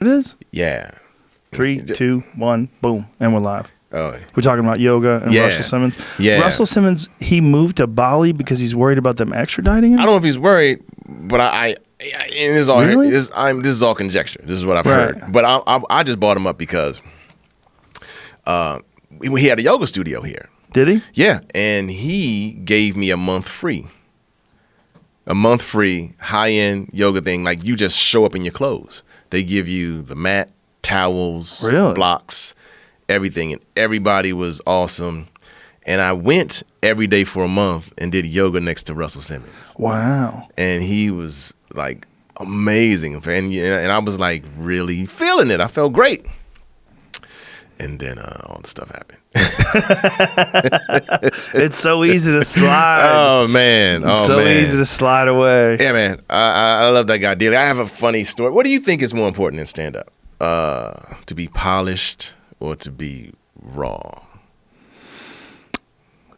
It is? Yeah. 3, 2, 1, boom, and we're live. Oh, We're talking about yoga and Russell Simmons. Yeah. Russell Simmons, he moved to Bali because he's worried about them extraditing him? I don't know if he's worried, but and this is all Really? this is all conjecture. This is what I've heard. But I just bought him up because he had a yoga studio here. Did he? Yeah, and he gave me a month free. A month free, high-end yoga thing. Like, you just show up in your clothes. They give you the mat, towels, blocks, everything. And everybody was awesome. And I went every day for a month and did yoga next to Russell Simmons. Wow. And he was, like, amazing. And I was, like, really feeling it. I felt great. And then all the stuff happened. It's so easy to slide. Oh, man. It's so easy to slide away. Yeah, man. I love that guy dearly. I have a funny story. What do you think is more important in stand-up? To be polished or to be raw?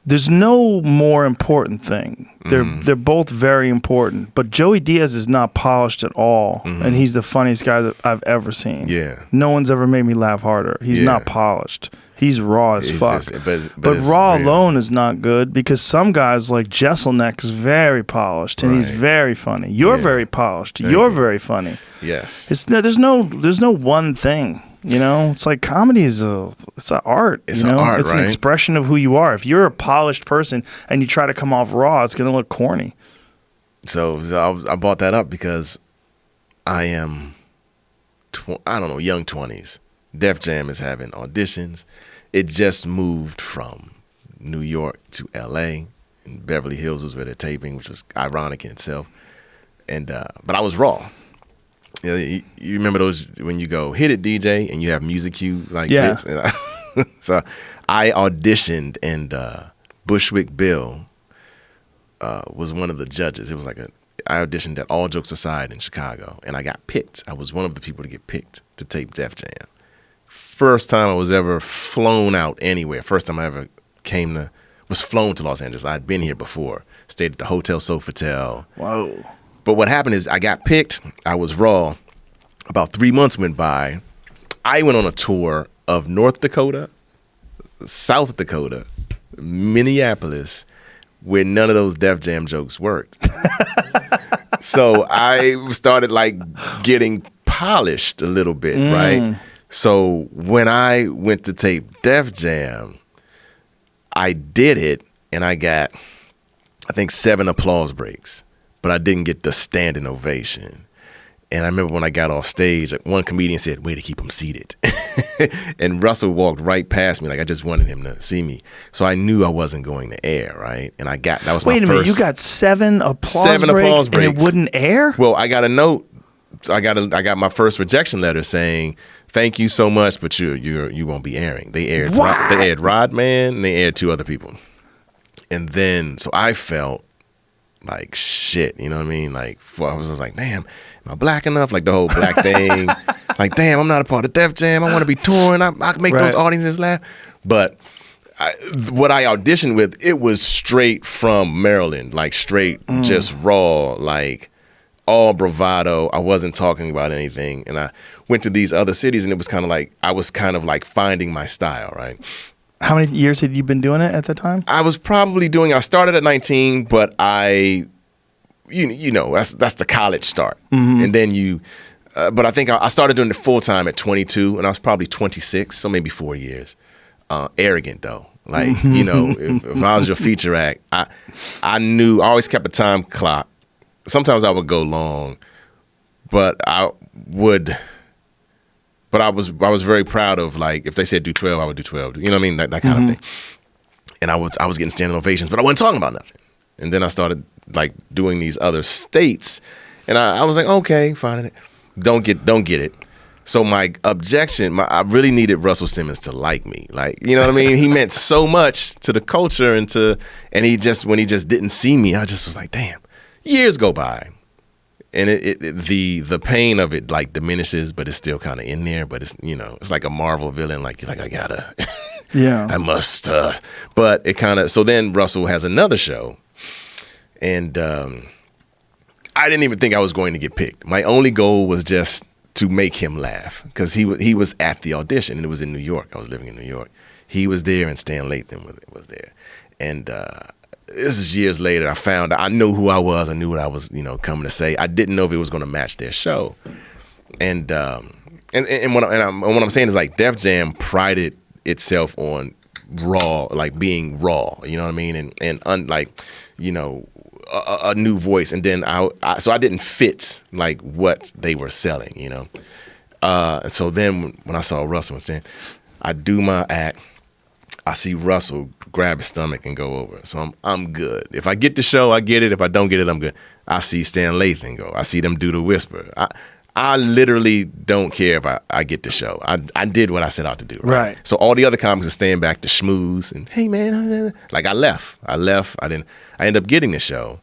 There's no more important thing. They're both very important. But Joey Diaz is not polished at all, and he's the funniest guy that I've ever seen. Yeah. No one's ever made me laugh harder. He's not polished. He's raw as fuck. But raw alone is not good because some guys like Jesselneck is very polished and he's very funny. You're very polished. You're very funny. Yes. There's no one thing. You know, it's like comedy is it's an art. It's an art, It's an expression of who you are. If you're a polished person and you try to come off raw, it's going to look corny. So I bought that up because I am, young 20s. Def Jam is having auditions. It just moved from New York to L.A. and Beverly Hills is where they're taping, which was ironic in itself. And but I was raw. You remember those when you go hit it DJ and you have music cue like this? So I auditioned and Bushwick Bill was one of the judges. It was like I auditioned at All Jokes Aside in Chicago and I got picked. I was one of the people to get picked to tape Def Jam. First time I was ever flown out anywhere. First time I ever was flown to Los Angeles. I'd been here before. Stayed at the Hotel Sofitel. Whoa. But what happened is I got picked. I was raw. About 3 months went by. I went on a tour of North Dakota, South Dakota, Minneapolis, where none of those Def Jam jokes worked. So I started like getting polished a little bit, right? So when I went to tape Def Jam, I did it and I got, I think, 7 applause breaks. But I didn't get the standing ovation. And I remember when I got off stage, like one comedian said, way to keep him seated. And Russell walked right past me, like I just wanted him to see me. So I knew I wasn't going to air, right? And that was my first. Wait a minute, you got 7 applause breaks and it wouldn't air? Well, I got a note. I got my first rejection letter saying, thank you so much, but you won't be airing. They aired Rodman and they aired 2 other people. And then, so I felt like shit, you know what I mean? Like, I was just like, damn, am I black enough? Like the whole black thing. Like, damn, I'm not a part of Def Jam. I want to be touring. I can make those audiences laugh. But what I auditioned with, it was straight from Maryland, like straight, just raw, like all bravado. I wasn't talking about anything. And I went to these other cities and it was kind of like, I was kind of like finding my style, right? How many years had you been doing it at the time? I was probably I started at 19, but that's the college start. And then but I think I started doing it full time at 22 and I was probably 26, so maybe 4 years. Arrogant though. Like, if I was your feature act, I knew, I always kept a time clock. Sometimes I would go long, but I was very proud of, like, if they said do 12, I would do 12. You know what I mean? That kind of thing. And I was getting standing ovations, but I wasn't talking about nothing. And then I started like doing these other states, and I was like, okay, fine. Don't get it. So my objection, I really needed Russell Simmons to like me. Like, you know what I mean? He meant so much to the culture and when he just didn't see me, I just was like, damn. Years go by. And the pain of it like diminishes, but it's still kind of in there. But it's it's like a Marvel villain. Like you're like, I gotta, I must. But it kind of. So then Russell has another show, and I didn't even think I was going to get picked. My only goal was just to make him laugh, because he was at the audition, and it was in New York. I was living in New York. He was there, and Stan Lathan was there. And this is years later. I knew who I was. I knew what I was, coming to say. I didn't know if it was going to match their show. And what I'm saying is, like, Def Jam prided itself on raw, like being raw. You know what I mean? And a new voice. And then so I didn't fit like what they were selling. So then when I saw Russell and Stan, I do my act. I see Russell grab his stomach and go over. So I'm good. If I get the show, I get it. If I don't get it, I'm good. I see Stan Lathan go. I see them do the whisper. I literally don't care if I get the show. I did what I set out to do. Right. So all the other comics are staying back to schmooze and, hey man, like I left. I ended up getting the show.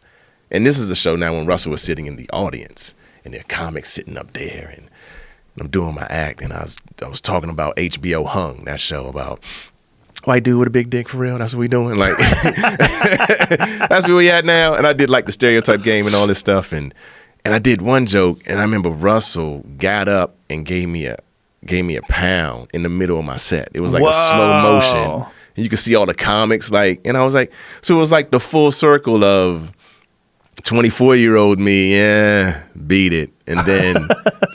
And this is the show now when Russell was sitting in the audience and there are comics sitting up there, and I'm doing my act, and I was talking about HBO Hung, that show about white dude with a big dick, for real. That's what we doing. Like, that's where we at now. And I did like the stereotype game and all this stuff. And I did one joke, and I remember Russell got up and gave me a pound in the middle of my set. It was like a slow motion. And you could see all the comics, like, and I was like, so it was like the full circle of 24-year-old me, yeah, beat it. And then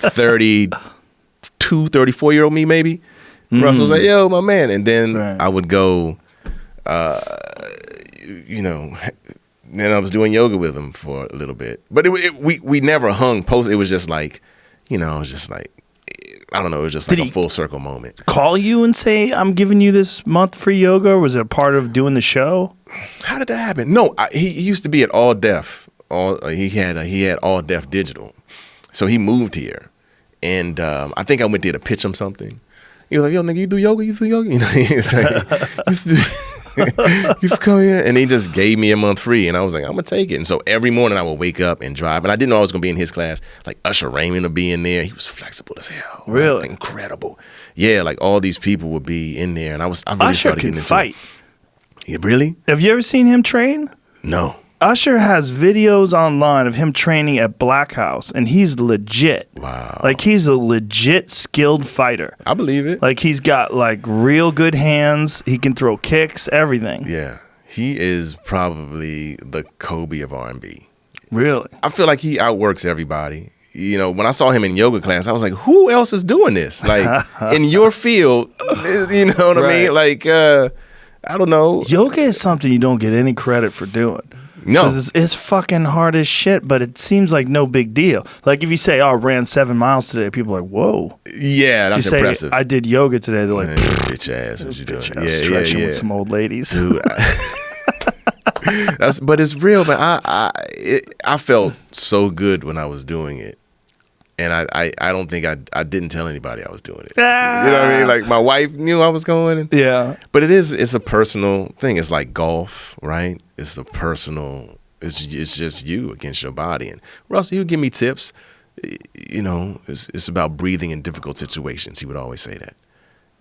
34-year-old me, maybe. Russell was like, yo, my man. And then I would go, then I was doing yoga with him for a little bit. But we never hung post. It was just like, it was just like, I don't know. It was just like a full circle moment. Call you and say, I'm giving you this month free yoga? Or was it a part of doing the show? How did that happen? No, he used to be at All Def. He had All Def Digital. So he moved here. And I think I went there to pitch him something. He was like, yo, nigga, you do yoga? He's like, you come here. And he just gave me a month free. And I was like, I'm going to take it. And so every morning I would wake up and drive. And I didn't know I was going to be in his class. Like Usher Raymond would be in there. He was flexible as hell. Really? Like, incredible. Yeah, like all these people would be in there. And I really Usher started can getting into fight. It. Yeah, really? Have you ever seen him train? No. Usher has videos online of him training at Black House, and he's legit. Wow. Like, he's a legit skilled fighter. I believe it. Like, he's got, like, real good hands. He can throw kicks, everything. Yeah. He is probably the Kobe of R&B. Really? I feel like he outworks everybody. When I saw him in yoga class, I was like, who else is doing this? Like, in your field, you know what I mean? Like, I don't know. Yoga is something you don't get any credit for doing. No. Because it's fucking hard as shit, but it seems like no big deal. Like if you say, I ran 7 miles today, people are like, whoa. Yeah, that's impressive. I did yoga today. They're like, bitch ass, what you doing? Stretching with some old ladies. Dude, but it's real, man. I felt so good when I was doing it. And I don't think I didn't tell anybody I was doing it. You know what I mean? Like my wife knew I was going. Yeah. But it's a personal thing. It's like golf, right? It's a personal. It's just you against your body. And Russell, he would give me tips. It's about breathing in difficult situations. He would always say that.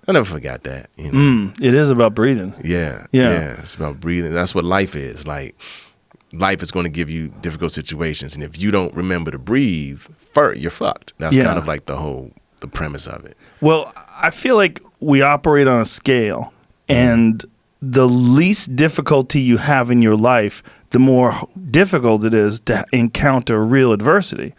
I never forgot that. It is about breathing. Yeah. It's about breathing. That's what life is. Like, life is going to give you difficult situations, and if you don't remember to breathe, you're fucked. That's kind of like the premise of it. Well, I feel like we operate on a scale, and the least difficulty you have in your life, the more difficult it is to encounter real adversity.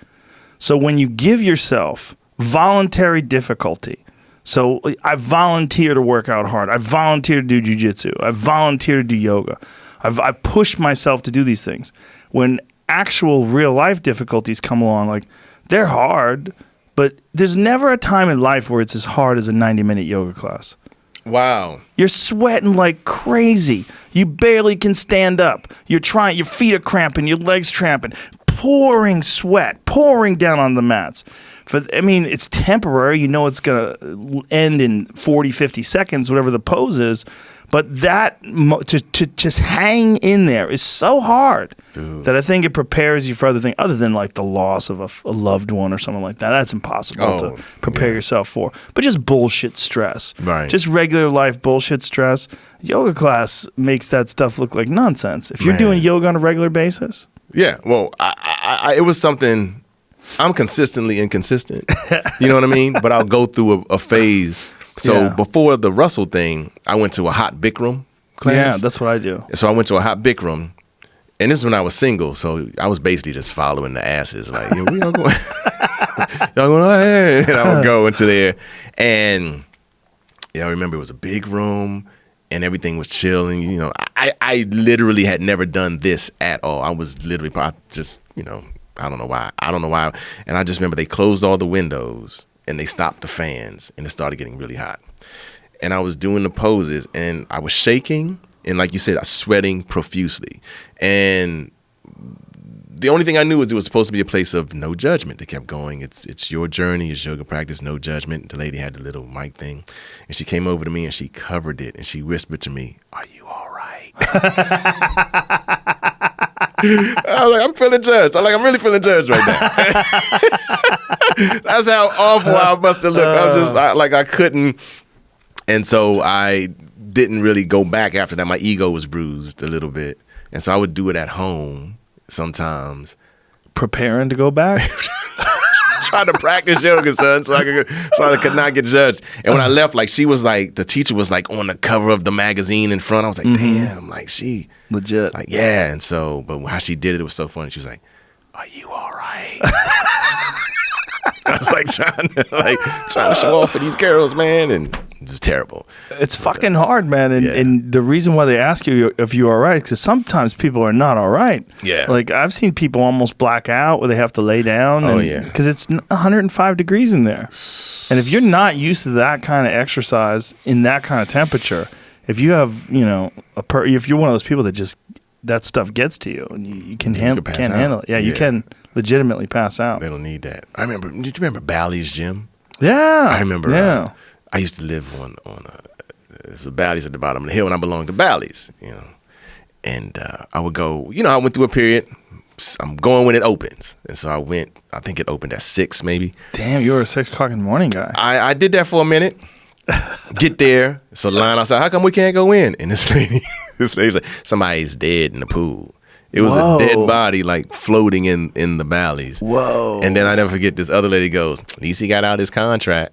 So when you give yourself voluntary difficulty, so I volunteer to work out hard, I volunteer to do jiu-jitsu, I volunteer to do yoga, I've pushed myself to do these things. When actual real life difficulties come along, like they're hard, but there's never a time in life where it's as hard as a 90-minute yoga class. Wow. You're sweating like crazy. You barely can stand up. You're trying, your feet are cramping, your legs cramping, pouring sweat, pouring down on the mats. It's temporary. You know it's going to end in 40, 50 seconds, whatever the pose is. But that, to just hang in there is so hard. Dude. That I think it prepares you for other things, other than like the loss of a loved one or something like that. That's impossible to prepare yourself for. But just bullshit stress. Right. Just regular life bullshit stress. Yoga class makes that stuff look like nonsense. If you're doing yoga on a regular basis. Yeah, well, it was something I'm consistently inconsistent. You know what I mean? But I'll go through a phase. So before the Russell thing, I went to a hot Bikram class. Yeah, that's what I do. So I went to a hot Bikram, and this is when I was single. So I was basically just following the asses. Like, yo, we all going, y'all going, oh, hey. And I would go into there. And I remember it was a big room, and everything was chilling. You know, I literally had never done this at all. I was literally just, I don't know why. And I just remember they closed all the windows and they stopped the fans, and it started getting really hot. And I was doing the poses, and I was shaking, and like you said, I was sweating profusely. And the only thing I knew was it was supposed to be a place of no judgment. They kept going, it's your journey, it's yoga practice, no judgment. The lady had the little mic thing, and she came over to me and she covered it, and she whispered to me, "Are you all right?" I was like, I'm feeling judged. I'm really feeling judged right now. That's how awful I must have looked. I was just I couldn't. And so I didn't really go back after that. My ego was bruised a little bit. And so I would do it at home sometimes. Preparing to go back? Trying to practice yoga, son, so I could not get judged. And when I left, like, she was like, the teacher was like on the cover of the magazine in front. I was like, damn, like, she legit. Like, yeah. And so, but how she did it was so funny. She was like, "Are you all right?" I was like trying to show off for these girls, man, and it was terrible. It's fucking hard, man. And the reason why they ask you if you're all right is because sometimes people are not all right. Yeah. Like, I've seen people almost black out where they have to lay down. Oh, yeah. Because it's 105 degrees in there. And if you're not used to that kind of exercise in that kind of temperature, if you have, if you're one of those people that just, that stuff gets to you and you can't handle it. Yeah, you can legitimately pass out. They don't need that. Did you remember Bally's gym? Yeah. I remember. I used to live on there's a Bally's at the bottom of the hill, and I belonged to Bally's, And I would go, I went through a period. I'm going when it opens. And so I went, I think it opened at 6 maybe. Damn, you were a 6 o'clock in the morning guy. I did that for a minute. Get there, it's a line outside. How come we can't go in? And this lady's like, somebody's dead in the pool. It was a dead body, like, floating in the Bally's. Whoa. And then I never forget, this other lady goes, "At least he got out his contract."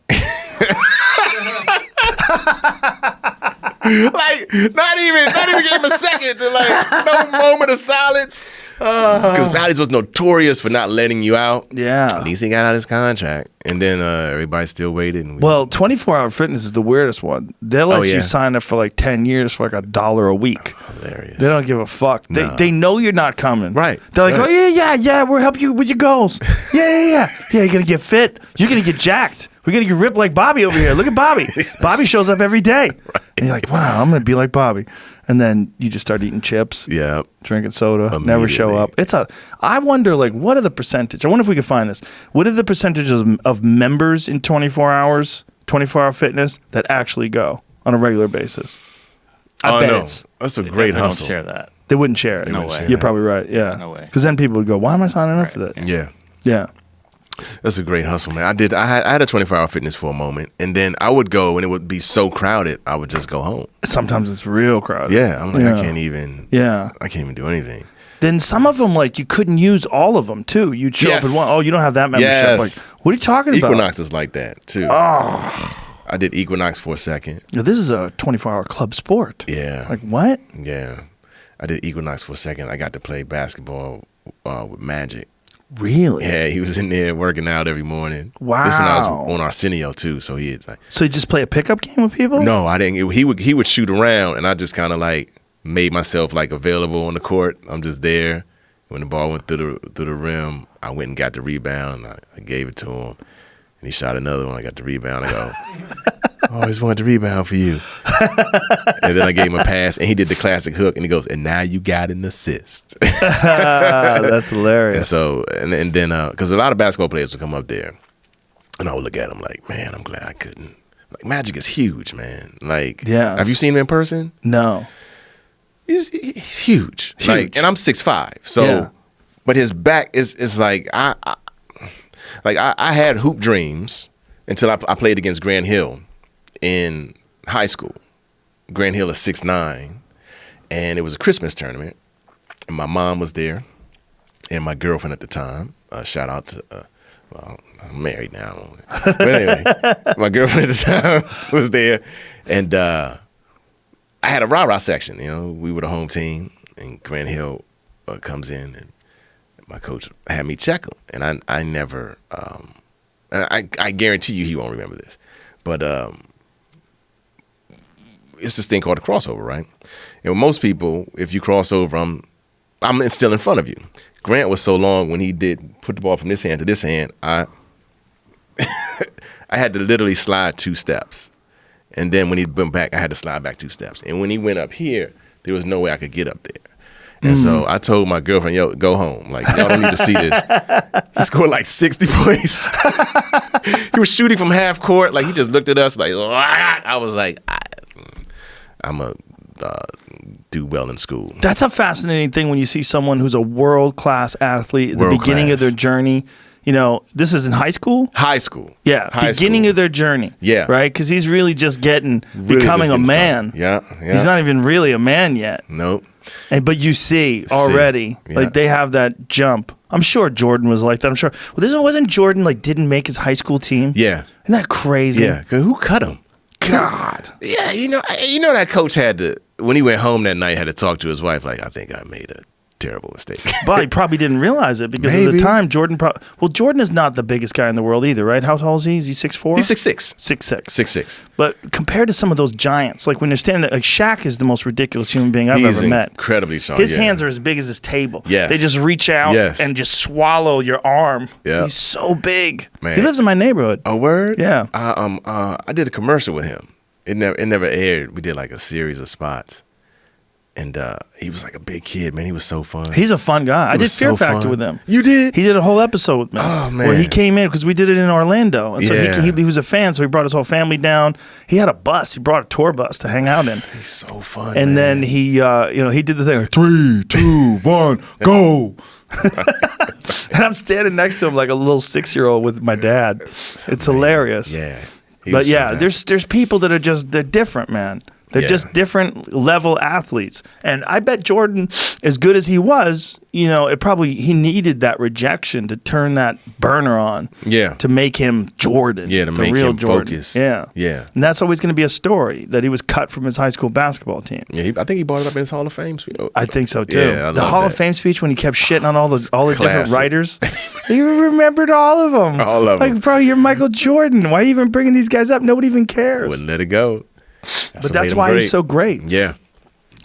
Like, not even gave him a second to, like, no moment of silence. Because Bally's was notorious for not letting you out. Yeah. At least he got out his contract. And then everybody still waited. And 24-hour fitness is the weirdest one. They'll let you sign up for like 10 years for like $1 a week. Hilarious. They don't give a fuck. No. They know you're not coming. Right. They're like, oh, yeah, we'll help you with your goals. Yeah, you're going to get fit. You're going to get jacked. We're going to get ripped like Bobby over here. Look at Bobby. Bobby shows up every day. Right. And you're like, wow, I'm going to be like Bobby. And then you just start eating chips, drinking soda, never show up. I wonder, like, what are the percentage? I wonder if we could find this. What are the percentages of members in 24-hour fitness that actually go on a regular basis? I bet it's. That's a great hustle. Don't share that. They wouldn't share it. No way. You're probably right. Yeah. No way. Because then people would go, why am I signing up for that? Yeah. That's a great hustle, man. I had a 24-hour fitness for a moment, and then I would go, and it would be so crowded, I would just go home. Sometimes it's real crowded. Yeah, I'm like, I can't even do anything. Then some of them, like, you couldn't use all of them, too. You'd show up and want, you don't have that membership. Yes. Like, what are you talking about? Equinox is like that, too. Oh. I did Equinox for a second. Yeah, this is a 24-hour club sport. Yeah. Like, what? Yeah. I did Equinox for a second. I got to play basketball with Magic. Really? Yeah, he was in there working out every morning. Wow. This when I was on Arsenio too, so he had, like. So you just play a pickup game with people? No, I didn't. He would shoot around, and I just kind of like made myself like available on the court. I'm just there. When the ball went through the rim, I went and got the rebound. I gave it to him, and he shot another one. I got the rebound. I go, I always wanted the rebound for you. And then I gave him a pass, and he did the classic hook, and he goes, and now you got an assist. That's hilarious. And so, and then, because a lot of basketball players would come up there, and I would look at them like, man, I'm glad I couldn't. Like, Magic is huge, man. Like, have you seen him in person? No. He's huge. Like, and I'm 6'5", so, but his back is like, I had hoop dreams until I played against Grant Hill in high school. Grant Hill is 6'9", and it was a Christmas tournament, and my mom was there, and my girlfriend at the time. Shout out to Well, I'm married now. But anyway, my girlfriend at the time was there. And I had a rah-rah section. We were the home team. And Grant Hill comes in. And my coach had me check him. And I never, I guarantee you he won't remember this. But it's this thing called a crossover, right? And with most people, if you cross over, I'm still in front of you. Grant was so long when he did put the ball from this hand to this hand, I had to literally slide 2 steps. And then when he went back, I had to slide back 2 steps. And when he went up here, there was no way I could get up there. And so I told my girlfriend, yo, go home. Like, y'all don't need to see this. He scored like 60 points. He was shooting from half court. Like, he just looked at us like, I was like, I'm a do well in school. That's a fascinating thing when you see someone who's a world-class athlete at the beginning of their journey. This is in high school? High school. Yeah, beginning of their journey. Yeah. Right? Because he's really just becoming a man. Yeah. He's not even really a man yet. Nope. But you see already, like they have that jump. I'm sure Jordan was like that. I'm sure. Well, wasn't Jordan didn't make his high school team? Yeah. Isn't that crazy? Yeah. Who cut him? God. Yeah, that coach had to, when he went home that night, had to talk to his wife, like, I think I made a terrible mistake. But he probably didn't realize it because at the time, Jordan is not the biggest guy in the world either, right? How tall is he? Is he 6'4"? He's 6'6". 6'6". 6'6". But compared to some of those giants, like when they're standing, like Shaq is the most ridiculous human being I've ever met. Incredibly strong. His hands are as big as his table. Yes. They just reach out and just swallow your arm. Yeah. He's so big. Man. He lives in my neighborhood. A word? Yeah. I did a commercial with him. It never aired. We did like a series of spots. And he was like a big kid, man. He was so fun. He's a fun guy. I did Fear Factor with him. You did? He did a whole episode with me. Oh, man. Where he came in, because we did it in Orlando. And so he was a fan, so he brought his whole family down. He had a bus. He brought a tour bus to hang out in. He's so fun, and then he, he did the thing like, 3, 2, 1, go. And I'm standing next to him like a little 6-year-old with my dad. It's hilarious. Yeah. But yeah, there's people that are they're different, man. They're just different level athletes. And I bet Jordan, as good as he was, he needed that rejection to turn that burner on. Yeah. To make him Jordan. Yeah, to make him focus. Yeah. Yeah. And that's always going to be a story, that he was cut from his high school basketball team. Yeah, I think he brought it up in his Hall of Fame speech. I think so too. Yeah, the Hall of Fame speech when he kept shitting on all the different writers. You remembered all of them. All of them. Like, bro, you're Michael Jordan. Why are you even bringing these guys up? Nobody even cares. Wouldn't let it go. That's why he's so great. Yeah.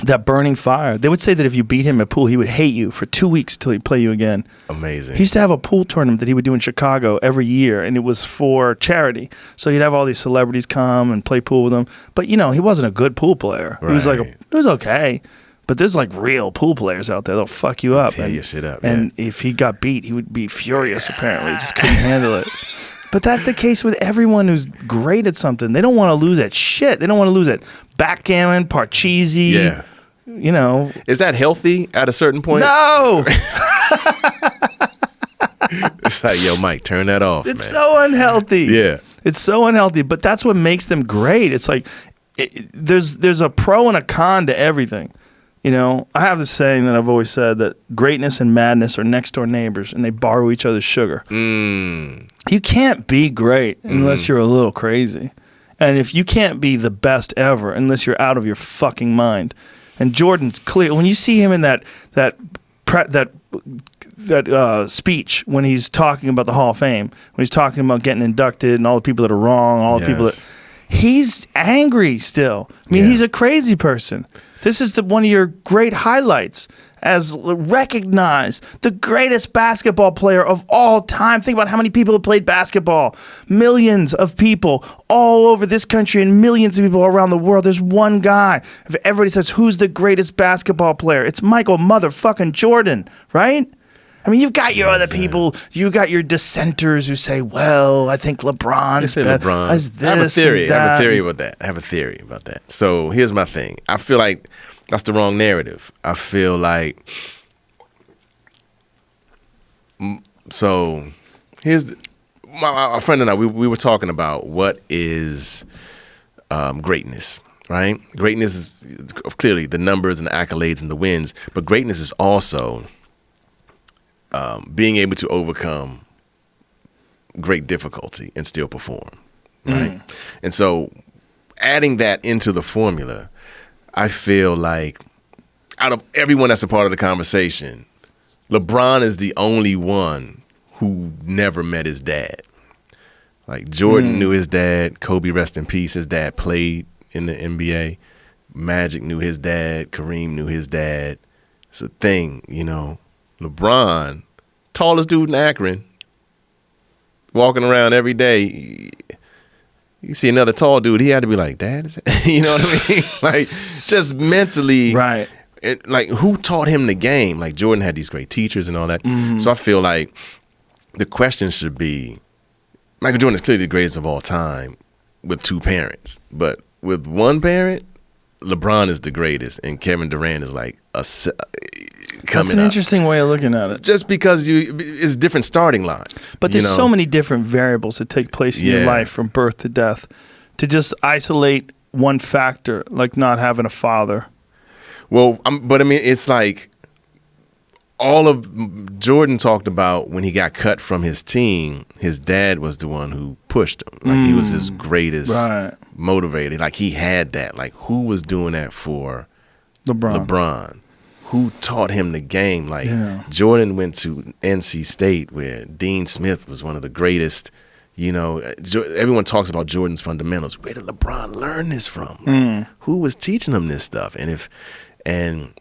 That burning fire. They would say that if you beat him at pool, he would hate you for 2 weeks till he'd play you again. Amazing. He used to have a pool tournament that he would do in Chicago every year, and it was for charity. So he'd have all these celebrities come and play pool with him. But, he wasn't a good pool player. Right. He was it was okay. But there's real pool players out there that'll fuck you up. Tear your shit up. And if he got beat, he would be furious, apparently. He just couldn't handle it. But that's the case with everyone who's great at something. They don't want to lose at shit. They don't want to lose at backgammon, parcheesi. Yeah. Is that healthy at a certain point? No. It's like, yo, Mike, turn that off, It's so unhealthy. Yeah. It's so unhealthy. But that's what makes them great. It's like there's a pro and a con to everything. I have this saying that I've always said, that greatness and madness are next door neighbors and they borrow each other's sugar. You can't be great unless you're a little crazy. And if you can't be the best ever unless you're out of your fucking mind. And Jordan's clear. When you see him in that speech, when he's talking about the Hall of Fame, when he's talking about getting inducted and all the people that are wrong, all the people that... He's angry still. I mean, he's a crazy person. This is one of your great highlights, as recognized the greatest basketball player of all time. Think about how many people have played basketball. Millions of people all over this country and millions of people around the world. There's one guy. If everybody says, who's the greatest basketball player? It's Michael motherfucking Jordan, right? I mean, you've got your other people. You got your dissenters who say, "Well, I think LeBron's better." I have a theory. I have a theory about that. So here's my thing. I feel like that's the wrong narrative. I feel like here's my friend and I. We were talking about what is greatness. Right? Greatness is clearly the numbers and the accolades and the wins, but greatness is also being able to overcome great difficulty and still perform, right? And so adding that into the formula, I feel like out of everyone that's a part of the conversation, LeBron is the only one who never met his dad. Like Jordan knew his dad, Kobe, rest in peace, his dad played in the NBA. Magic knew his dad, Kareem knew his dad. It's a thing, you know. LeBron, tallest dude in Akron, walking around every day. You see another tall dude, he had to be like, Dad, is that? You know what I mean? Like, just mentally. Right. Like, who taught him the game? Like, Jordan had these great teachers and all that. So I feel like the question should be, Michael Jordan is clearly the greatest of all time with two parents. But with one parent, LeBron is the greatest, and Kevin Durant is like coming up. That's an interesting way of looking at it. Just because it's different starting lines. But there's so many different variables that take place in your life from birth to death. To just isolate one factor, like not having a father. Well, but I mean, it's like all of Jordan talked about when he got cut from his team, his dad was the one who pushed him. Like he was his greatest motivator. Like he had that. Like who was doing that for LeBron? Who taught him the game? Like Jordan went to NC State where Dean Smith was one of the greatest. You know, everyone talks about Jordan's fundamentals. Where did LeBron learn this from? Like, who was teaching him this stuff? And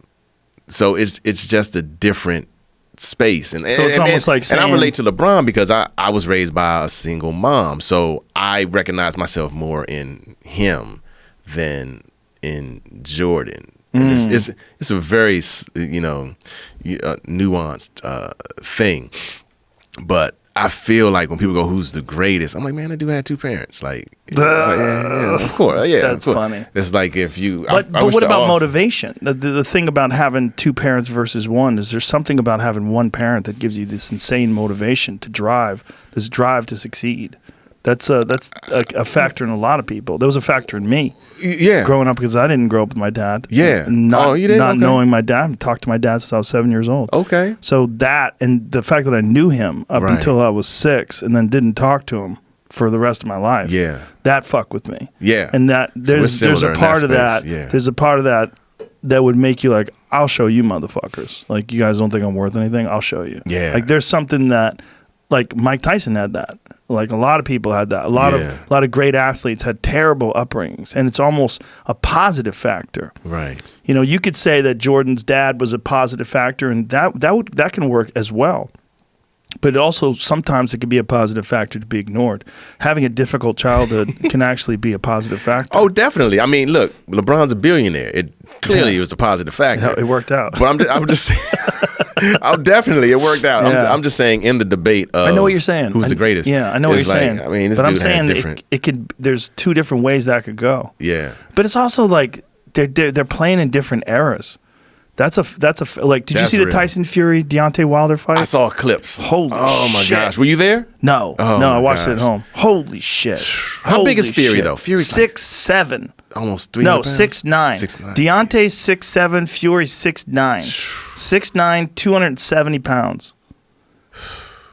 so it's just a different space. And so it's almost like saying, and I relate to LeBron because I was raised by a single mom. So I recognize myself more in him than in Jordan. And it's a very, nuanced thing. But I feel like when people go, who's the greatest? I'm like, man, that dude had two parents. Like, yeah, of course. Yeah, that's funny. It's like if you... But what about motivation? The thing about having two parents versus one, is there something about having one parent that gives you this insane motivation to drive to succeed? That's a factor in a lot of people. There was a factor in me. Yeah. Growing up, because I didn't grow up with my dad. Yeah. Not you didn't? Knowing my dad. I talked to my dad since I was 7 years old. Okay. So that, and the fact that I knew him up until I was 6 and then didn't talk to him for the rest of my life. Yeah. That fucked with me. Yeah. And that there's a part of that. Yeah. There's a part of that would make you like, I'll show you motherfuckers. Like, you guys don't think I'm worth anything? I'll show you. Yeah. Like, there's something that, like, Mike Tyson had that. Like, a lot of people had that. A lot of great athletes had terrible upbringings, and it's almost a positive factor. Right. You know, you could say that Jordan's dad was a positive factor, and that can work as well. But sometimes it can be a positive factor to be ignored. Having a difficult childhood can actually be a positive factor. Oh, definitely. I mean, look, LeBron's a billionaire. It clearly was a positive factor. It worked out. But I'm just definitely it worked out. Yeah. I'm just saying in the debate of I know what you're saying. Who's the greatest? Yeah, I know what you're saying. I mean, this but dude I'm saying had different. It could. There's two different ways that could go. Yeah. But it's also like they're playing in different eras. That's like. Did you see the Tyson Fury Deontay Wilder fight? I saw clips. Holy shit! Oh my gosh, were you there? No, I watched it at home. Holy shit! How big is Fury though? Fury's 6'7". Almost 300 pounds? 6'9". 6'9". Deontay's 6'7", Fury's 6'9". 6'9", 270 pounds.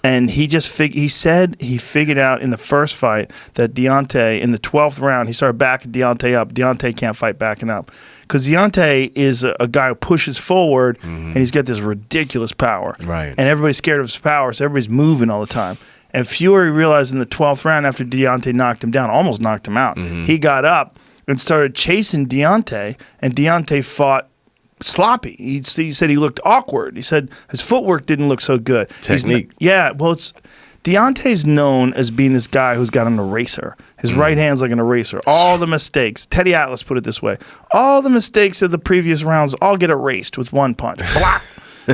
And he just he said he figured out in the first fight that Deontay, in the 12th round, he started backing Deontay up. Deontay can't fight backing up. Because Deontay is a guy who pushes forward, and he's got this ridiculous power. Right. And everybody's scared of his power, so everybody's moving all the time. And Fury realized in the 12th round, after Deontay knocked him down, almost knocked him out, he got up and started chasing Deontay, and Deontay fought sloppy. He said he looked awkward. He said his footwork didn't look so good. Technique. Deontay's known as being this guy who's got an eraser. His right hand's like an eraser. All the mistakes, Teddy Atlas put it this way, all the mistakes of the previous rounds all get erased with one punch. Blah!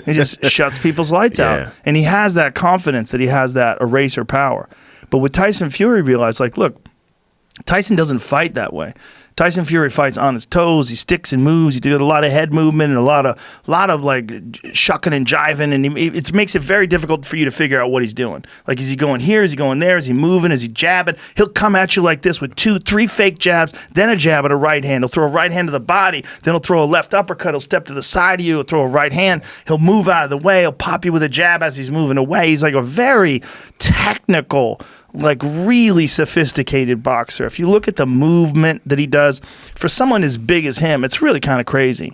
He just shuts people's lights out. And he has that confidence that he has that eraser power. But with Tyson Fury realized, like, look, Tyson doesn't fight that way. Tyson Fury fights on his toes. He sticks and moves. He did a lot of head movement and a lot of like shucking and jiving, and it makes it very difficult for you to figure out what he's doing. Like, is he going here? Is he going there? Is he moving? Is he jabbing? He'll come at you like this with 2, 3 fake jabs, then a jab at a right hand. He'll throw a right hand to the body, then he'll throw a left uppercut. He'll step to the side of you. He'll throw a right hand. He'll move out of the way. He'll pop you with a jab as he's moving away. He's like a very technical like really sophisticated boxer. If you look at the movement that he does, for someone as big as him, it's really kind of crazy.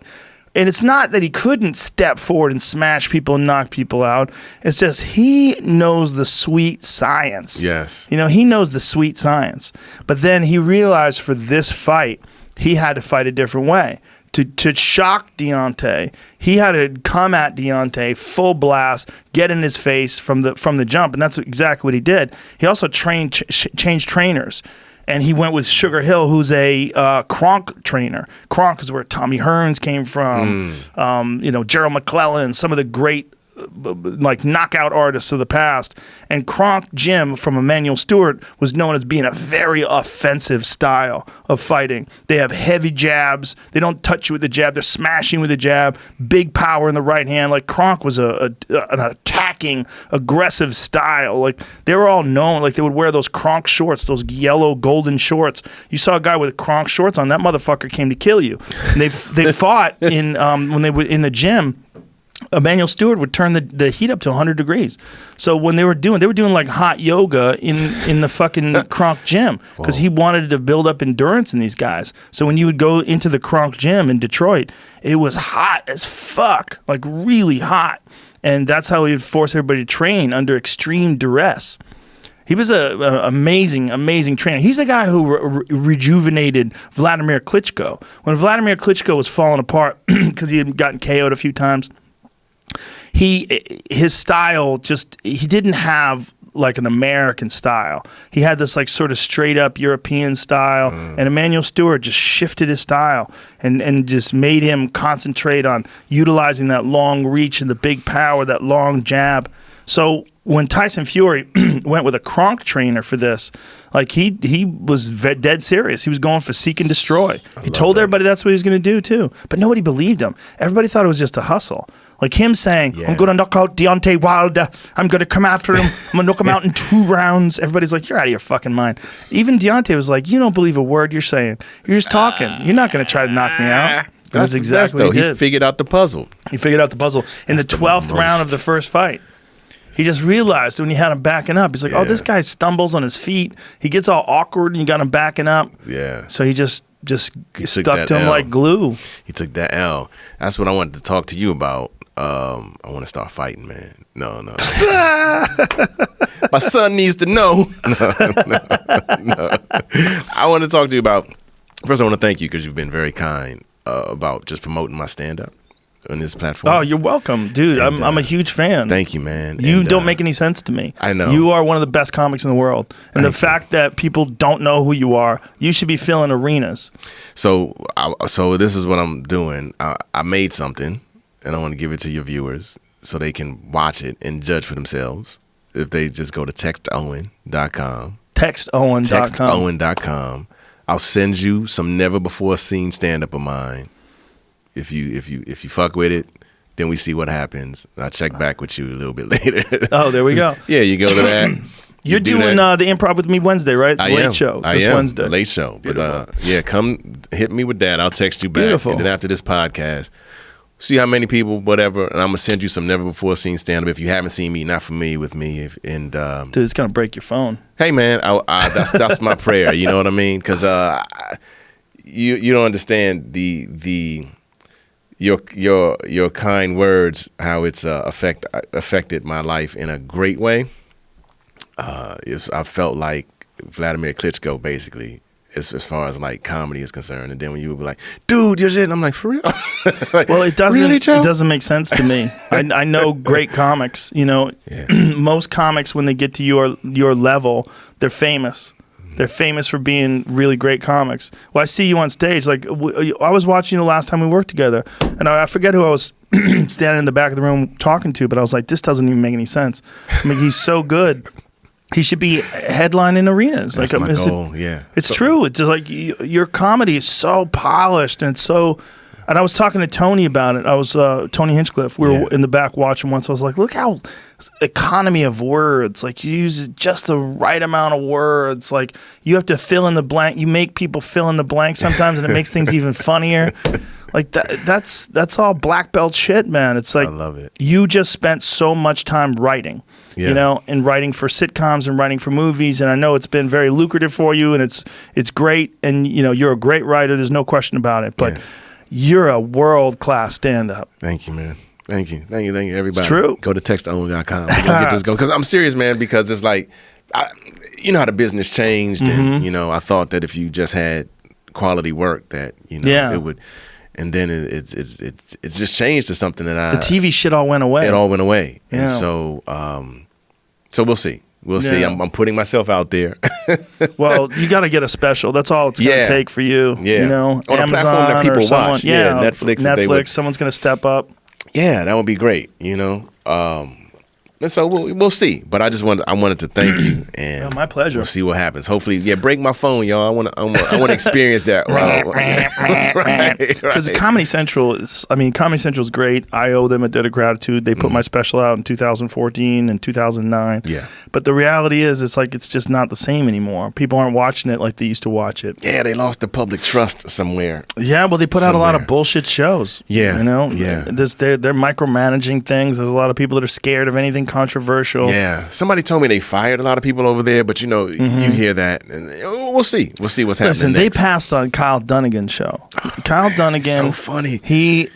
And it's not that he couldn't step forward and smash people and knock people out. It's just he knows the sweet science. Yes. You know, he knows the sweet science. But then he realized for this fight, he had to fight a different way. To shock Deontay, he had to come at Deontay full blast, get in his face from the jump, and that's exactly what he did. He also changed trainers, and he went with Sugar Hill, who's a Kronk trainer. Kronk is where Tommy Hearns came from. Gerald McClellan, some of the great like knockout artists of the past. And Kronk Jim from Emmanuel Stewart was known as being a very offensive style of fighting. They have heavy jabs. They don't touch you with the jab. They're smashing with the jab. Big power in the right hand. Like Kronk was an attacking, aggressive style. Like they were all known. Like they would wear those Kronk shorts, those yellow golden shorts. You saw a guy with Kronk shorts on, that motherfucker came to kill you. And they fought in when they were in the gym. Emmanuel Stewart would turn the heat up to 100 degrees. So when they were doing like hot yoga in the fucking Kronk gym because he wanted to build up endurance in these guys. So when you would go into the Kronk gym in Detroit, it was hot as fuck, like really hot. And that's how he would force everybody to train under extreme duress. He was an amazing trainer. He's the guy who rejuvenated Vladimir Klitschko. When Vladimir Klitschko was falling apart because he had gotten KO'd a few times, his style he didn't have like an American style. He had this like sort of straight up European style, and Emmanuel Stewart just shifted his style and just made him concentrate on utilizing that long reach and the big power, that long jab. So when Tyson Fury went with a Kronk trainer for this, like he was dead serious. He was going for seek and destroy. He told everybody that's what he was going to do too, but nobody believed him. Everybody thought it was just a hustle. Like him saying, I'm going to knock out Deontay Wilder. I'm going to come after him. I'm going to knock him out in 2 rounds. Everybody's like, you're out of your fucking mind. Even Deontay was like, you don't believe a word you're saying. You're just talking. You're not going to try to knock me out. That's exactly what he did. He figured out the puzzle. In the 12th round of the first fight. He just realized when he had him backing up, he's like, oh, this guy stumbles on his feet. He gets all awkward and you got him backing up. Yeah. So he just stuck to him like glue. He took that L. That's what I wanted to talk to you about. I want to start fighting, man. No. My son needs to know. No. I want to talk to you about, first I want to thank you because you've been very kind about just promoting my stand-up on this platform. Oh, you're welcome, dude. And, I'm a huge fan. Thank you, man. You don't make any sense to me. I know. You are one of the best comics in the world. And the fact that people don't know who you are, you should be filling arenas. So this is what I'm doing. I made something, and I want to give it to your viewers so they can watch it and judge for themselves. If they just go to textowen.com. Textowen.com. I'll send you some never before seen stand-up of mine. If you fuck with it, then we see what happens. I'll check back with you a little bit later. Oh, there we go. Yeah, you go to that. You're doing the improv with me Wednesday, right? Late show. Wednesday. Late show. Beautiful. But come hit me with that. I'll text you back. Beautiful. And then after this podcast, see how many people, whatever, and I'm gonna send you some never before seen stand up. If you haven't seen me, not familiar with me, dude, it's gonna break your phone. Hey man, that's my prayer. You know what I mean? Because you don't understand your kind words, how it's affected my life in a great way. I felt like Vladimir Klitschko basically, as far as like comedy is concerned. And then when you would be like, dude, you're shit, and I'm like, for real? Like, well, it doesn't. Really, it doesn't make sense to me. I know great comics. You know, most comics when they get to your level, they're famous. They're famous for being really great comics. Well, I see you on stage. Like I was watching the last time we worked together, and I forget who I was standing in the back of the room talking to, but I was like, this doesn't even make any sense. I mean, he's so good. He should be headlining arenas. That's my goal. It's true. It's just like your comedy is so polished and so. And I was talking to Tony about it. I was Tony Hinchcliffe. We were in the back watching once. I was like, look how economy of words. Like you use just the right amount of words. Like you have to fill in the blank. You make people fill in the blank sometimes, and it makes things even funnier. Like that's all black belt shit, man. It's like, I love it. You just spent so much time writing, you know, and writing for sitcoms and writing for movies. And I know it's been very lucrative for you, and it's great. And, you know, you're a great writer. There's no question about it. But you're a world-class stand-up. Thank you, man. Thank you, everybody. It's true. Go to textowen.com. We're gonna get this going, because I'm serious, man. Because it's like, you know how the business changed, and you know, I thought that if you just had quality work, that, you know, it would, and then it's just changed to something that the TV shit all went away. It all went away, and so we'll see. We'll see. I'm putting myself out there. Well, you got to get a special. That's all it's going to take for you. Yeah. You know, on Amazon a platform that people someone, watch. Netflix. Someone's going to step up. Yeah, that would be great. You know, and so we'll see. But I wanted to thank you, and my pleasure. We'll see what happens. Hopefully, break my phone, y'all. I want to experience that. Because Comedy Central is great. I owe them a debt of gratitude. They put my special out in 2014 and 2009. Yeah. But the reality is, it's just not the same anymore. People aren't watching it like they used to watch it. Yeah, they lost the public trust somewhere. Yeah, well, they put out a lot of bullshit shows. Yeah. You know? Yeah. They're micromanaging things. There's a lot of people that are scared of anything controversial. Yeah. Somebody told me they fired a lot of people over there, but, you know, you hear that. And we'll see. We'll see what's happening Listen, next. they passed on Kyle Dunnigan's show. Kyle Dunnigan. So funny.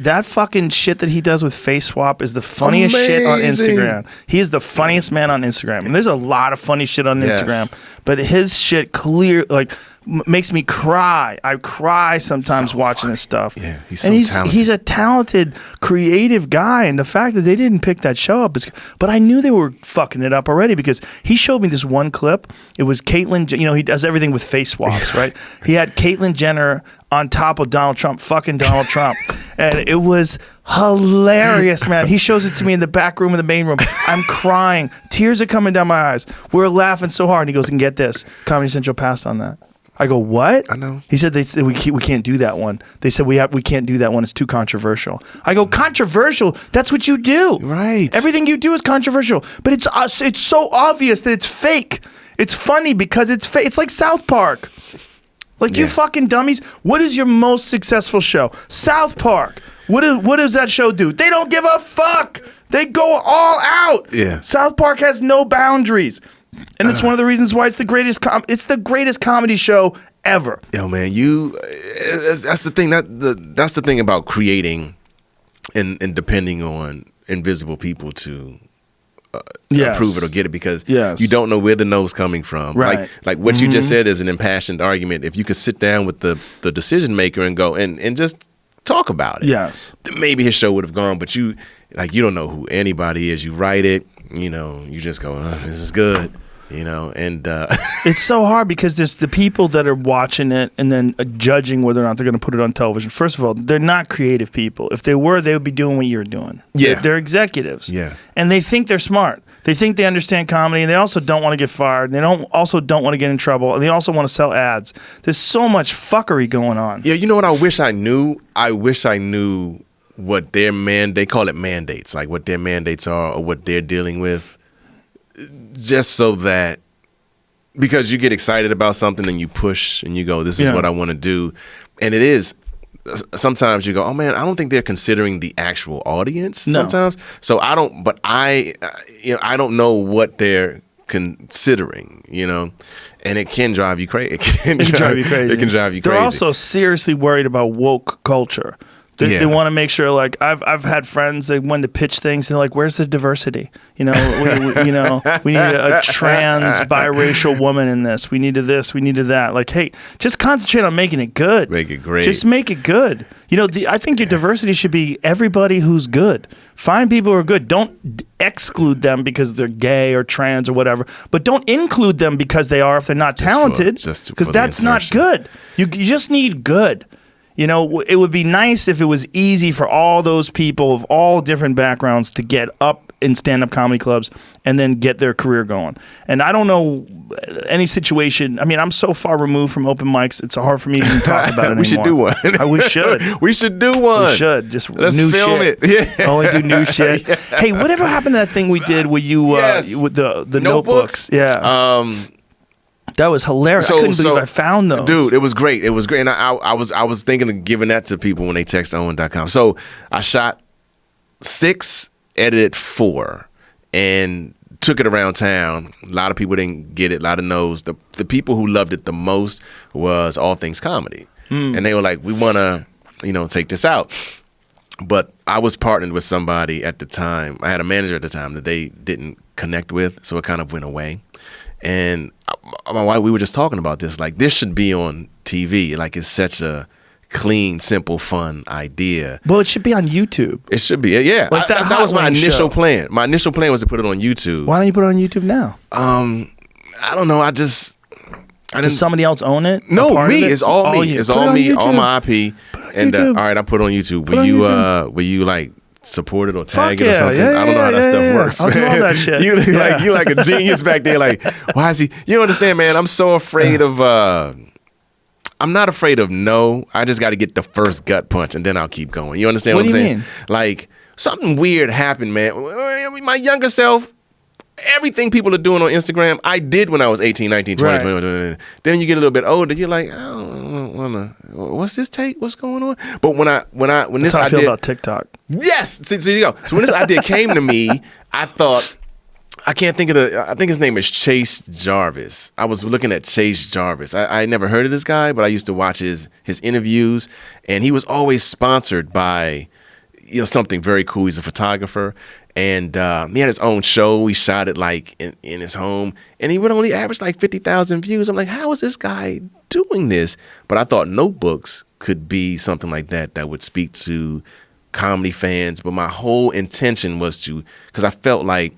That fucking shit that he does with Face Swap is the funniest shit on Instagram. He is the funniest man on Instagram. And there's a lot of funny shit on Instagram, but his shit makes me cry. I cry sometimes watching his stuff. Yeah, he's so talented. He's a talented, creative guy, and the fact that they didn't pick that show up is. But I knew they were fucking it up already, because he showed me this one clip. It was Caitlyn. You know, he does everything with face swaps, right? He had Caitlyn Jenner on top of Donald Trump, fucking Donald Trump, and it was hilarious, man. He shows it to me in the back room of the main room. I'm crying. Tears are coming down my eyes. We're laughing so hard. And he goes, and get this, Comedy Central passed on that. I go, what? I know. He said, we can't do that one. They said, we can't do that one. It's too controversial. I go, controversial? That's what you do. Right. Everything you do is controversial. But it's so obvious that it's fake. It's funny because it's fake. It's like South Park. Like, you fucking dummies. What is your most successful show? South Park. What does that show do? They don't give a fuck. They go all out. Yeah. South Park has no boundaries. And it's one of the reasons why it's the greatest comedy show ever. Yo, man, that's the thing. That's the thing about creating and depending on invisible people to approve it or get it, because you don't know where the no's coming from. Right. Like what you just said is an impassioned argument. If you could sit down with the decision maker and go and just talk about it, then maybe his show would have gone. But you don't know who anybody is. You write it, you know, you just go, this is good. You know, and it's so hard because there's the people that are watching it and then judging whether or not they're going to put it on television. First of all, they're not creative people. If they were, they would be doing what you're doing. Yeah. They're executives. Yeah. And they think they're smart. They think they understand comedy, and they also don't want to get fired. They don't want to get in trouble, and they also want to sell ads. There's so much fuckery going on. Yeah, you know what I wish I knew? I wish I knew what they call it mandates, like what their mandates are or what they're dealing with. Just so that, because you get excited about something and you push and you go, this is what I want to do. And it is, sometimes you go, oh man, I don't think they're considering the actual audience sometimes. So I don't know what they're considering, you know, and it can drive you crazy. It can drive you crazy. They're also seriously worried about woke culture. They want to make sure, like, I've had friends that when to pitch things, and they're like, where's the diversity? You know, we need a trans biracial woman in this. We needed this. We needed that. Like, hey, just concentrate on making it good. Make it great. Just make it good. You know, I think your diversity should be everybody who's good. Find people who are good. Don't exclude them because they're gay or trans or whatever, but don't include them because they are if they're not talented, because that's not good. You just need good. You know, it would be nice if it was easy for all those people of all different backgrounds to get up in stand-up comedy clubs and then get their career going. And I don't know any situation. I mean, I'm so far removed from open mics, it's hard for me to even talk about it anymore. We should do one. We should. We should do one. We should. Just Let's new film shit. it. Yeah. Only do new shit. Yeah. Hey, whatever happened to that thing we did with you with the notebooks? Yeah. That was hilarious. I couldn't believe I found those. Dude, it was great. It was great. And I was thinking of giving that to people when they text Owen.com. So I shot 6, edited 4, and took it around town. A lot of people didn't get it. A lot of no's. The people who loved it the most was All Things Comedy. And they were like, we want to, take this out. But I was partnered with somebody at the time. I had a manager at the time that they didn't connect with, so it kind of went away. And my wife, we were just talking about this. Like, this should be on TV. Like, it's such a clean, simple, fun idea. Well, it should be on YouTube. It should be, yeah. Like that was my initial show. plan. My initial plan was to put it on YouTube. Why don't you put it on YouTube now? I don't know. Does somebody else own it? No, me. It's all me. It's all me. All my IP. And all right, I put it on YouTube. Will you like support it or tag it or something? I don't know how that stuff works. I'll do all that shit. You like a genius back there. Like, why is he? You understand, man? I'm so afraid of. I'm not afraid of no. I just got to get the first gut punch and then I'll keep going. You understand what I'm saying? Mean? Like, something weird happened, man. My younger self, everything people are doing on Instagram, I did when I was 18, 19, 20, 20. Then you get a little bit older, you're like, I don't wanna, what's this take? What's going on? But when this how I feel idea, about TikTok. Yes, so you go. So when this idea came to me, I thought, I can't think of I think his name is Chase Jarvis. I was looking at Chase Jarvis. I never heard of this guy, but I used to watch his interviews, and he was always sponsored by something very cool. He's a photographer. And he had his own show. He shot it like in his home, and he would only average like 50,000 views. I'm like, how is this guy doing this? But I thought Notebooks could be something like that would speak to comedy fans. But my whole intention was because I felt like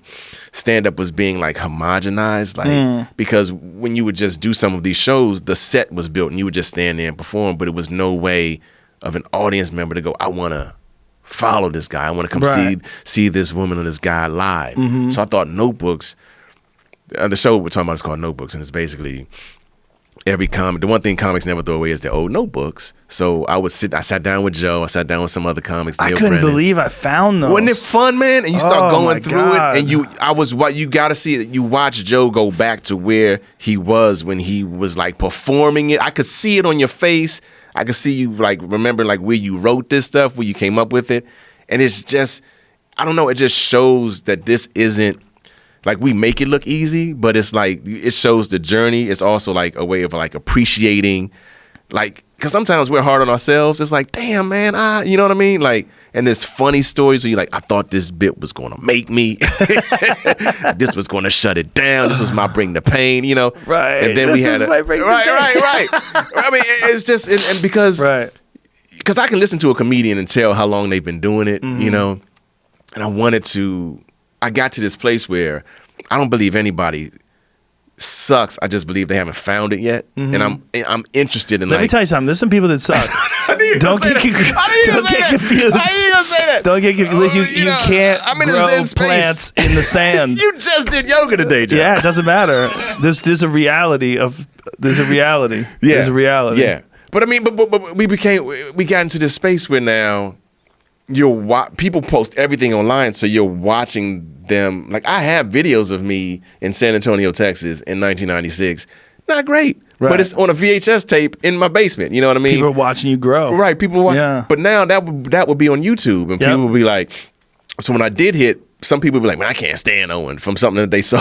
stand-up was being like homogenized, because when you would just do some of these shows, the set was built and you would just stand there and perform, but it was no way of an audience member to go, I want to follow this guy. I want to come see this woman or this guy live. Mm-hmm. So I thought Notebooks, the show we're talking about is called Notebooks, and it's basically every comic. The one thing comics never throw away is their old notebooks. So I sat down with Joe. I sat down with some other comics. I couldn't believe I found those. Wasn't it fun, man? And you start going through it, and you got to see it. You watch Joe go back to where he was when he was like performing it. I could see it on your face. I could see you like remembering like where you wrote this stuff, where you came up with it. And it's just, I don't know, it just shows that this isn't, like, we make it look easy, but it's like, it shows the journey. It's also like a way of like appreciating, like, because sometimes we're hard on ourselves. It's like, damn, man, you know what I mean? Like, and there's funny stories where you're like, I thought this bit was going to make me. This was going to shut it down. This was my bring the pain, Right. And then this we had right. I mean, it's just, and because I can listen to a comedian and tell how long they've been doing it, and I got to this place where I don't believe anybody sucks. I just believe they haven't found it yet, and I'm interested in. Let me tell you something. There's some people that suck. Don't get confused. Don't get confused. You can't grow plants in the sand. You just did yoga today, Joe. Yeah, it doesn't matter. There's a reality. Yeah. There's a reality. Yeah. But I mean, but we got into this space where now people post everything online, so you're watching them. Like, I have videos of me in San Antonio, Texas in 1996. Not great, but it's on a VHS tape in my basement. You know what I mean? People are watching you grow. Right, people watch. Yeah. But now that would be on YouTube, and people would be like, so when I did hit, some people would be like, man, I can't stand Owen from something that they saw.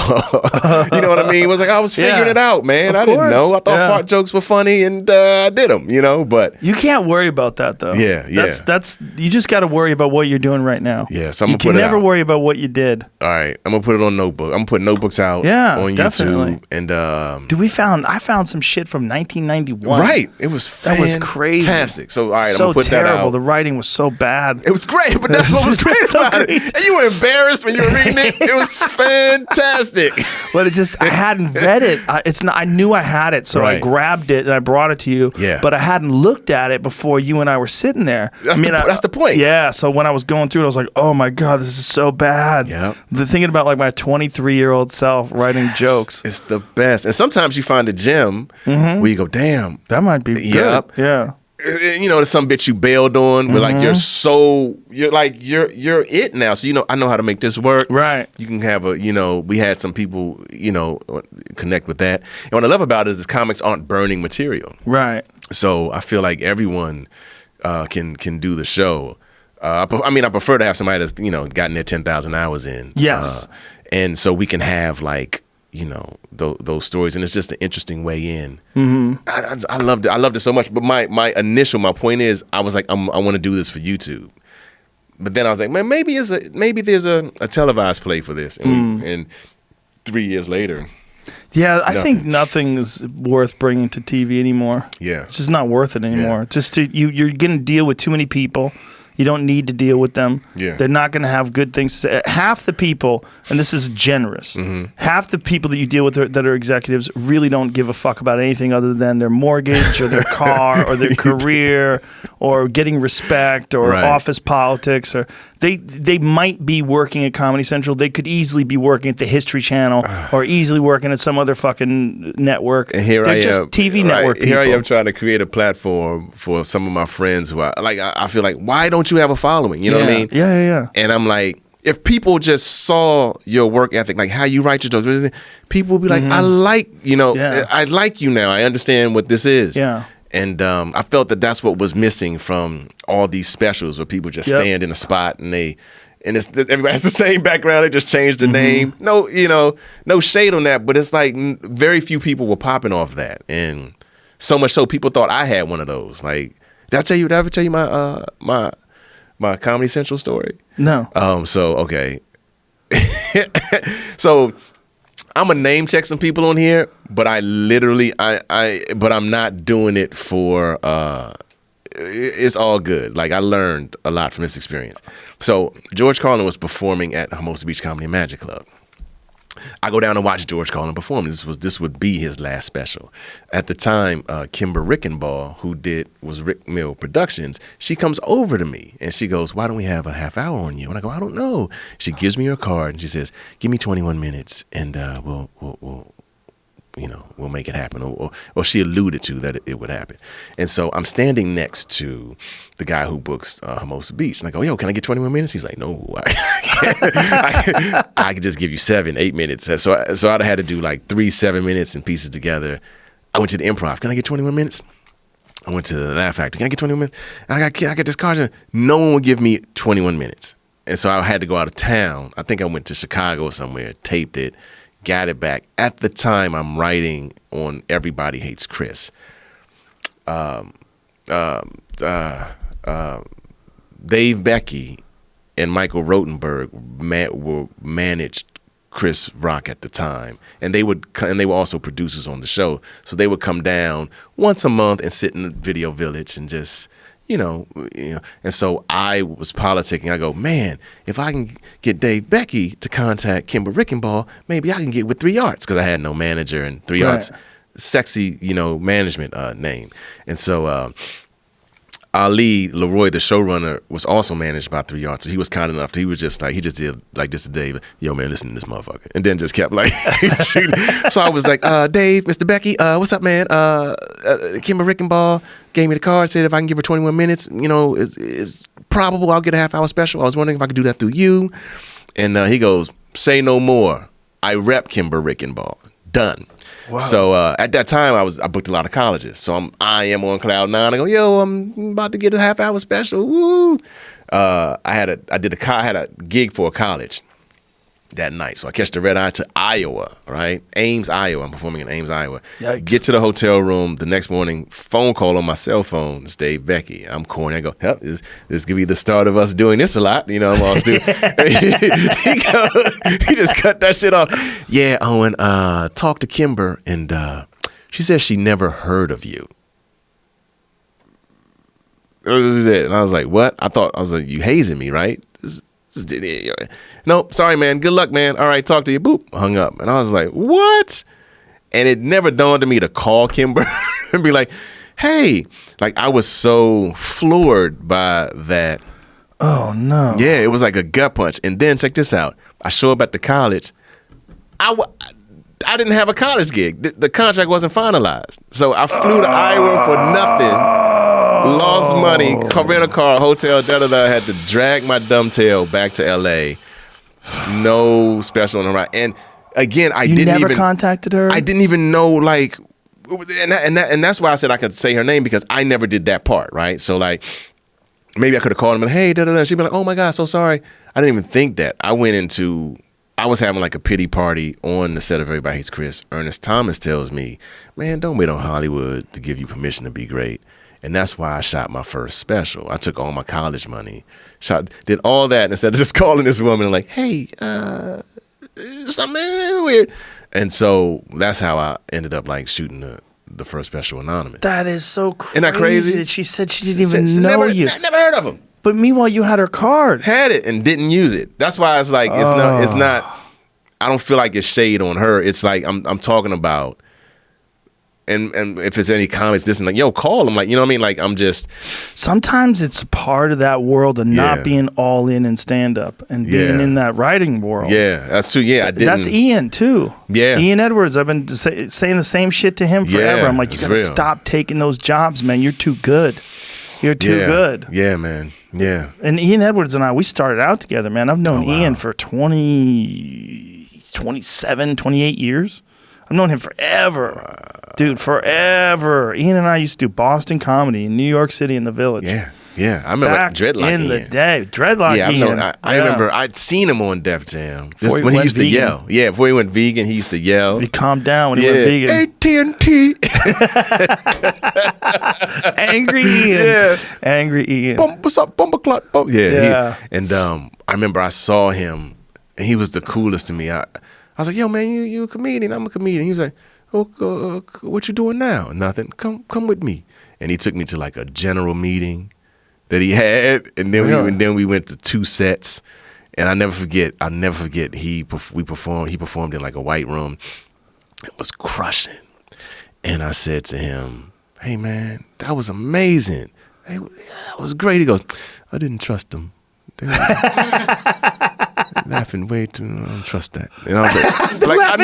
You know what I mean? It was like, I was figuring it out, man. I didn't know. I thought fart jokes were funny, and I did them, but. You can't worry about that, though. Yeah. That's you just got to worry about what you're doing right now. Yeah, so I'm going to put it out. You can never worry about what you did. All right, I'm going to put it on Notebook. I'm going to put Notebooks out on definitely. YouTube. And Dude, I found some shit from 1991. Right. It was fantastic. That was crazy. Fantastic. So, all right, so I'm going to put that out. The writing was so bad. It was great, but that's what was great about it. And you were embarrassed when you were reading it. It was fantastic. But I hadn't read it. I knew I had it, so I grabbed it and I brought it to you. Yeah. But I hadn't looked at it before you and I were sitting there. That's the point. Yeah. So when I was going through it, I was like, oh my God, this is so bad. Yeah. Thinking about like my 23-year-old self writing jokes. It's the best. And sometimes you find a gem where you go, damn. That might be good. Yeah. you know, there's some bit you bailed on, where like you're it now. So, you know, I know how to make this work. Right. You can have we had some people, you know, connect with that. And what I love about it is comics aren't burning material. Right. So I feel like everyone can do the show. I prefer to have somebody that's, you know, gotten their 10,000 hours in. Yes. And so we can have like, you know, those stories, and it's just an interesting way in. I loved it. I loved it so much. But my point is, I was like, I want to do this for YouTube. But then I was like, man, maybe there's a televised play for this. And 3 years later. Yeah, I think nothing is worth bringing to TV anymore. Yeah. It's just not worth it anymore. Yeah. You're going to deal with too many people. You don't need to deal with them. Yeah. They're not going to have good things to say. Half the people, and this is generous, half the people that you deal with that are executives really don't give a fuck about anything other than their mortgage or their car or their career or getting respect or office politics. Or they might be working at Comedy Central. They could easily be working at the History Channel or easily working at some other fucking network. And here They're just TV network people. Here I am trying to create a platform for some of my friends who I feel like, why don't you have a following? You know what I mean? Yeah. And I'm like, if people just saw your work ethic, like how you write your jokes, people would be like, I like you now. I understand what this is. Yeah. And I felt that's what was missing from all these specials where people just stand in a spot and everybody has the same background. They just changed the name. No, no shade on that, but it's like very few people were popping off that, and so much so people thought I had one of those. Like, did I ever tell you my Comedy Central story? No. So okay. So I'm gonna name check some people on here, but but I'm not doing it for it's all good. Like, I learned a lot from this experience. So George Carlin was performing at Hermosa Beach Comedy and Magic Club. I go down and watch George Carlin perform. This would be his last special. At the time, Kimber Rickenbaugh, who was Rick Mill Productions, she comes over to me and she goes, "Why don't we have a half hour on you?" And I go, "I don't know." She gives me her card and she says, "Give me 21 minutes and we'll make it happen." Or she alluded to that it would happen. And so I'm standing next to the guy who books Hermosa Beach. And I go, "Yo, can I get 21 minutes?" He's like, "No, I could just give you 7-8 minutes." So I'd have had to do like 3 7-minutes and pieces together. I went to the Improv. "Can I get 21 minutes?" I went to the Laugh Factory. "Can I get 21 minutes?" I got this card. No one would give me 21 minutes. And so I had to go out of town. I think I went to Chicago or somewhere, taped it, got it back. At the time, I'm writing on Everybody Hates Chris. Dave Becky and Michael Rotenberg managed Chris Rock at the time, and they were also producers on the show. So they would come down once a month and sit in the Video Village and just, you know. And so I was politicking. I go, "Man, if I can get Dave Becky to contact Kimber Rickenbaugh, maybe I can get with 3 Arts," because I had no manager, and 3 Arts, sexy, management name. And so Ali Leroy, the showrunner, was also managed by 3 Arts. So he was kind enough. He was just like, he just did like this to Dave. "Yo, man, listen to this motherfucker," and then just kept like shooting. So I was like, "Dave, Mr. Becky, what's up, man? Kimber Rickenbaugh gave me the card, said if I can give her 21 minutes, it's probable I'll get a half hour special. I was wondering if I could do that through you." And he goes, "Say no more. I rep Kimber Rickenbaugh. Done." Wow. So at that time, I booked a lot of colleges. So I am on cloud 9. I go, "Yo, I'm about to get a half hour special." Woo! I had a gig for a college that night. So I catch the red eye to Iowa, right? Ames, Iowa. I'm performing in Ames, Iowa. Yikes. Get to the hotel room the next morning, phone call on my cell phone. It's Dave Becky. I'm corny. I go, "Yep, this could be the start of us doing this a lot." I'm all stupid. He just cut that shit off. "Yeah, Owen, talk to Kimber, and she says she never heard of you." This is it. And I was like, "What?" I was like, "You hazing me, right?" "Nope, sorry, man. Good luck, man. All right, talk to you." Boop, hung up. And I was like, "What?" And it never dawned on me to call Kimber and be like, "Hey," like I was so floored by that. Oh no. Yeah, it was like a gut punch. And then check this out. I show up at the college. I didn't have a college gig. The contract wasn't finalized. So I flew to Iowa for nothing. Lost money, rent a car, hotel, da-da-da. Had to drag my dumb tail back to L.A. No special on the ride. And again, I didn't even... You never contacted her? I didn't even know, like... And that's why I said I could say her name, because I never did that part, right? So, like, maybe I could have called him and, hey, da-da-da. She'd be like, oh, my God, so sorry. I didn't even think that. I was having like a pity party on the set of Everybody Hates Chris. Ernest Thomas tells me, man, don't wait on Hollywood to give you permission to be great. And that's why I shot my first special. I took all my college money, did all that instead of just calling this woman and like, hey, something weird. And so that's how I ended up like shooting the first special anonymous. That is so crazy. Isn't that crazy? She said she didn't even know you. I never heard of him. But meanwhile, you had her card. Had it and didn't use it. That's why it's like it's not. I don't feel like it's shade on her. It's like I'm talking about. And if it's any comments, this and like, yo, call him. Like, you know what I mean? Like, I'm just... Sometimes it's part of that world of not being all in stand up and being in that writing world. Yeah, that's true. Yeah, I didn't... That's Ian, too. Yeah. Ian Edwards, I've been saying the same shit to him forever. I'm like, you gotta stop taking those jobs, man. You're too good. You're too good. Yeah, man. Yeah. And Ian Edwards and I, we started out together, man. I've known Ian for 27, 28 years. I've known him forever. Dude, forever. Ian and I used to do Boston comedy in New York City in the Village. Yeah. Yeah, I remember Dreadlock in the day. Dreadlock Ian. I remember I'd seen him on Def Jam. Just when he used to yell. Yeah, before he went vegan, he used to yell. He calmed down when he went vegan. AT&T. Angry Ian. Yeah. Angry Ian. What's up, Bumbleclot? Yeah. And I remember I saw him, and he was the coolest to me. I was like, yo, man, you a comedian? I'm a comedian. He was like, oh, what you doing now? Nothing. Come with me. And he took me to like a general meeting that he had, and then we went to 2 sets. And I'll never forget. He performed in like a white room. It was crushing. And I said to him, hey man, that was amazing. Hey, that was great. He goes, I didn't trust him. Laughing way too. I don't trust that. And I was like I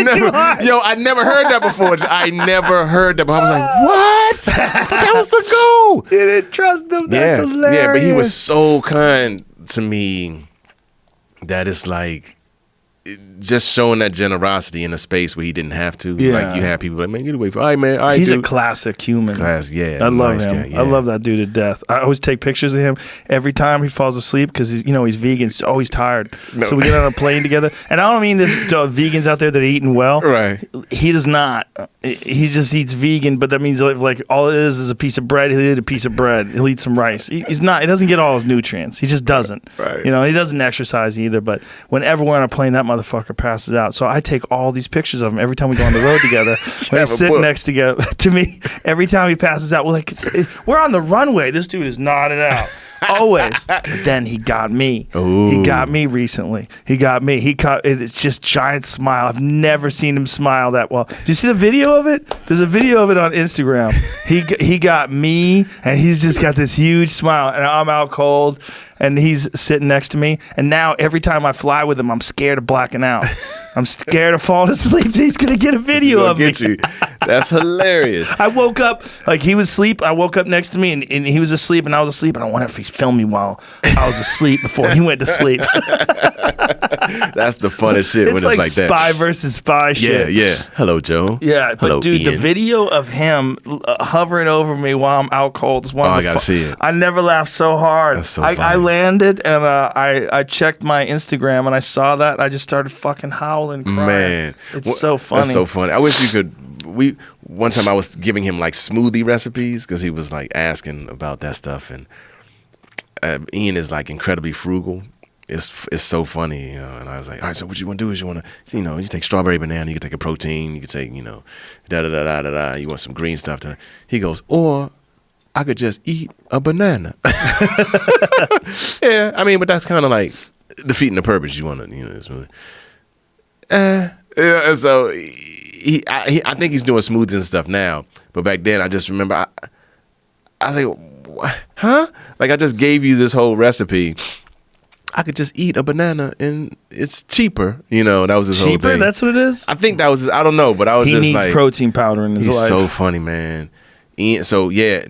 never heard that before. I never heard that before. I was like, what? That was the goal. Didn't trust him. That's hilarious. Yeah, but he was so kind to me that it's like just showing that generosity in a space where he didn't have to. Yeah. Like you have people like, man, get away from. All right, man. All right, he's dude. a classic human. I love him. Yeah. I love that dude to death. I always take pictures of him every time he falls asleep because he's vegan. He's always tired. No. So we get on a plane together, and I don't mean this vegans out there that are eating well. Right. He does not. He just eats vegan, but that means like all it is a piece of bread. He'll eat a piece of bread. He'll eat some rice. He's not. He doesn't get all his nutrients. He just doesn't. Right. You know, he doesn't exercise either. But whenever we're on a plane, that motherfucker passes out. So I take all these pictures of him every time we go on the road together. When he's sitting next to me, every time he passes out, we're on the runway. This dude is nodded out. Always. But then he got me. Ooh. He got me recently. It's just giant smile. I've never seen him smile that well. Do you see the video of it? There's a video of it on Instagram. He got me, and he's just got this huge smile, and I'm out cold, and he's sitting next to me. And now every time I fly with him, I'm scared of blacking out. I'm scared of falling asleep. He's gonna get a video of me. You. That's hilarious. I woke up like he was asleep. I woke up next to me, and he was asleep, and I was asleep. And I wonder if he filmed me while I was asleep before he went to sleep. That's the funnest shit. It's like that. Spy versus spy shit. Yeah. Hello, Joe. Yeah, but hello, dude, Ian. the video of him hovering over me while I'm out cold is one of the. I gotta see it. I never laughed so hard. That's so funny. I landed and I checked my Instagram and I saw that. I just started fucking howling. Crying. Man, it's so funny. That's so funny. I wish you could. One time I was giving him like smoothie recipes because he was like asking about that stuff, and Ian is like incredibly frugal. It's so funny, you know. And I was like, all right, so what you want to do is you take strawberry banana, you can take a protein, you can take da da da da da da. You want some green stuff. He goes, or I could just eat a banana. Yeah, I mean, but that's kind of like defeating the purpose. You want to, smoothie. Yeah, so I think he's doing smoothies and stuff now. But back then, I just remember I was like, what? Huh? Like I just gave you this whole recipe. I could just eat a banana and it's cheaper. That was his whole thing. Cheaper? That's what it is? I think that was. I don't know, but I was just like, he needs protein powder in his life. He's so funny, man. So yeah.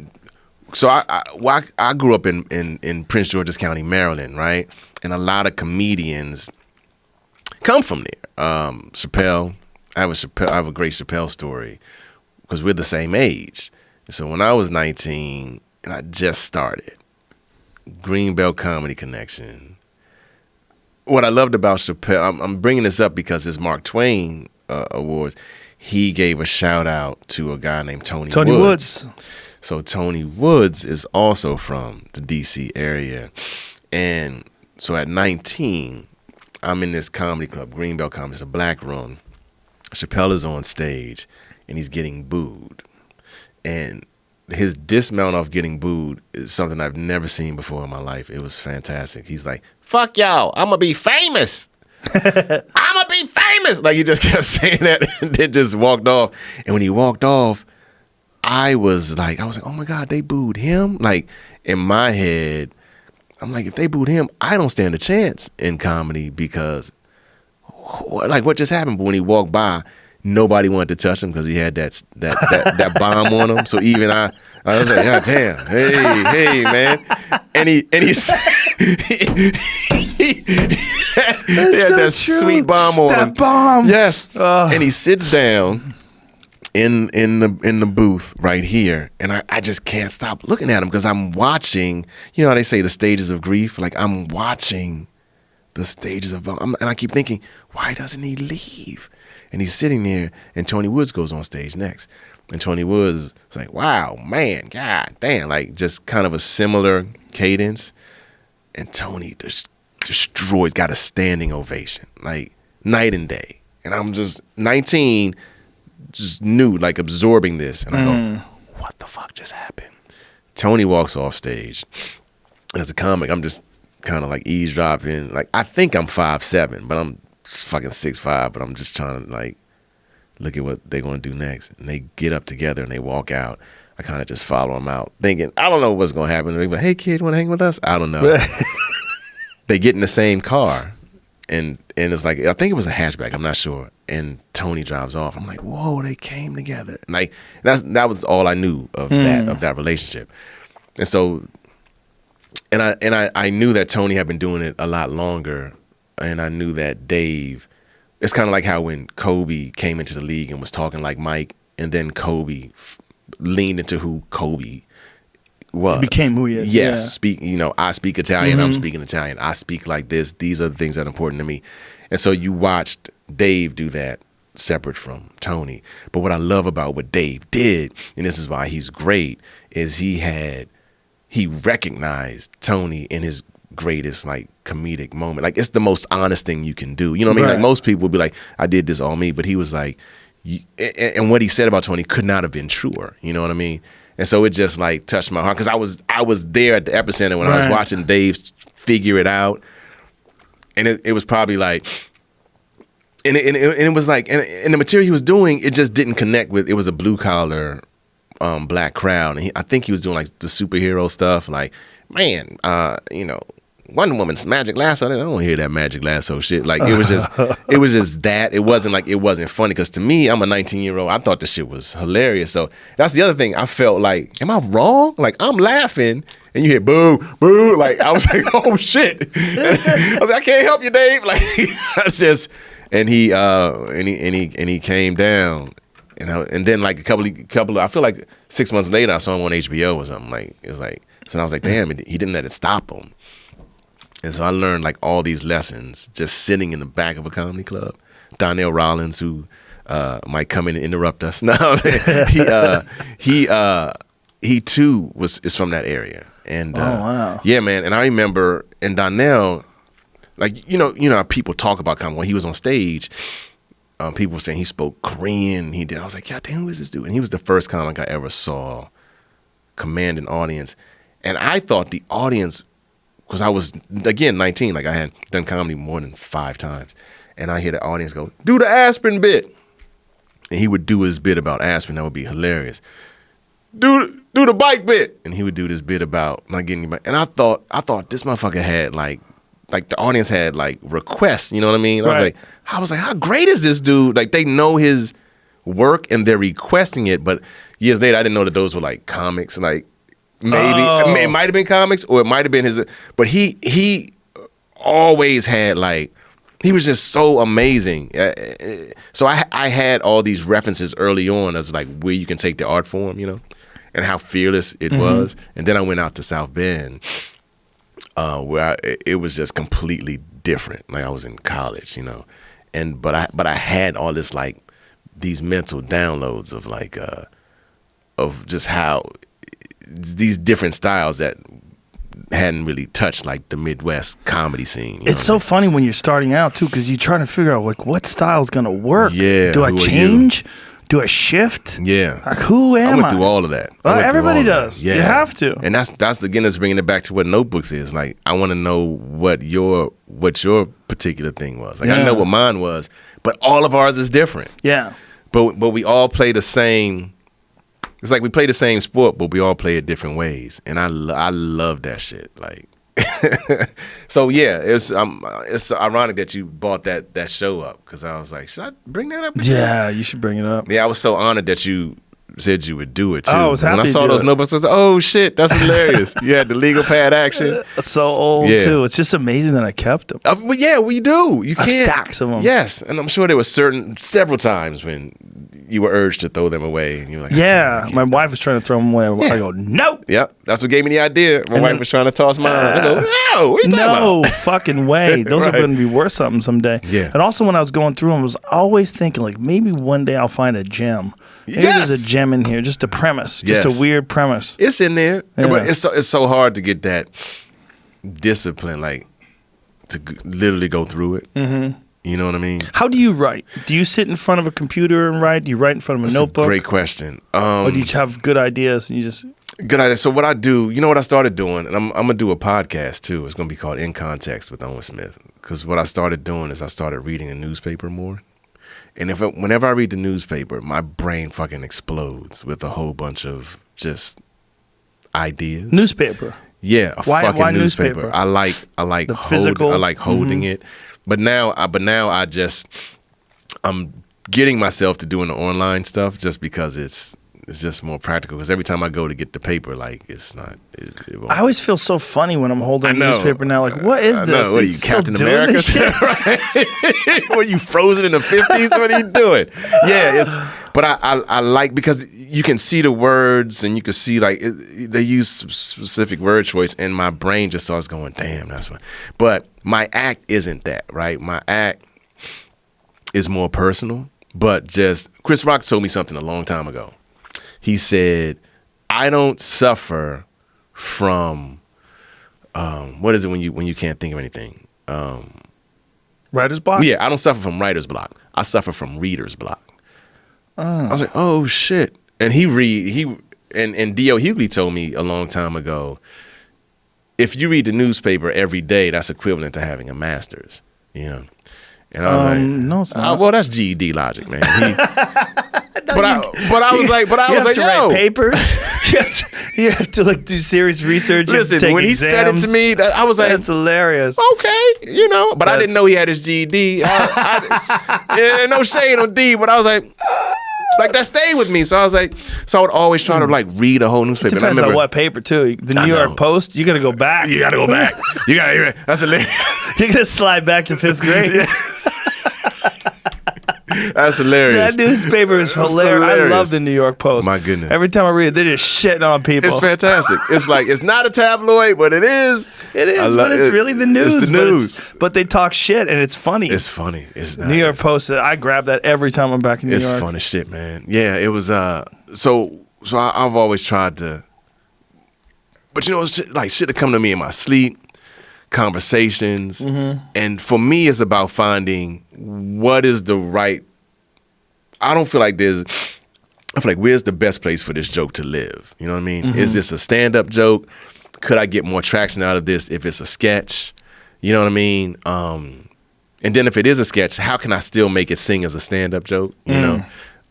So I grew up in Prince George's County, Maryland, right? And a lot of comedians come from there. Chappelle, I have a great Chappelle story because we're the same age. So when I was 19 and I just started, Greenbelt Comedy Connection. What I loved about Chappelle, I'm bringing this up because his Mark Twain Awards, he gave a shout out to a guy named Tony Woods. So Tony Woods is also from the DC area. And so at 19, I'm in this comedy club, Greenbelt Comedy. It's a black room. Chappelle is on stage and he's getting booed. And his dismount off getting booed is something I've never seen before in my life. It was fantastic. He's like, fuck y'all, I'm gonna be famous. I'm gonna be famous. Like, he just kept saying that and then just walked off. And when he walked off, I was like, oh my God, they booed him? Like, in my head, I'm like, if they booed him, I don't stand a chance in comedy because, like, what just happened? But when he walked by, nobody wanted to touch him because he had that bomb on him. So even I was like, God damn, hey, man. And he had that sweet bomb on him. That bomb. Yes. And he sits down in the booth right here, and I just can't stop looking at him because I'm watching, you know how they say the stages of grief? Like, I'm watching the stages of, and I keep thinking, why doesn't he leave? And he's sitting there, and Tony Woods goes on stage next. And Tony Woods is like, wow, man, God damn, like just kind of a similar cadence. And Tony destroys, got a standing ovation, like night and day. And I'm just 19, just new, like absorbing this. And I go, what the fuck just happened? Tony walks off stage. As a comic, I'm just kind of like eavesdropping. Like, I think I'm 5'7", but I'm fucking 6'5", but I'm just trying to like look at what they're going to do next. And they get up together and they walk out. I kind of just follow them out thinking, I don't know what's going to happen. They're like, hey kid, want to hang with us? I don't know. They get in the same car and it's like, I think it was a hatchback, I'm not sure. And Tony drives off. I'm like, whoa, they came together. And like, that was all I knew of that relationship. And so, and I knew that Tony had been doing it a lot longer. And I knew that Dave, it's kind of like how when Kobe came into the league and was talking like Mike, and then Kobe leaned into who Kobe was. He became who he is. Yes, yeah. I speak Italian, I'm speaking Italian. I speak like this. These are the things that are important to me. And so you watched Dave do that separate from Tony. But what I love about what Dave did, and this is why he's great, is he recognized Tony in his greatest like comedic moment. Like, it's the most honest thing you can do. You know what I mean? Like, most people would be like, I did this all me, but he was like, and what he said about Tony could not have been truer. You know what I mean? And so it just like touched my heart because I was there at the epicenter when I was watching Dave figure it out, and it was probably like, and it was like, and the material he was doing, it just didn't connect with. It was a blue collar black crowd, and I think he was doing like the superhero stuff, like, man, Wonder Woman's magic lasso. I don't hear that magic lasso shit. Like, it was just that. It wasn't like, it wasn't funny. Because to me, I'm a 19-year-old. I thought the shit was hilarious. So that's the other thing. I felt like, am I wrong? Like, I'm laughing, and you hear boo, boo. Like, I was like, oh shit. I was like, I can't help you, Dave. Like, that's just, and he came down, and then like a couple. I feel like 6 months later, I saw him on HBO or something. Like, it's like, so I was like, damn, he didn't let it stop him. And so I learned like all these lessons just sitting in the back of a comedy club. Donnell Rollins, who might come in and interrupt us. No, he too is from that area. And wow. Yeah, man. And I remember, and Donnell, like, you know how people talk about comedy. When he was on stage, people were saying he spoke Korean. I was like, God damn, who is this dude? And he was the first comic I ever saw command an audience. And I thought the audience, because I was, again, 19, like I had done comedy more than 5 times. And I hear the audience go, do the aspirin bit. And he would do his bit about aspirin. That would be hilarious. Do the bike bit. And he would do this bit about not getting bike. And I thought this motherfucker had like the audience had like requests, you know what I mean? Right. I was like, how great is this dude? Like, they know his work and they're requesting it. But years later, I didn't know that those were like comics. Like, Maybe it might have been comics, or it might have been his. But he always had like, he was just so amazing. So I had all these references early on as like where you can take the art form, you know, and how fearless it was. And then I went out to South Bend, where it was just completely different. Like I was in college, you know, but I had all this like these mental downloads of like of just how these different styles that hadn't really touched like the Midwest comedy scene. It's so funny when you're starting out too, because you're trying to figure out like what style is gonna work. Yeah. Do I change? Do I shift? Yeah. Like who am I? I went through all of that. Well, everybody does. Yeah. You have to. And that's again, that's bringing it back to what Notebooks is. Like I want to know what your particular thing was. Like I know what mine was, but all of ours is different. Yeah. But we all play the same. It's like we play the same sport, but we all play it different ways, and I love that shit. Like, so yeah, it's ironic that you brought that show up, because I was like, should I bring that up again? Yeah, you should bring it up. Yeah, I was so honored that you said you would do it too. I was happy when I saw those notebooks, I was like, oh shit, that's hilarious. You had the legal pad action. So old too. It's just amazing that I kept them. Well, yeah, we do. You can't. Stacks of them. Yes, and I'm sure there were several times when you were urged to throw them away, and you were like, yeah, my wife was trying to throw them away. Yeah. I go, nope. Yep, that's what gave me the idea. My wife was trying to toss mine. I go, no, what are you talking about? Fucking way. Those are going to be worth something someday. Yeah. And also when I was going through them, I was always thinking like maybe one day I'll find a gem. Maybe there's a gem in here, just a premise, just a weird premise. It's in there, but it's so hard to get that discipline, like to literally go through it. Mm-hmm. You know what I mean? How do you write? Do you sit in front of a computer and write? Do you write in front of a notebook? A great question. Or do you have good ideas and you just... Good idea. So what I do, you know what I started doing? And I'm going to do a podcast too. It's going to be called In Context with Owen Smith. Because what I started doing is I started reading a newspaper more. And whenever I read the newspaper, my brain fucking explodes with a whole bunch of just ideas. Newspaper? Yeah, why fucking newspaper? I like the physical. I like holding it. But now I'm getting myself to doing the online stuff just because it's just more practical. Because every time I go to get the paper, like it's not. It won't. I always feel so funny when I'm holding a newspaper now. Like, what is this? What are you, Captain America? Were you frozen in the 50s? What are you doing? Yeah, but I like, because you can see the words and you can see like they use specific word choice, and my brain just starts going, damn, that's fine. But my act isn't that, right? My act is more personal. But just Chris Rock told me something a long time ago. He said, I don't suffer from what is it when you can't think of anything? Writer's block? Yeah, I don't suffer from writer's block. I suffer from reader's block. I was like, oh shit. And and D.L. Hughley told me a long time ago, if you read the newspaper every day, that's equivalent to having a master's, you know. And I was like, no, it's not. Well, that's GED logic, man. But I was like, yo, write papers. you have to like do serious research. Listen, take when exams. He said it to me, I was like, that's hilarious. Okay, you know, but I didn't know he had his GED. Yeah, no shade on D, but I was like that stayed with me. So I was like, I would always try to like read a whole newspaper. It depends on what paper too. The New York Post, you got to go back. You got to go back. That's hilarious. You're gonna slide back to 5th grade. Yeah. That's hilarious. That newspaper is hilarious. I love the New York Post. My goodness. Every time I read it, they're just shitting on people. It's fantastic. It's like, it's not a tabloid, but it is. It is, but it's really the news. It's the news. But they talk shit, and it's funny. It's funny. It's not. New York Post, I grab that every time I'm back in New York. It's funny shit, man. Yeah, it was, so I've always tried to, but you know, shit that come to me in my sleep, conversations, and for me, it's about finding what is the right. I feel like where's the best place for this joke to live? You know what I mean? Is this a stand-up joke? Could I get more traction out of this if it's a sketch? You know what I mean? And then if it is a sketch, how can I still make it sing as a stand-up joke? You know?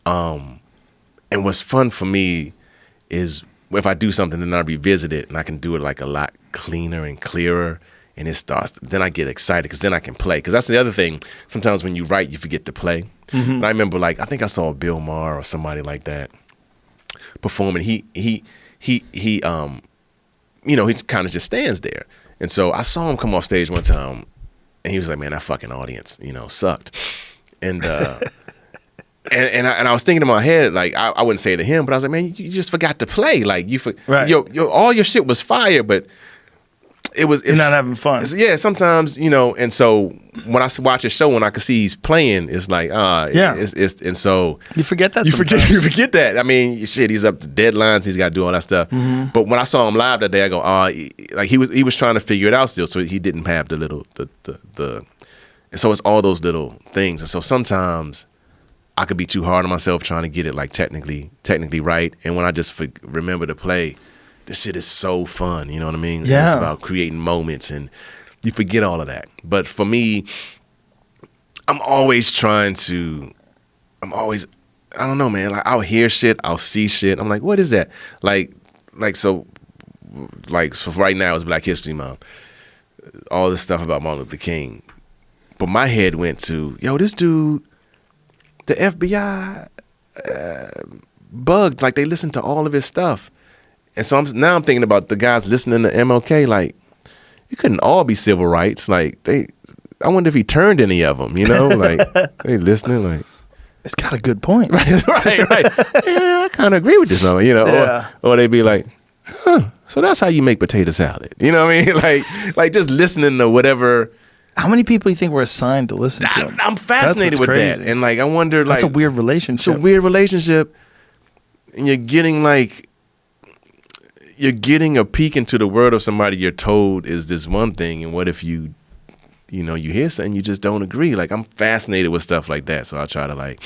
And what's fun for me is if I do something and I revisit it and I can do it like a lot cleaner and clearer, and then I get excited because then I can play. Because that's the other thing. Sometimes when you write, you forget to play. And I remember, I think I saw Bill Maher or somebody like that performing. He he kind of just stands there. And so I saw him come off stage one time, and he was like, man, that fucking audience, sucked. And and I was thinking in my head, like, I wouldn't say it to him, but I was like, man, you just forgot to play. Like, right. All your shit was fire, but you're not having fun. Yeah, sometimes, and so when I watch a show and I can see he's playing, it's like, and so you forget that. You forget that. I mean, shit, he's up to deadlines, he's got to do all that stuff. Mm-hmm. But when I saw him live that day, I go, like he was trying to figure it out still, so he didn't have the and so it's all those little things. And so sometimes I could be too hard on myself trying to get it like technically right, and when I just remember to play, this shit is so fun, you know what I mean? Yeah. It's about creating moments, and you forget all of that. But for me, I'm always, I don't know, man. Like, I'll hear shit, I'll see shit. I'm like, what is that? So right now it's Black History Month. All this stuff about Martin Luther King. But my head went to, this dude, the FBI bugged. Like, they listened to all of his stuff. And so I'm thinking about the guys listening to MLK, like, it couldn't all be civil rights. Like, I wonder if he turned any of them, like, they listening, like. It's got a good point. Right. Yeah, I kind of agree with this number, Yeah. Or they'd be like, so that's how you make potato salad. You know what I mean? Like just listening to whatever. How many people do you think were assigned to listen to him? I'm fascinated with crazy. that. And like, I wonder, like. That's a weird relationship. It's a weird relationship. And you're getting a peek into the world of somebody you're told is this one thing, and what if you hear something you just don't agree? Like, I'm fascinated with stuff like that, so I try to like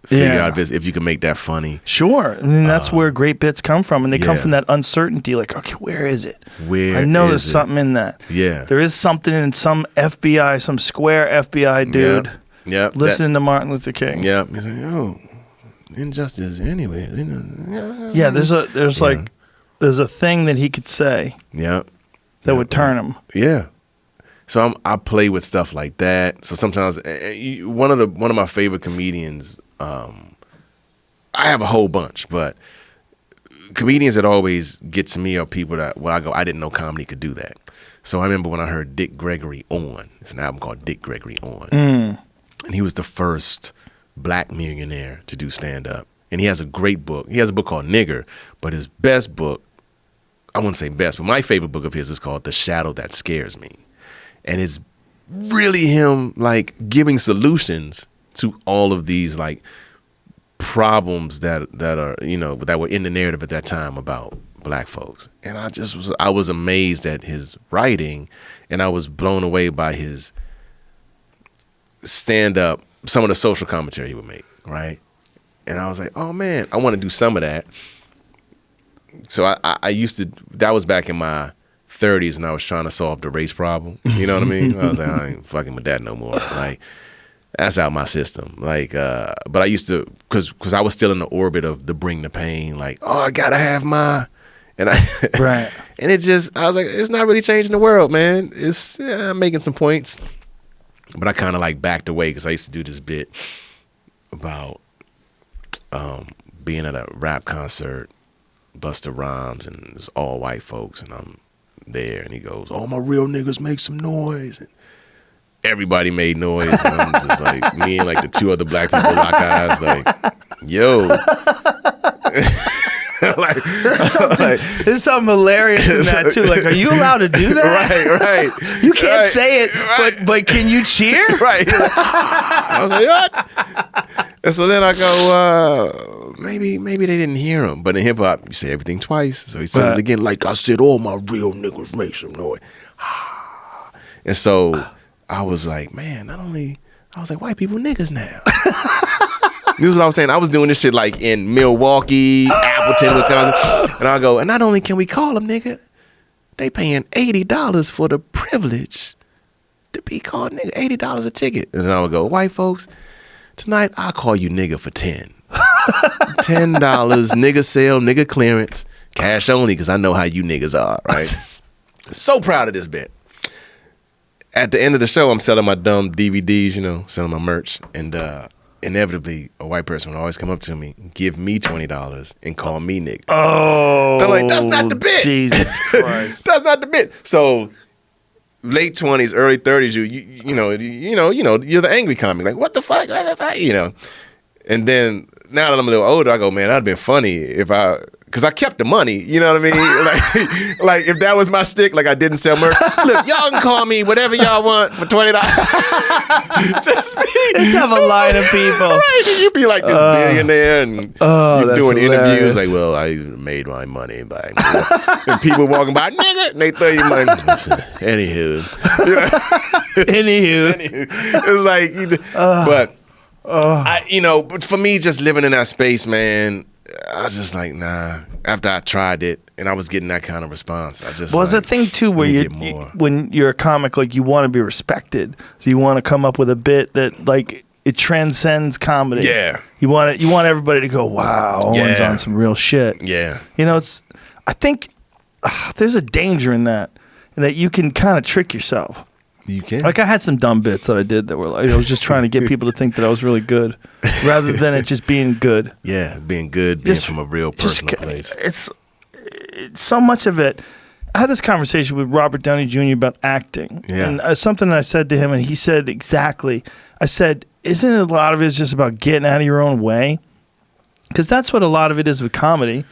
figure out if you can make that funny. Sure, I mean that's where great bits come from, and they come from that uncertainty. Like, okay, where is it? I know there's something in that. Yeah, there is something in some FBI, some square FBI dude. Yep. Listening to Martin Luther King. Yeah, he's like, injustice anyway. Yeah, there's a thing that he could say. Yeah, that would turn him. Yeah. So I play with stuff like that. So sometimes one of my favorite comedians, I have a whole bunch, but comedians that always get to me are people that I didn't know comedy could do that. So I remember when I heard Dick Gregory On. It's an album called Dick Gregory On, and he was the first black millionaire to do stand up. And he has a great book. He has a book called Nigger, but his best book, I wouldn't say best, but my favorite book of his is called The Shadow That Scares Me. And it's really him like giving solutions to all of these like problems that are, that were in the narrative at that time about black folks. And I was amazed at his writing, and I was blown away by his stand up, some of the social commentary he would make, right? And I was like, oh man, I want to do some of that. So I used to, that was back in my 30s when I was trying to solve the race problem. You know what I mean? I was like, I ain't fucking with that no more. Like, that's out my system. Like, but I used to, cause I was still in the orbit of the bring the pain. Like, oh, I gotta have my, and right. And I was like, it's not really changing the world, man. It's I'm making some points, but I kind of like backed away because I used to do this bit about being at a rap concert, Busta Rhymes, and it's all white folks, and I'm there, and he goes, all my real niggas make some noise. And everybody made noise, and I'm just like, me and like the two other black people lock eyes, like, yo. There's something hilarious in that too. Like, are you allowed to do that? Right. You can't say it, but can you cheer? Right. I was like, what? And so then I go, maybe they didn't hear him. But in hip hop, you say everything twice. So he said it again, like I said, all my real niggas make some noise. And so I was like, man, white people niggas now. This is what I was saying. I was doing this shit like in Milwaukee, Appleton, Wisconsin. And I go, and not only can we call them nigga, they paying $80 for the privilege to be called nigga. $80 a ticket. And then I would go, white folks, tonight I'll call you nigga for $10. $10, nigga sale, nigga clearance, cash only, because I know how you niggas are, right? So proud of this bit. At the end of the show, I'm selling my dumb DVDs, selling my merch. And inevitably a white person would always come up to me, give me $20 and call me Nick. Oh, I'm like, that's not the bit. Jesus Christ. That's not the bit. So late 20s, early 30s, you're the angry comic. Like, what the fuck? And then now that I'm a little older, I go, man, that'd been funny if because I kept the money, you know what I mean? like if that was my stick, like I didn't sell merch. Look, y'all can call me whatever y'all want for $20. Just have a line of people. Right, you be like this billionaire and you're doing interviews like, well, I made my money by and people walking by, nigga, and they throw you money. Anywho. Anywho. It's like, but for me, just living in that space, man, I was just like, nah. After I tried it and I was getting that kind of response, I just it's a thing too where when you're a comic, like you want to be respected, so you want to come up with a bit that like it transcends comedy. Yeah, you want everybody to go, wow, Owen's on some real shit. Yeah, I think there's a danger in that you can kind of trick yourself. You can. Like I had some dumb bits that I did that were like I was just trying to get people to think that I was really good, rather than it just being good. Yeah, being good, being from a real personal place. It's so much of it. I had this conversation with Robert Downey Jr. about acting, and something I said to him, and he said exactly. I said, "Isn't it a lot of it is just about getting out of your own way?" Because that's what a lot of it is with comedy.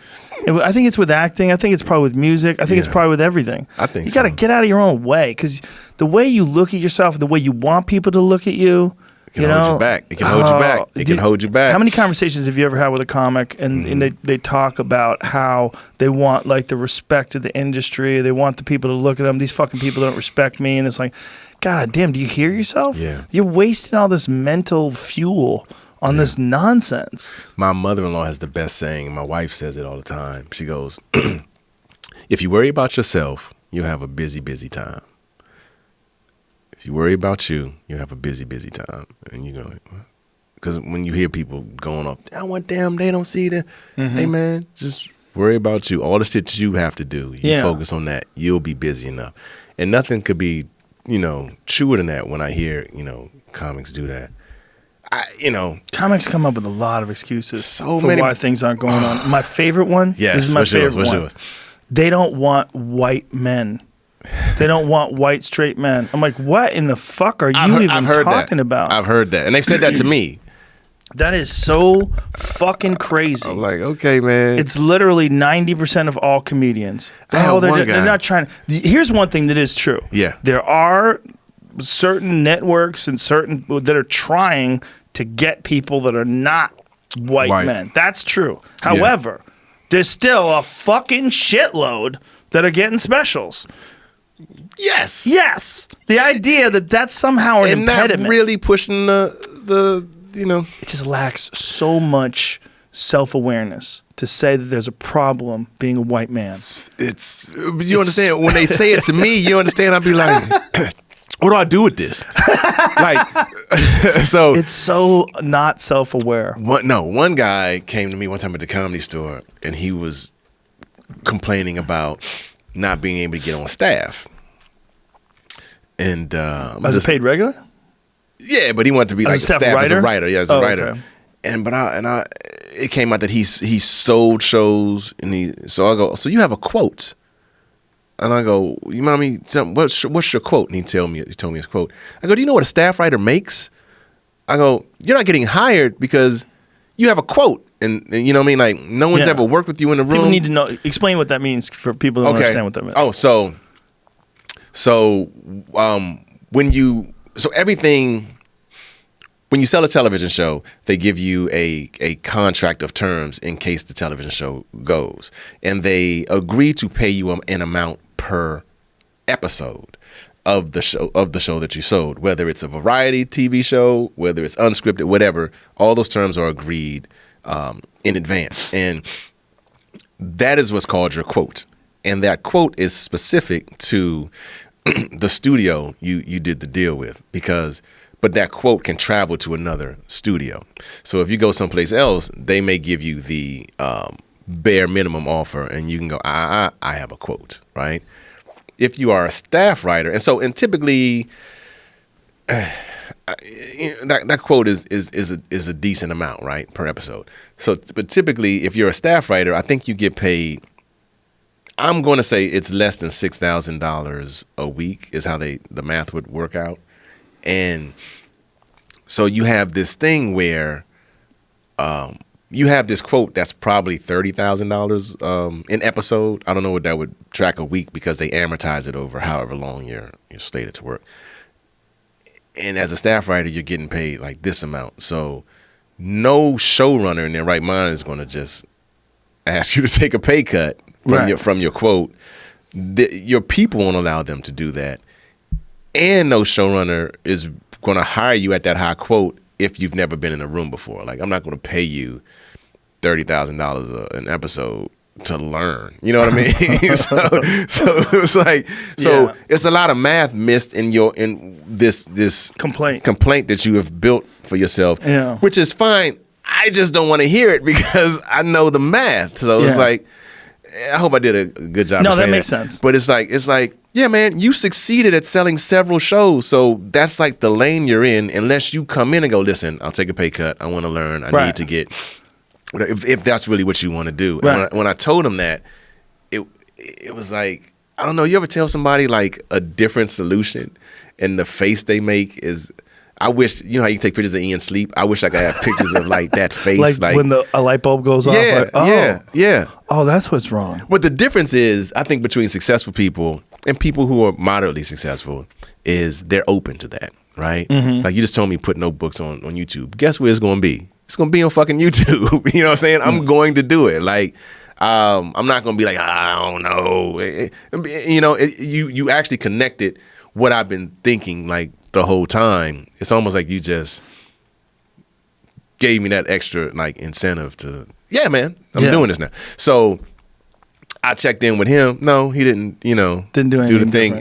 I think it's with acting. I think it's probably with music. I think it's probably with everything. I think you got to get out of your own way, because the way you look at yourself, the way you want people to look at you, it can hold you back. It can hold you back. It can hold you back. How many conversations have you ever had with a comic and they talk about how they want like the respect of the industry? They want the people to look at them. These fucking people don't respect me, and it's like, God damn, do you hear yourself? Yeah, you're wasting all this mental fuel on this nonsense. My mother-in-law has the best saying. My wife says it all the time. She goes, if you worry about yourself, you'll have a busy, busy time. If you worry about you, you'll have a busy, busy time. And you go, because when you hear people going up, I want them, they don't see that. Hey, man, just worry about you. All the shit you have to do, you focus on that. You'll be busy enough. And nothing could be, truer than that when I hear, comics do that. Comics come up with a lot of excuses for many why things aren't going on. My favorite one. Yes, this is my favorite one. Yours? They don't want white men. They don't want white straight men. I'm like, what in the fuck are you even talking about? I've heard that, and they've said that to me. That is so fucking crazy. I'm like, okay, man. It's literally 90% of all comedians. They're not trying. Here's one thing that is true. Yeah, there are certain networks and certain that are trying to get people that are not white men. That's true. However, there's still a fucking shitload that are getting specials. Yes. The idea that that's somehow an impediment. Not really pushing the. It just lacks so much self-awareness to say that there's a problem being a white man. You understand when they say it to me, you understand, I'd be like, what do I do with this? So it's so not self-aware. One guy came to me one time at the Comedy Store, and he was complaining about not being able to get on staff. And as a paid regular? Yeah, but he wanted to be like a staff as a writer. Yeah, as a writer. Okay. And it came out that he sold shows, and so I go, so you have a quote? And I go, you mind me? What's your quote? And he told me his quote. I go, do you know what a staff writer makes? I go, you're not getting hired because you have a quote, and you know what I mean? Like no one's ever worked with you in the room. People need to know. Explain what that means for people who don't understand what that means. Oh, when you sell a television show, they give you a contract of terms in case the television show goes, and they agree to pay you an amount per episode of the show that you sold, whether it's a variety TV show, whether it's unscripted, whatever. All those terms are agreed in advance, and that is what's called your quote. And that quote is specific to the studio you did the deal with, but that quote can travel to another studio. So if you go someplace else, they may give you the bare minimum offer, and you can go, I have a quote, right? If you are a staff writer, and typically, that quote is a decent amount, right, per episode. So, but typically, if you're a staff writer, I think you get paid. I'm going to say it's less than $6,000 a week is how the math would work out, and so you have this thing where you have this quote that's probably $30,000 an episode. I don't know what that would track a week because they amortize it over however long you're slated to work. And as a staff writer, you're getting paid like this amount. So no showrunner in their right mind is going to just ask you to take a pay cut from your quote. Your people won't allow them to do that. And no showrunner is going to hire you at that high quote if you've never been in a room before. Like, I'm not going to pay you $30,000 an episode to learn. You know what I mean? so it was like, it's a lot of math missed in this complaint that you have built for yourself, which is fine. I just don't want to hear it because I know the math. So it's like, I hope I did a good job. No, that makes sense. But it's like, yeah, man, you succeeded at selling several shows. So that's like the lane you're in, unless you come in and go, listen, I'll take a pay cut. I want to learn. I need to get, if that's really what you want to do. Right. And when I told him that, it was like, I don't know, you ever tell somebody like a different solution and the face they make is, I wish, you know how you take pictures of Ian sleep? I wish I could have pictures of like that face. like when a light bulb goes off. Yeah. Oh, that's what's wrong. But the difference is, I think, between successful people and people who are moderately successful is they're open to that, right? Mm-hmm. Like you just told me put notebooks on YouTube. Guess where it's going to be? It's going to be on fucking YouTube. You know what I'm saying? I'm going to do it. Like, I'm not going to be like, I don't know. You actually connected what I've been thinking like the whole time. It's almost like you just gave me that extra like incentive to, yeah, man, I'm doing this now. So I checked in with him. No, he didn't, didn't do the thing.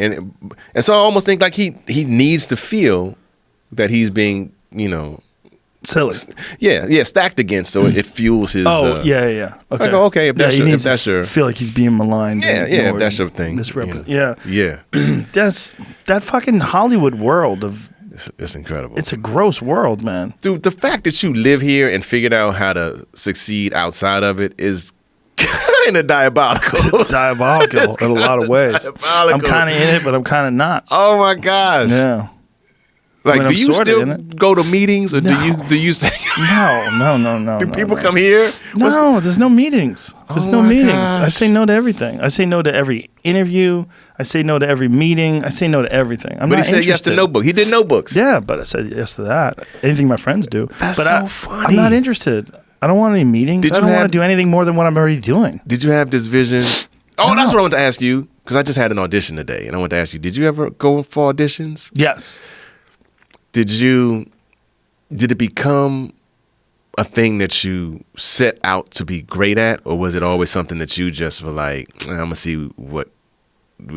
And so I almost think like he needs to feel that he's being, silly. Yeah, stacked against, so it fuels his. Okay. I go, okay, if that's your, feel like he's being maligned. If that's your thing. That's that fucking Hollywood world of. It's incredible. It's a gross world, man. Dude, the fact that you live here and figured out how to succeed outside of it is kind of diabolical. It's diabolical in a lot of ways. I'm kind of in it, but I'm kind of not. Oh my gosh. Yeah. Like, do you still go to meetings, or do you say no? Do people come here? No, there's no meetings. There's no meetings. Gosh. I say no to everything. I say no to every interview. I say no to every meeting. I say no to everything. But he said yes to notebook. He did notebooks. Yeah, but I said yes to that. Anything my friends do. That's so funny. I'm not interested. I don't want any meetings. I don't want to do anything more than what I'm already doing. Did you have this vision? Oh, that's what I want to ask you, because I just had an audition today, and I want to ask you, did you ever go for auditions? Yes. Did it become a thing that you set out to be great at, or was it always something that you just were like, I'm gonna see where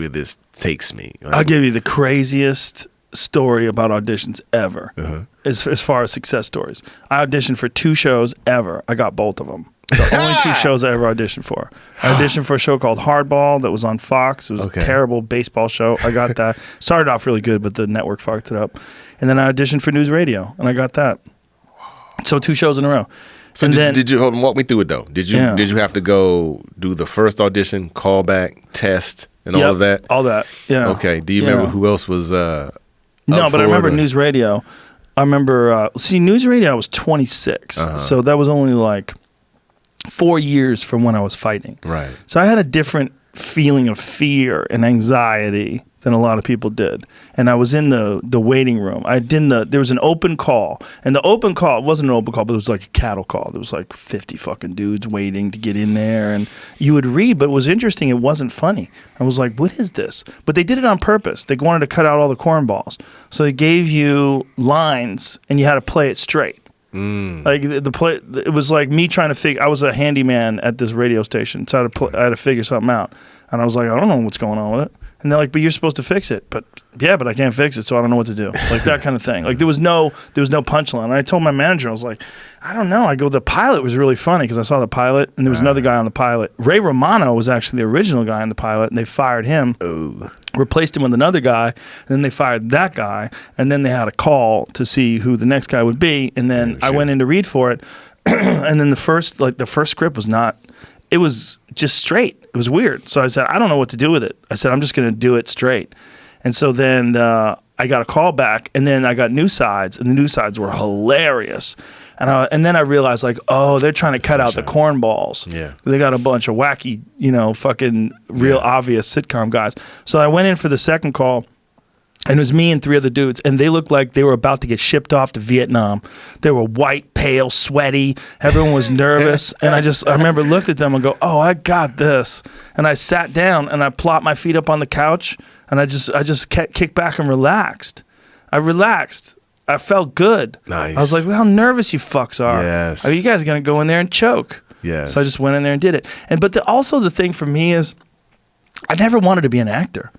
this takes me? Like, I'll give you the craziest story about auditions ever. As far as success stories, I auditioned for 2 shows ever. I got both of them. The only 2 shows I ever auditioned for. I auditioned for a show called Hardball that was on Fox. It was a terrible baseball show. I got that. Started off really good, but the network fucked it up. And then I auditioned for News Radio, and I got that. So 2 shows in a row. So did you hold on, walk me through it though? Did you have to go do the first audition, callback, test, and all of that? All that. Yeah. Okay. Do you remember who else was? No, but I remember News Radio. I remember. News Radio. I was 26, so that was only like 4 years from when I was fighting. Right. So I had a different feeling of fear and anxiety than a lot of people did. And I was in the waiting room. There was an open call. And the open call, it wasn't an open call, but it was like a cattle call. There was like 50 fucking dudes waiting to get in there. And you would read, but it was interesting. It wasn't funny. I was like, what is this? But they did it on purpose. They wanted to cut out all the cornballs. So they gave you lines and you had to play it straight. Like it was like me trying to figure. I was a handyman at this radio station, so I had to figure something out. And I was like, I don't know what's going on with it. And they're like, but you're supposed to fix it. But yeah, but I can't fix it, so I don't know what to do. Like that kind of thing. Like there was no punchline. And I told my manager, I was like, I don't know. I go, the pilot was really funny because I saw the pilot and there was another guy on the pilot. Ray Romano was actually the original guy on the pilot, and they fired him. Ooh. Replaced him with another guy, and then they fired that guy, and then they had a call to see who the next guy would be, and then I went in to read for it, and then the first script was not. It was just straight. It was weird. So I said, I don't know what to do with it. I said, I'm just going to do it straight. And so then I got a call back, and then I got new sides, and the new sides were hilarious. And then I realized, like, oh, they're trying to cut out the cornballs. Yeah. They got a bunch of wacky, fucking real obvious sitcom guys. So I went in for the second call. And it was me and 3 other dudes, and they looked like they were about to get shipped off to Vietnam. They were white, pale, sweaty. Everyone was nervous. And I remember looked at them and go, oh, I got this. And I sat down and I plopped my feet up on the couch, and I just kicked back and relaxed. I relaxed. I felt good. Nice. I was like, well, how nervous you fucks are. Yes. Are you guys going to go in there and choke? Yes. So I just went in there and did it. But also the thing for me is I never wanted to be an actor.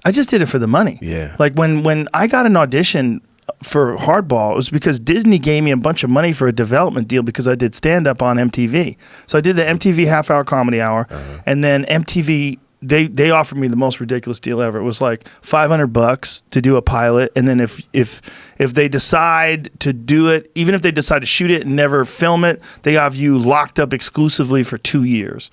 I just did it for the money. Yeah. Like when I got an audition for Hardball, it was because Disney gave me a bunch of money for a development deal because I did stand-up on MTV. So I did the MTV half-hour comedy hour, and then MTV, they offered me the most ridiculous deal ever. It was like $500 to do a pilot, and then if they decide to do it, even if they decide to shoot it and never film it, they have you locked up exclusively for 2 years.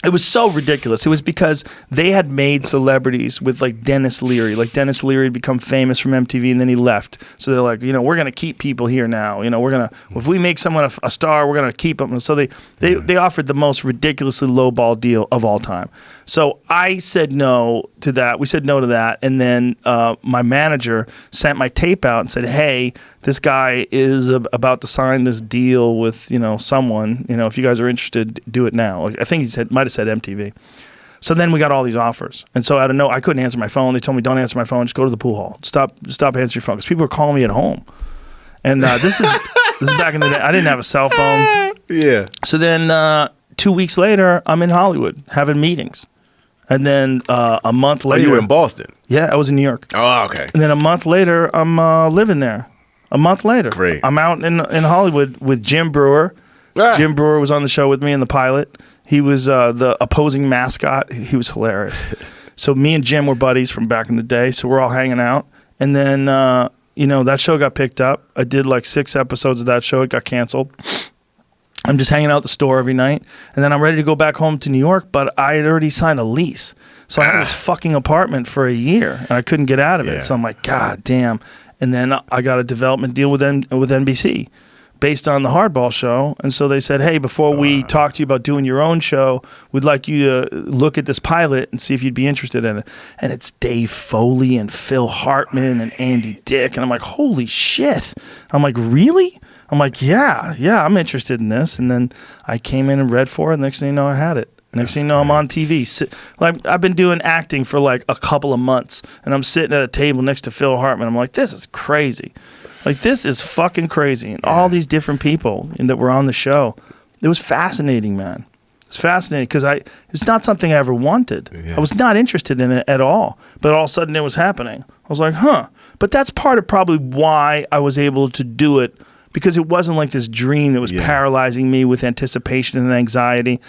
It was so ridiculous. It was because they had made celebrities with like Dennis Leary. Like Dennis Leary had become famous from MTV, and then he left. So they're like, we're going to keep people here now. If we make someone a star, we're going to keep them. So they offered the most ridiculously lowball deal of all time. So I said no to that. We said no to that. And then my manager sent my tape out and said, hey, this guy is about to sign this deal with, someone. If you guys are interested, do it now. Like, I think he might have said MTV. So then we got all these offers. And so I couldn't answer my phone. They told me, don't answer my phone. Just go to the pool hall. Stop answering your phone. Because people were calling me at home. And this is back in the day. I didn't have a cell phone. Yeah. So then 2 weeks later, I'm in Hollywood having meetings. And then a month later. Oh, you were in Boston? Yeah, I was in New York. Oh, okay. And then a month later, I'm living there. A month later. Great. I'm out in Hollywood with Jim Brewer. Jim Brewer was on the show with me in the pilot. He was the opposing mascot. He was hilarious. So me and Jim were buddies from back in the day. So we're all hanging out. And then, that show got picked up. I did like 6 episodes of that show. It got canceled. I'm just hanging out at the store every night. And then I'm ready to go back home to New York, but I had already signed a lease. So I had this fucking apartment for a year, and I couldn't get out of it. So I'm like, God damn. And then I got a development deal with NBC based on the Hardball show. And so they said, hey, before we talk to you about doing your own show, we'd like you to look at this pilot and see if you'd be interested in it. And it's Dave Foley and Phil Hartman and Andy Dick. And I'm like, holy shit. I'm like, really? I'm like, yeah, I'm interested in this. And then I came in and read for it. Next thing you know, I had it. Next thing you know, I'm on TV. I've been doing acting for like a couple of months, and I'm sitting at a table next to Phil Hartman. I'm like, this is crazy. Like, this is fucking crazy. And all these different people that were on the show. It was fascinating, man. It's fascinating because it's not something I ever wanted. Yeah. I was not interested in it at all. But all of a sudden, it was happening. I was like, huh. But that's part of probably why I was able to do it, because it wasn't like this dream that was paralyzing me with anticipation and anxiety.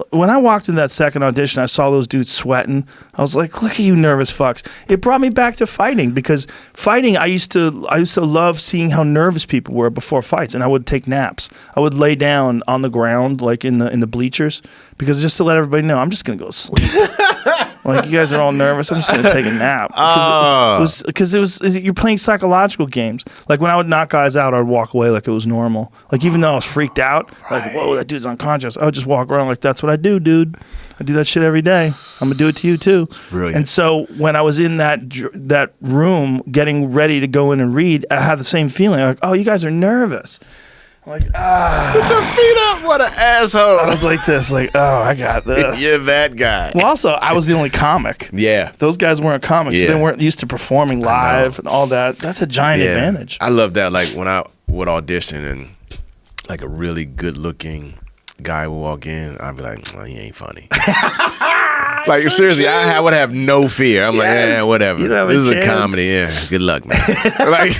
When I walked in that second audition, I saw those dudes sweating. I was like, look at you nervous fucks. It brought me back to fighting, because fighting, I used to love seeing how nervous people were before fights, and I would take naps. I would lay down on the ground, like in the bleachers, because just to let everybody know, I'm just going to go to sleep. Like, you guys are all nervous. I'm just going to take a nap. Because you're playing psychological games. Like, when I would knock guys out, I'd walk away like it was normal. Like, even though I was freaked out, like, whoa, that dude's unconscious, I would just walk around like, that's what I do, dude. I do that shit every day. I'm going to do it to you, too. Brilliant. And so when I was in that room getting ready to go in and read, I had the same feeling. Like, oh, you guys are nervous. I'm like, put your feet up, what an asshole. I was like this, like, oh, I got this. You're that guy. Well, also, I was the only comic. Yeah. Those guys weren't comics. So they weren't used to performing live and all that. That's a giant advantage. I love that. Like, when I would audition and like a really good looking guy would walk in, I'd be like, oh, he ain't funny. Like seriously, I would have no fear. I'm like, whatever. This is a comedy. Yeah, good luck, man. Like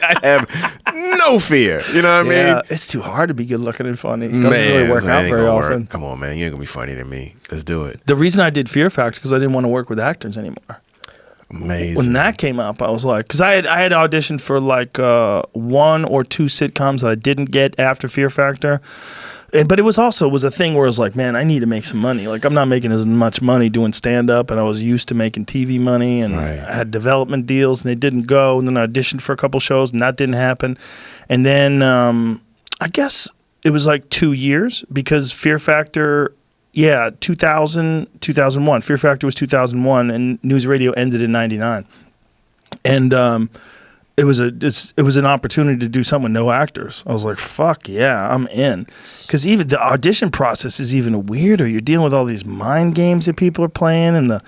I have no fear. You know what I mean? It's too hard to be good looking and funny. It doesn't really work out very often. Come on, man. You ain't gonna be funny than me. Let's do it. The reason I did Fear Factor because I didn't want to work with actors anymore. Amazing. When that came up, I was like, because I had auditioned for like 1 or 2 sitcoms that I didn't get after Fear Factor. But it was a thing where I was like, man, I need to make some money. Like, I'm not making as much money doing stand-up, and I was used to making TV money, and I had development deals, and they didn't go. And then I auditioned for a couple shows, and that didn't happen. And then I guess it was like 2 years because Fear Factor, 2001. Fear Factor was 2001, and News Radio ended in 99. And it was an opportunity to do something with no actors. I was like, fuck yeah, I'm in. Because even the audition process is even weirder. You're dealing with all these mind games that people are playing in the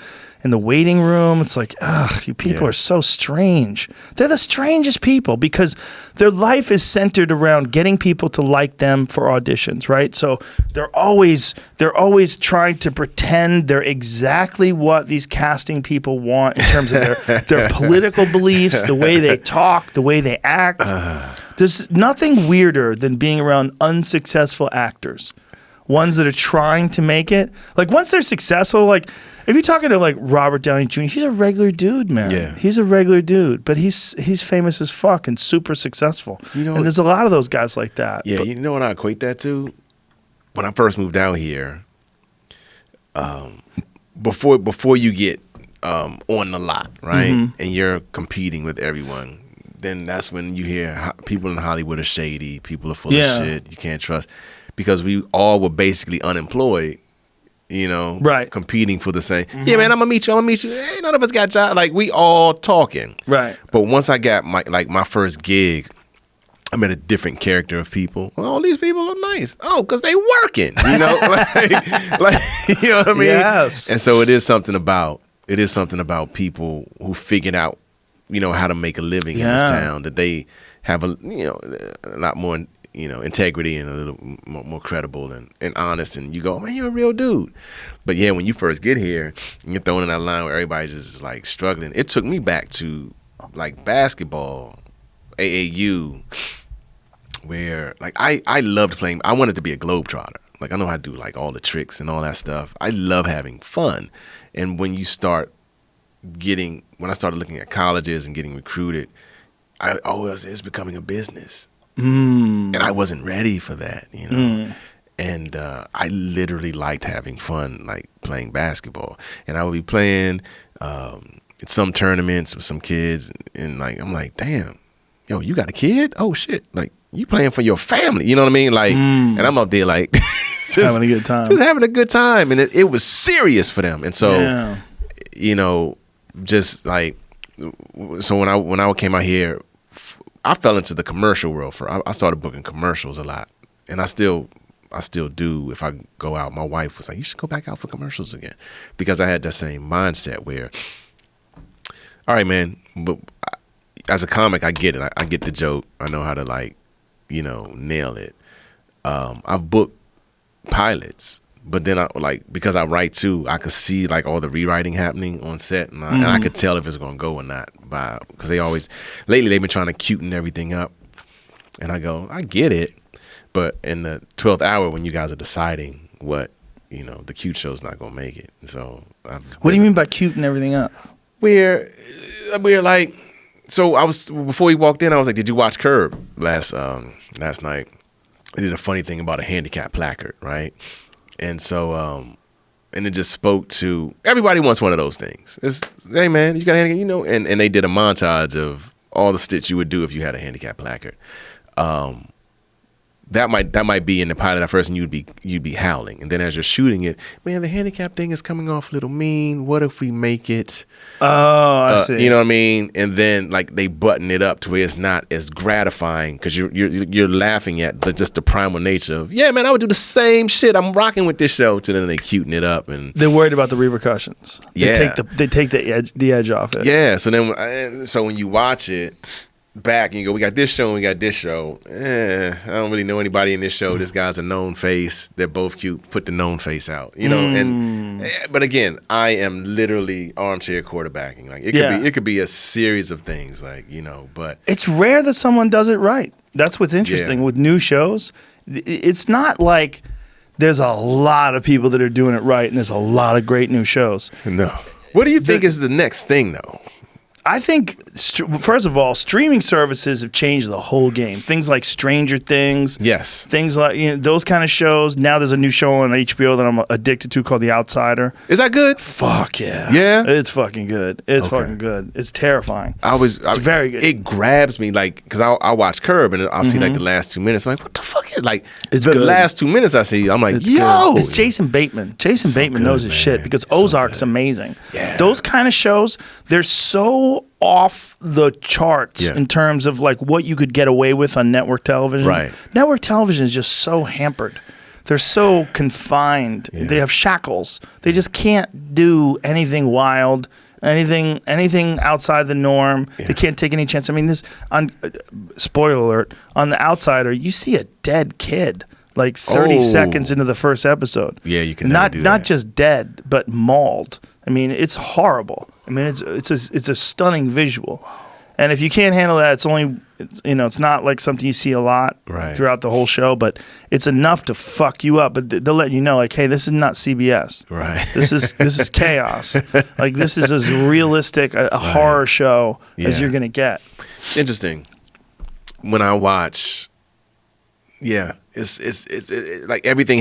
waiting room. It's like, ugh, you people are so strange. They're the strangest people because their life is centered around getting people to like them for auditions, right? So they're always trying to pretend they're exactly what these casting people want in terms of their political beliefs, the way they talk, the way they act. There's nothing weirder than being around unsuccessful actors. Ones that are trying to make it. Like, once they're successful, like, if you're talking to, like, Robert Downey Jr., he's a regular dude, man. Yeah. He's a regular dude, but he's famous as fuck and super successful. And there's a lot of those guys like that. Yeah, you know what I equate that to? When I first moved out here, before you get on the lot, right? Mm-hmm. And you're competing with everyone, then that's when you hear people in Hollywood are shady, people are full of shit, you can't trust. Because we all were basically unemployed, competing for the same. Mm-hmm. Yeah, man, I'm gonna meet you. Hey, none of us got jobs. Like, we all talking. Right. But once I got my first gig, I met a different character of people. Well, all these people are nice. Oh, because they working. like, you know what I mean? Yes. And so it is something about people who figured out, how to make a living in this town. That they have a lot more. Integrity and a little more credible and honest, and you go, man, you're a real dude. But yeah, when you first get here and you're thrown in that line where everybody's just like struggling, it took me back to like basketball, AAU, where like I loved playing. I wanted to be a globetrotter. Like, I know how to do like all the tricks and all that stuff. I love having fun. And when I started looking at colleges and getting recruited, it's becoming a business. And I wasn't ready for that, And I literally liked having fun, like playing basketball. And I would be playing at some tournaments with some kids, and like I'm like, damn, yo, you got a kid? Oh shit, like you playing for your family? You know what I mean? Like, and I'm up there like just having a good time, and it was serious for them. And so, just like so when I came out here. I fell into the commercial world. I started booking commercials a lot, and I still do. If I go out, my wife was like, "You should go back out for commercials again," because I had that same mindset where, all right, man. But as a comic, I get it. I get the joke. I know how to nail it. I've booked pilots, but then because I write too, I could see like all the rewriting happening on set, and I could tell if it's gonna go or not. Because lately they've been trying to cuten everything up, and I go, I get it, but in the 12th hour when you guys are deciding what, the cute show's not gonna make it. So what do you mean by cuting everything up? We're like, so I was, before he walked in, I was like, did you watch Curb last night? I did a funny thing about a handicap placard, right? And so, and it just spoke to, everybody wants one of those things. It's, hey man, you got a handicap, and they did a montage of all the shit you would do if you had a handicap placard. That might be in the pilot at first, and you'd be howling, and then as you're shooting it, man, the handicap thing is coming off a little mean. What if we make it? Oh, I see. You know what I mean? And then like they button it up to where it's not as gratifying because you're laughing at just the primal nature of, yeah, man, I would do the same shit. I'm rocking with this show. To then they cuting it up, and they're worried about the repercussions. Yeah, they take the edge off it. Yeah. So then, when you watch it. back and you go, we got this show and we got this show. I don't really know anybody in this show. This guy's a known face. They're both cute. Put the known face out, you know. But again, I am literally armchair quarterbacking. Like it could be a series of things, like, you know. But it's rare that someone does it right. That's what's interesting with new shows. It's not like there's a lot of people that are doing it right, and there's a lot of great new shows. No. What do you think is the next thing, though? I think, first of all, streaming services have changed the whole game. Things like Stranger Things. Yes. Things like, you know, those kind of shows. Now there's a new show on HBO that I'm addicted to called The Outsider. Is that good? Fuck yeah. Yeah? It's fucking good. It's fucking good. It's terrifying. It's very good. It grabs me, like, because I watch Curb and I'll see like the last 2 minutes. I'm like, what the fuck is, like, it's the good. last 2 minutes I see, I'm like, it's yo. Good. It's Jason Bateman. Jason Bateman knows his shit because Ozark's amazing. Yeah. Those kind of shows, they're so off the charts in terms of like what you could get away with on network television. Right. Network television is just so hampered. They're so confined. Yeah. They have shackles. They just can't do anything wild, anything outside the norm. Yeah. They can't take any chance. I mean, spoiler alert, on The Outsider, you see a dead kid like 30 seconds into the first episode. Yeah, you can never do that. Not just dead, but mauled. I mean, it's horrible. I mean, it's a stunning visual, and if you can't handle that, it's not like something you see a lot throughout the whole show, but it's enough to fuck you up. But they'll let you know, like, hey, this is not CBS. Right. This is chaos. Like, this is as realistic a horror show as you're gonna get. It's interesting when I watch. Yeah, it's like everything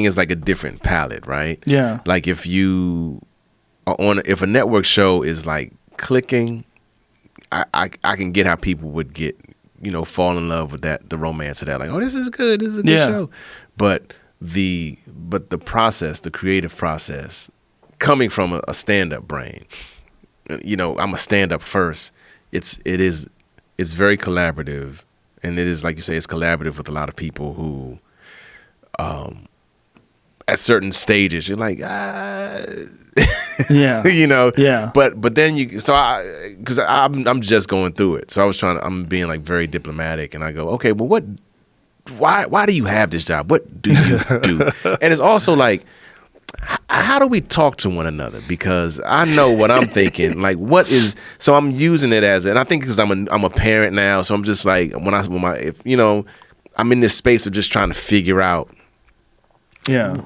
is like a different palette, right? Yeah. Like if a network show is like clicking, I can get how people would get, you know, fall in love with the romance of that. Like, oh, this is good. This is a good show. But the process, the creative process, coming from a stand-up brain, you know, I'm a stand-up first. It's very collaborative. And it is, like you say, it's collaborative with a lot of people who, at certain stages, you're like, yeah, you know, yeah. But then because I'm just going through it, so I'm being like very diplomatic, and I go, okay, well, why do you have this job? What do you do? And it's also like, how do we talk to one another? Because I know what I'm thinking. Like, so I'm using it and I think because I'm a parent now, so I'm just like, if you know, I'm in this space of just trying to figure out. Yeah.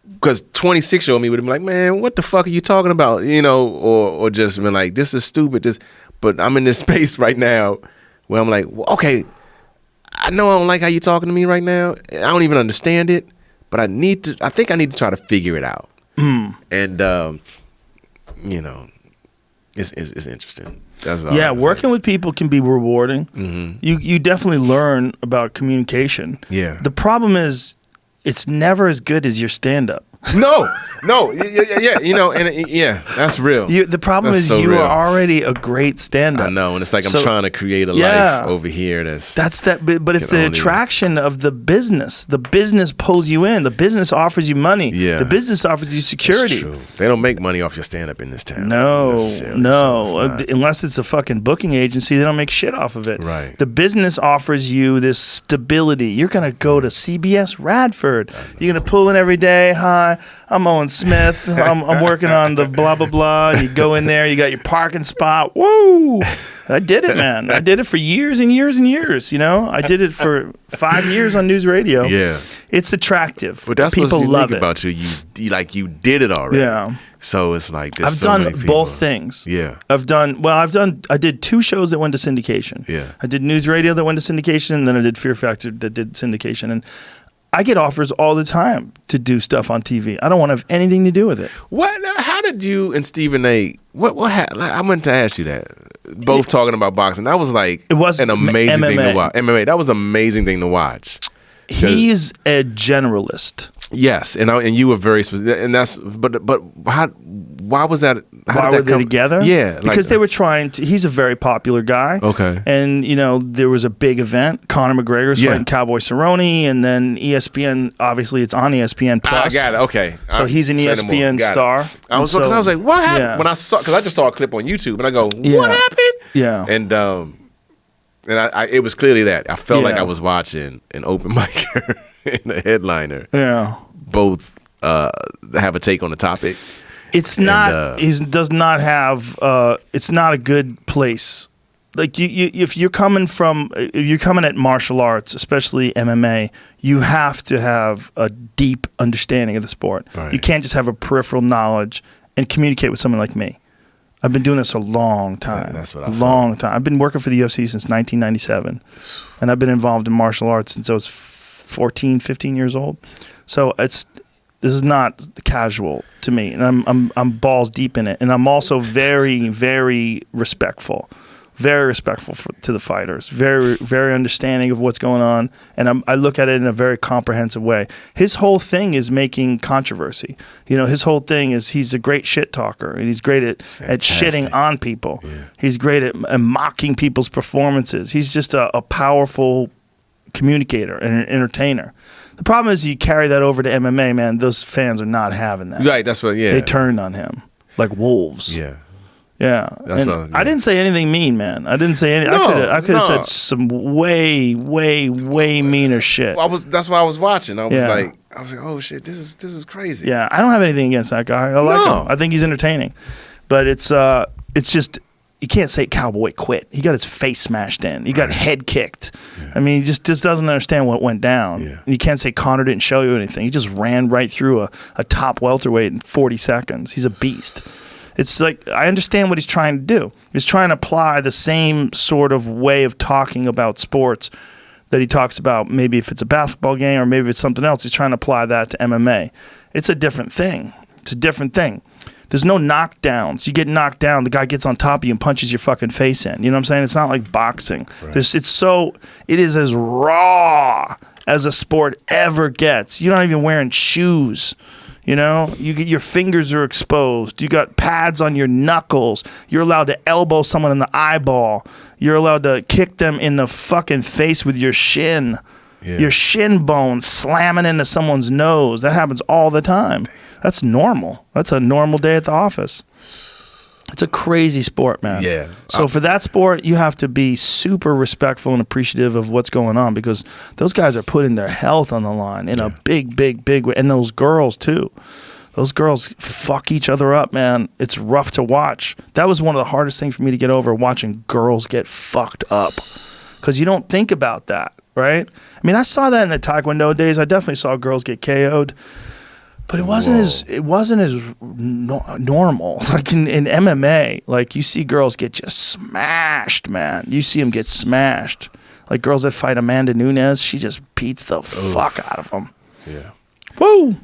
Because 26-year-old me would have been like, man, what the fuck are you talking about? You know, or just been like, this is stupid. But I'm in this space right now where I'm like, well, okay, I know I don't like how you're talking to me right now. I don't even understand it. But I think I need to try to figure it out. And, you know, it's interesting. That's all working with people can be rewarding. Mm-hmm. You definitely learn about communication. Yeah. The problem is it's never as good as your stand-up. No, yeah, you know, and that's real. The problem is you are already a great stand-up. I know, and it's like I'm trying to create a life over here. But it's the attraction of the business. The business pulls you in. The business offers you money. Yeah. The business offers you security. That's true. They don't make money off your stand-up in this town. No. Unless it's a fucking booking agency, they don't make shit off of it. Right. The business offers you this stability. You're gonna go to CBS Radford. You're gonna pull in every day. Hi, I'm Owen Smith. I'm working on the blah, blah, blah. And you go in there, you got your parking spot. Woo! I did it, man. I did it for years and years and years, you know? I did it for 5 years on news radio. Yeah. It's attractive. But that's people what's love unique about you. You did it already. Yeah. So it's like I've done both things. Yeah. I did 2 shows that went to syndication. Yeah. I did news radio that went to syndication, and then I did Fear Factor that did syndication. And I get offers all the time to do stuff on TV. I don't want to have anything to do with it. What? How did you and Stephen A. I meant to ask you that. Both talking about boxing. That was like an amazing thing to watch. MMA. That was an amazing thing to watch. He's a generalist. Yes, and you were very specific, and that's but how? Why was that? Why were they together? Yeah, because they were trying to. He's a very popular guy. Okay, and you know there was a big event. Conor McGregor's fighting Cowboy Cerrone, and then ESPN. Obviously, it's on ESPN Plus. I got it. Okay, so he's an ESPN star. I was like, what happened? When I just saw a clip on YouTube, and I go, what happened? Yeah, and And it was clearly that. I felt like I was watching an open micer and a headliner. Yeah. Both have a take on the topic. It's not. He does not have. It's not a good place. Like if you're coming at martial arts, especially MMA, you have to have a deep understanding of the sport. Right. You can't just have a peripheral knowledge and communicate with someone like me. I've been doing this a long time. Yeah, that's what I saw. Long time. I've been working for the UFC since 1997, and I've been involved in martial arts since I was 14, 15 years old. So this is not casual to me, and I'm balls deep in it, and I'm also very, very respectful. Very respectful to the fighters, very, very understanding of what's going on, and I look at it in a very comprehensive way. His whole thing is making controversy. His whole thing is he's a great shit talker, and he's great at shitting on people. Yeah. He's great at mocking people's performances. He's just a powerful communicator and an entertainer. The problem is you carry that over to MMA, man. Those fans are not having that. Right, that's what. Yeah, they turned on him like wolves. Yeah. Yeah, I didn't say anything mean, man. I didn't say anything. I could have said some way, way, way meaner shit. Well, that's why I was watching. I was like, oh shit, this is crazy. Yeah, I don't have anything against that guy. I like him. I think he's entertaining, but it's just you can't say Cowboy quit. He got his face smashed in. He got head kicked. Yeah. I mean, he just doesn't understand what went down. Yeah. And you can't say Conor didn't show you anything. He just ran right through a top welterweight in 40 seconds. He's a beast. It's like, I understand what he's trying to do. He's trying to apply the same sort of way of talking about sports that he talks about, maybe if it's a basketball game or maybe it's something else. He's trying to apply that to MMA. It's a different thing. There's no knockdowns. You get knocked down, the guy gets on top of you and punches your fucking face in. You know what I'm saying? It's not like boxing. Right. It is as raw as a sport ever gets. You're not even wearing shoes. Your fingers are exposed. You got pads on your knuckles. You're allowed to elbow someone in the eyeball. You're allowed to kick them in the fucking face with your shin. Yeah. Your shin bone slamming into someone's nose. That happens all the time. That's normal. That's a normal day at the office. It's a crazy sport, man. Yeah. So for that sport, you have to be super respectful and appreciative of what's going on because those guys are putting their health on the line in a big, big, big way. And those girls, too. Those girls fuck each other up, man. It's rough to watch. That was one of the hardest things for me to get over, watching girls get fucked up. Because you don't think about that, right? I mean, I saw that in the Taekwondo days. I definitely saw girls get KO'd. But it wasn't as normal. Like in MMA, like you see girls get just smashed, man. You see them get smashed. Like girls that fight Amanda Nunes, she just beats the fuck out of them. Yeah. Woo.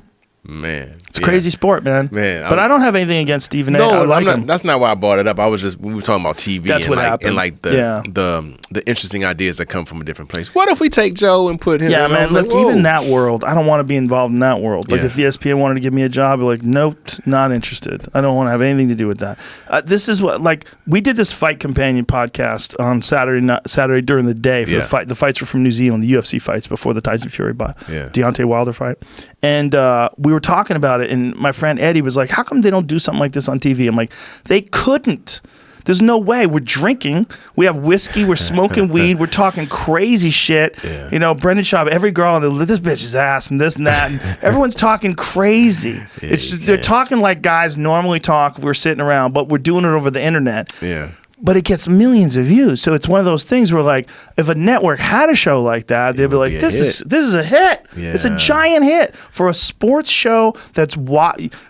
Man, it's a crazy sport, man. But I don't have anything against Stephen A. No, that's not why I brought it up. We were talking about TV. That's what happened. And like the interesting ideas that come from a different place. What if we take Joe and put him? Yeah, man. Look, even that world, I don't want to be involved in that world. Like if ESPN wanted to give me a job, I'd be like, nope, not interested. I don't want to have anything to do with that. This is what we did this Fight Companion podcast on Saturday during the day for the fight. The fights were from New Zealand, the UFC fights before the Tyson Fury Deontay Wilder fight, and we were talking about it. And my friend Eddie was like, how come they don't do something like this on TV? I'm like, they couldn't. There's no way. We're drinking. We have whiskey. We're smoking weed. We're talking crazy shit. Yeah. Brendan Schaub, every girl, this bitch's ass and this and that. And everyone's talking crazy. They're talking like guys normally talk if we're sitting around, but we're doing it over the internet. Yeah. But it gets millions of views. So it's one of those things where, like, if a network had a show like that, they'd be like, this is a hit. Yeah. It's a giant hit. For a sports show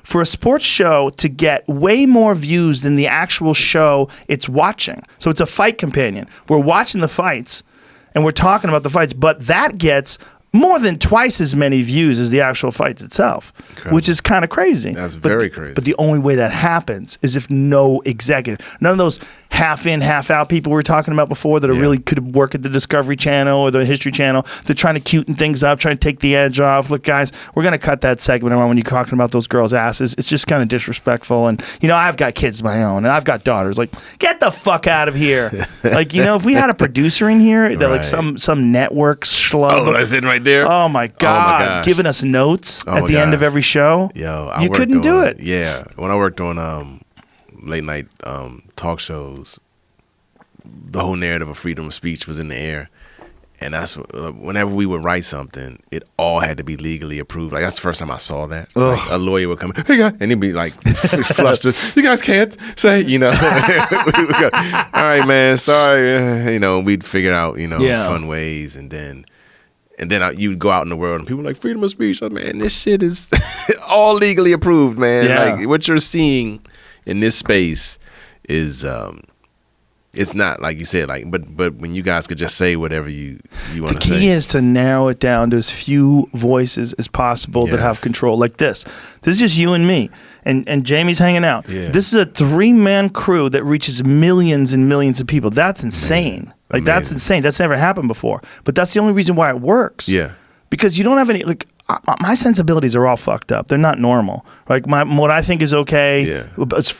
for a sports show to get way more views than the actual show it's watching. So it's a fight companion. We're watching the fights and we're talking about the fights, but that gets more than twice as many views as the actual fights itself, which is kind of crazy. That's very crazy. But the only way that happens is if no executive, none of those half in, half out people we were talking about before that are really could work at the Discovery Channel or the History Channel, they're trying to cuten things up, trying to take the edge off. Look, guys, we're going to cut that segment around when you're talking about those girls' asses. It's just kind of disrespectful. And, I've got kids of my own, and I've got daughters. Like, get the fuck out of here. Like, if we had a producer in here that, like, some network schlub. Oh, that's it right there? Oh, my God. Giving us notes at the end of every show. Yo, you couldn't do it. Yeah. When I worked on late night talk shows, the whole narrative of freedom of speech was in the air. And that's whenever we would write something, it all had to be legally approved. Like that's the first time I saw that. Like, a lawyer would come, hey guys, and he'd be like flustered. You guys can't say, you know. We would go, all right, man, sorry. You know, we'd figure out, you know, fun ways, and then you'd go out in the world and people were like freedom of speech. Like, man, this shit is all legally approved, man. Yeah. Like what you're seeing in this space is. It's not like you said, like, but when you guys could just say whatever you want to say. The key is to narrow it down to as few voices as possible that have control. Like this. This is just you and me, and Jamie's hanging out. Yeah. This is a 3-man crew that reaches millions and millions of people. That's insane. Like that's insane. That's never happened before. But that's the only reason why it works. Yeah. Because you don't have any like. My sensibilities are all fucked up. They're not normal. Like what I think is okay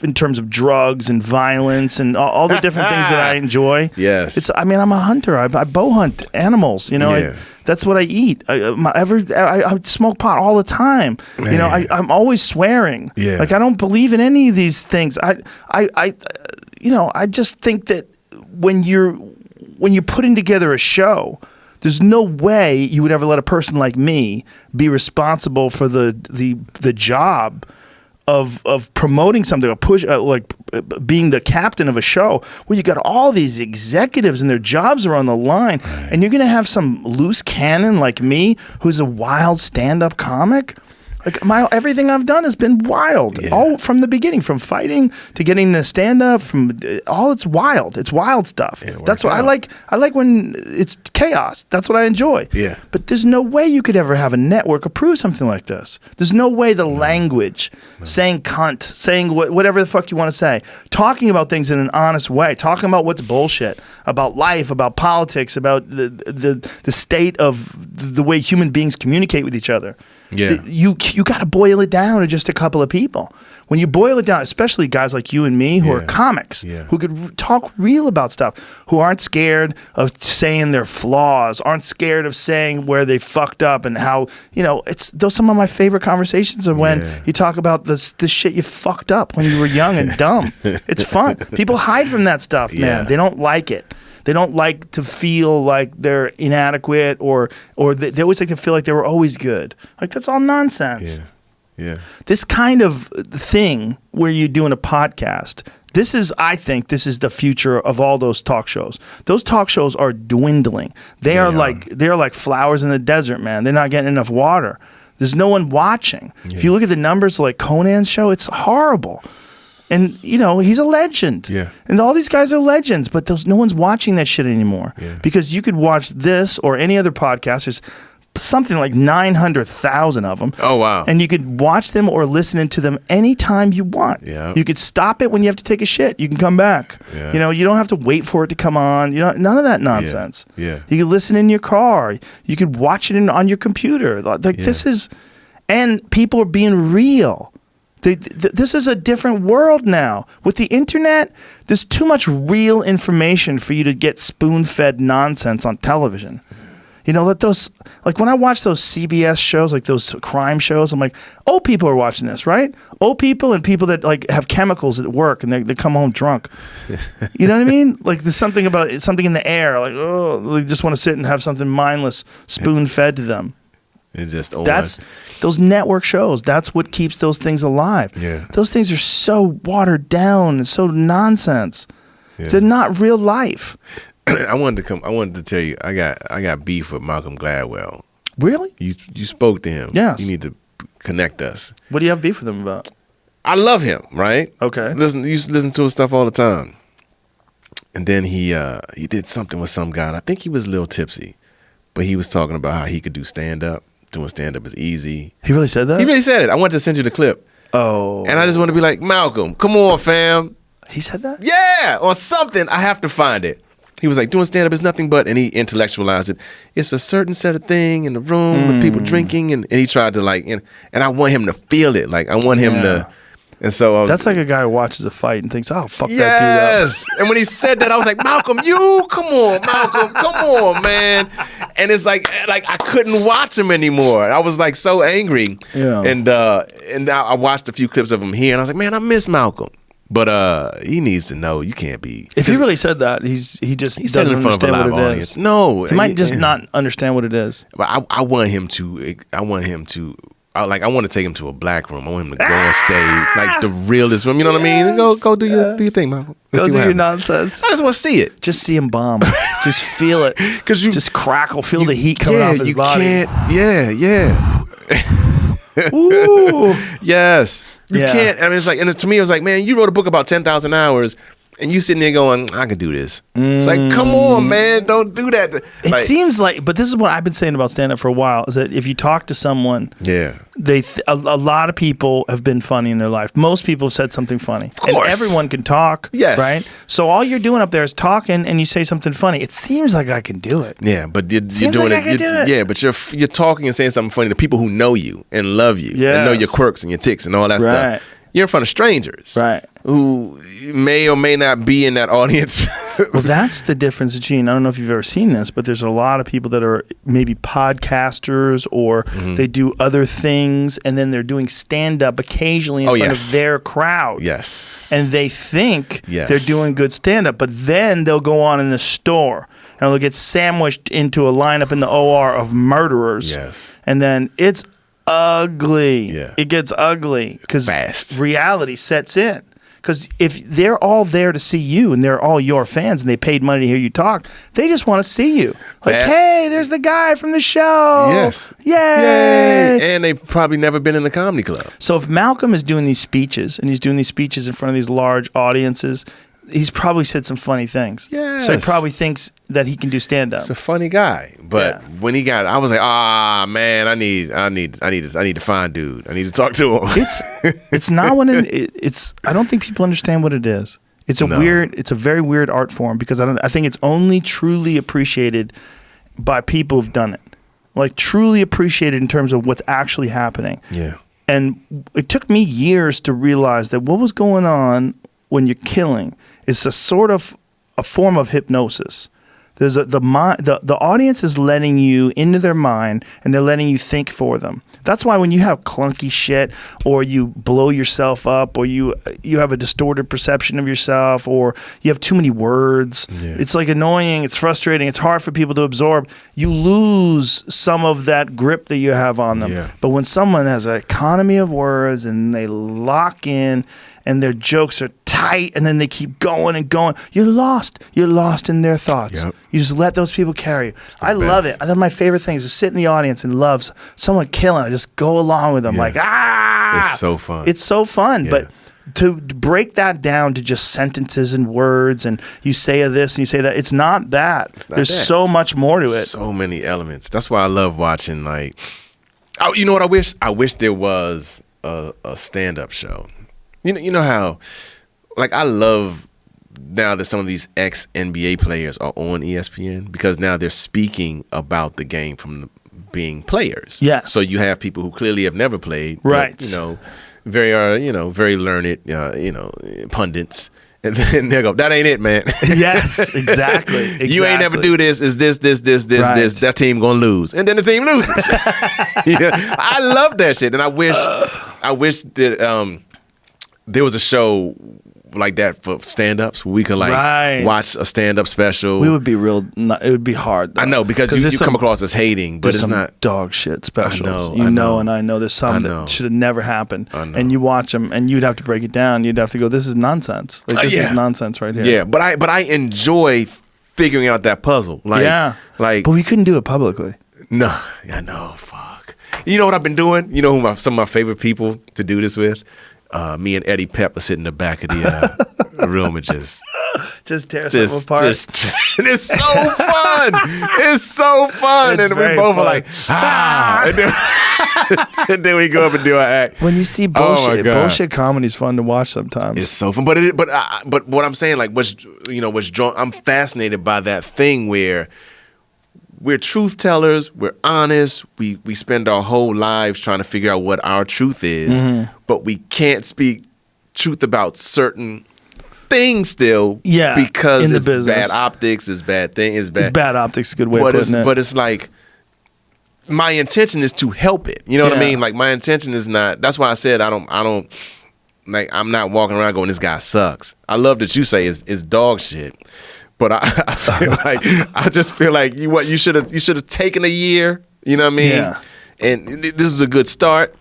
in terms of drugs and violence and all the different things that I enjoy. Yes. I'm a hunter. I bow hunt animals. You know, that's what I eat. I smoke pot all the time. Man. You know, I'm always swearing. Yeah. Like I don't believe in any of these things. I just think that when you're putting together a show. There's no way you would ever let a person like me be responsible for the job of promoting something, being the captain of a show where you got all these executives and their jobs are on the line, and you're gonna have some loose cannon like me who's a wild stand-up comic. Like everything I've done has been wild, all from the beginning, from fighting to getting to stand up. It's wild. It's wild stuff. That's what I like. I like when it's chaos. That's what I enjoy. Yeah. But there's no way you could ever have a network approve something like this. There's no way the language, saying cunt, saying whatever the fuck you want to say, talking about things in an honest way, talking about what's bullshit, about life, about politics, about the state of the way human beings communicate with each other. Yeah. You got to boil it down to just a couple of people. When you boil it down, especially guys like you and me who are comics, who could talk real about stuff, who aren't scared of saying their flaws, aren't scared of saying where they fucked up and how, you know, those some of my favorite conversations are when you talk about this shit you fucked up when you were young and dumb. It's fun. People hide from that stuff, man. They don't like it. They don't like to feel like they're inadequate or they always like to feel like they were always good. Like, that's all nonsense. Yeah. This kind of thing where you're doing a podcast, I think this is the future of all those talk shows. Those talk shows are dwindling. They're like flowers in the desert, man. They're not getting enough water. There's no one watching. Yeah. If you look at the numbers like Conan's show, it's horrible. And, you know, he's a legend. Yeah. And all these guys are legends, but no one's watching that shit anymore. Yeah. Because you could watch this or any other podcast. There's something like 900,000 of them. Oh, wow. And you could watch them or listen to them anytime you want. Yeah. You could stop it when you have to take a shit. You can come back. Yeah. You know, you don't have to wait for it to come on. You know, none of that nonsense. Yeah. You can listen in your car. You could watch it on your computer. Like this is, and people are being real. This is a different world now. With the internet, there's too much real information for you to get spoon-fed nonsense on television. You know, like when I watch those CBS shows, like those crime shows, I'm like, old people are watching this, right? Old people and people that like have chemicals at work and they come home drunk. You know what I mean? Like there's something in the air, like, oh, they just want to sit and have something mindless spoon-fed to them. That's those network shows. That's what keeps those things alive. Yeah. Those things are so watered down and so nonsense. Yeah. They're not real life. I wanted to tell you, I got beef with Malcolm Gladwell. Really? You spoke to him. Yes. You need to connect us. What do you have beef with him about? I love him, right? Okay. You used to listen to his stuff all the time. And then he did something with some guy, and I think he was a little tipsy, but he was talking about how he could do stand-up. Doing stand-up is easy. He really said that? He really said it. I wanted to send you the clip. Oh. And I just want to be like, Malcolm, come on, fam. He said that? Yeah, or something. I have to find it. He was like, doing stand-up is nothing but, and he intellectualized it. It's a certain set of thing in the room with people drinking, and he tried to like, and I want him to feel it. Like, I want him to, and so that's like a guy who watches a fight and thinks, oh, fuck that dude up. Yes. And when he said that, I was like, Malcolm, come on, man. And it's like I couldn't watch him anymore. I was like so angry. Yeah. And I watched a few clips of him here, and I was like, man, I miss Malcolm. But he needs to know you can't be. If he really said that, he just doesn't understand what it audience. is. No, he might just not understand what it is. But I want him to. I want to take him to a black room. I want him to go on stage, like the realest room. You know what I mean? Go do your thing, man. Go do your nonsense. I just want to see it. Just see him bomb. Just feel it. Because you just crackle. Feel the heat coming off his body. Yeah. Ooh. Yes. You can't. I mean, it's like, and to me, it was like, man, you wrote a book about 10,000 hours. And you sitting there going, I can do this. It's like, come on, man, don't do that. It seems like, but this is what I've been saying about stand-up for a while, is that if you talk to someone, a lot of people have been funny in their life. Most people have said something funny. Of course. And everyone can talk, right? So all you're doing up there is talking and you say something funny. It seems like I can do it. Yeah, but you're doing it. Yeah, but you're talking and saying something funny to people who know you and love you and know your quirks and your tics and all that stuff. You're in front of strangers, right? Who may or may not be in that audience. Well, that's the difference between, I don't know if you've ever seen this, but there's a lot of people that are maybe podcasters or they do other things, and then they're doing stand-up occasionally in front of their crowd. Yes. And they think they're doing good stand-up, but then they'll go on in the store and they'll get sandwiched into a lineup in the OR of murderers. Yes. And then it's ugly. Yeah. It gets ugly because reality sets in. Because if they're all there to see you and they're all your fans and they paid money to hear you talk, they just want to see you. Like, hey, there's the guy from the show. Yes. Yay. And they've probably never been in the comedy club. So if Malcolm is doing these speeches and he's doing these speeches in front of these large audiences, he's probably said some funny things. Yes. So he probably thinks that he can do stand-up. He's a funny guy. But when he got it, I was like, man, I need to find dude. I need to talk to him. It's not when it's I don't think people understand what it is. It's a very weird art form because I think it's only truly appreciated by people who've done it. Like truly appreciated in terms of what's actually happening. Yeah. And it took me years to realize that what was going on when you're killing is a sort of a form of hypnosis. There's the audience is letting you into their mind and they're letting you think for them. That's why when you have clunky shit or you blow yourself up or you have a distorted perception of yourself or you have too many words, it's like annoying, it's frustrating, it's hard for people to absorb. You lose some of that grip that you have on them. Yeah. But when someone has an economy of words and they lock in and their jokes are tight and then they keep going and going, you're lost in their thoughts. Yep. You just let those people carry you. I love it. I think my favorite thing is to sit in the audience and love someone killing. I just go along with them like, It's so fun. It's so fun. Yeah. But to break that down to just sentences and words and you say this and you say that, it's not that. There's so much more to it. So many elements. That's why I love watching, like, you know what I wish? I wish there was a stand-up show. You know how, like, I love now that some of these ex-NBA players are on ESPN because now they're speaking about the game from being players. Yes. So you have people who clearly have never played. Right. But, very learned, pundits. And then they'll go, that ain't it, man. Yes, exactly. You ain't never do this. Is this. That team gonna lose. And then the team loses. I love that shit. And I wish that there was a show like that for stand-ups where we could watch a stand-up special. We would be it would be hard though. I know because you come across as hating, but it's not dog shit specials. I know. And I know there's some that should have never happened. And you watch them and you'd have to break it down. You'd have to go, this is nonsense. Like this is nonsense right here. Yeah, but I enjoy figuring out that puzzle. But we couldn't do it publicly. No, I know. Fuck. You know what I've been doing? You know who some of my favorite people to do this with? Me and Eddie Pepper sit in the back of the room and just tear something apart. And it's so fun. It's so fun. It's and we both are like, and then we go up and do our act. When you see bullshit comedy is fun to watch sometimes. It's so fun. But what I'm saying, like, what's drawn, I'm fascinated by that thing where we're truth tellers, we're honest, we spend our whole lives trying to figure out what our truth is, but we can't speak truth about certain things still because it's bad optics, it's bad thing, it's bad optics, good way of putting it. But it's like, my intention is to help it. You know what I mean? Like, my intention is not, that's why I said I don't like I'm not walking around going, this guy sucks. I love that you say it's dog shit, but I feel like I just feel like you should have taken a year. You know what I mean? Yeah. And this is a good start.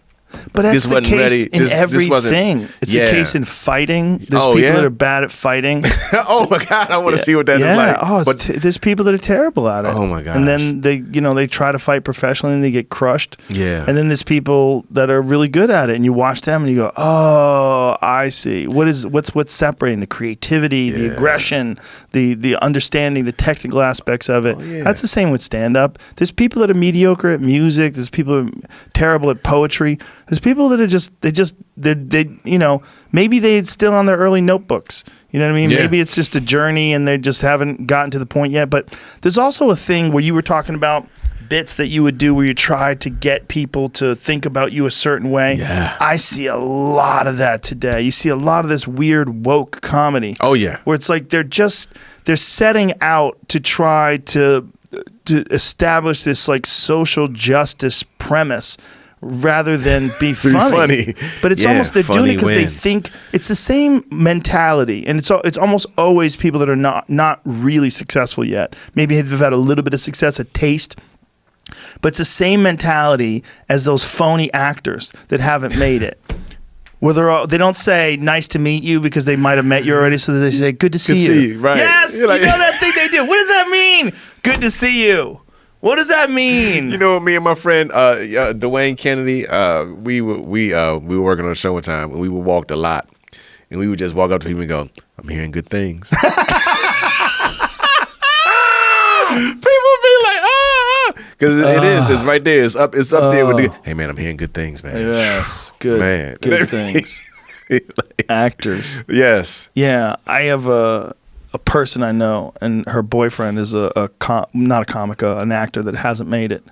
But that's the case in everything. It's the case in fighting. There's people that are bad at fighting. Oh my God, I want to see what that is like. Oh, there's people that are terrible at it. Oh my gosh. And then they try to fight professionally and they get crushed. Yeah. And then there's people that are really good at it, and you watch them and you go, oh, I see. What's separating the creativity, the aggression, the understanding, the technical aspects of it. Oh, yeah. That's the same with stand-up. There's people that are mediocre at music. There's people that are terrible at poetry. There's people that are maybe they're still on their early notebooks. You know what I mean? Yeah. Maybe it's just a journey and they just haven't gotten to the point yet. But there's also a thing where you were talking about bits that you would do where you try to get people to think about you a certain way. Yeah. I see a lot of that today. You see a lot of this weird woke comedy. Oh, yeah. Where it's like they're setting out to try to establish this like social justice premise rather than be funny. But it's almost they're doing it because they think it's the same mentality, and it's almost always people that are not really successful yet. Maybe they've had a little bit of success, a taste, but it's the same mentality as those phony actors that haven't made it. Where they don't say nice to meet you because they might have met you already, so they say good to see you. Right? Yes, you know that thing they do. What does that mean? Good to see you. What does that mean? You know, me and my friend Dwayne Kennedy, we were working on a show one time, and we would walk a lot, and we would just walk up to people and go, "I'm hearing good things." People would be like, because it's right there. It's up there with the, hey man, I'm hearing good things, man. Yes, good, man, good things. Like, actors. Yes. Yeah, I have a person I know, and her boyfriend is not a comic, an actor that hasn't made it,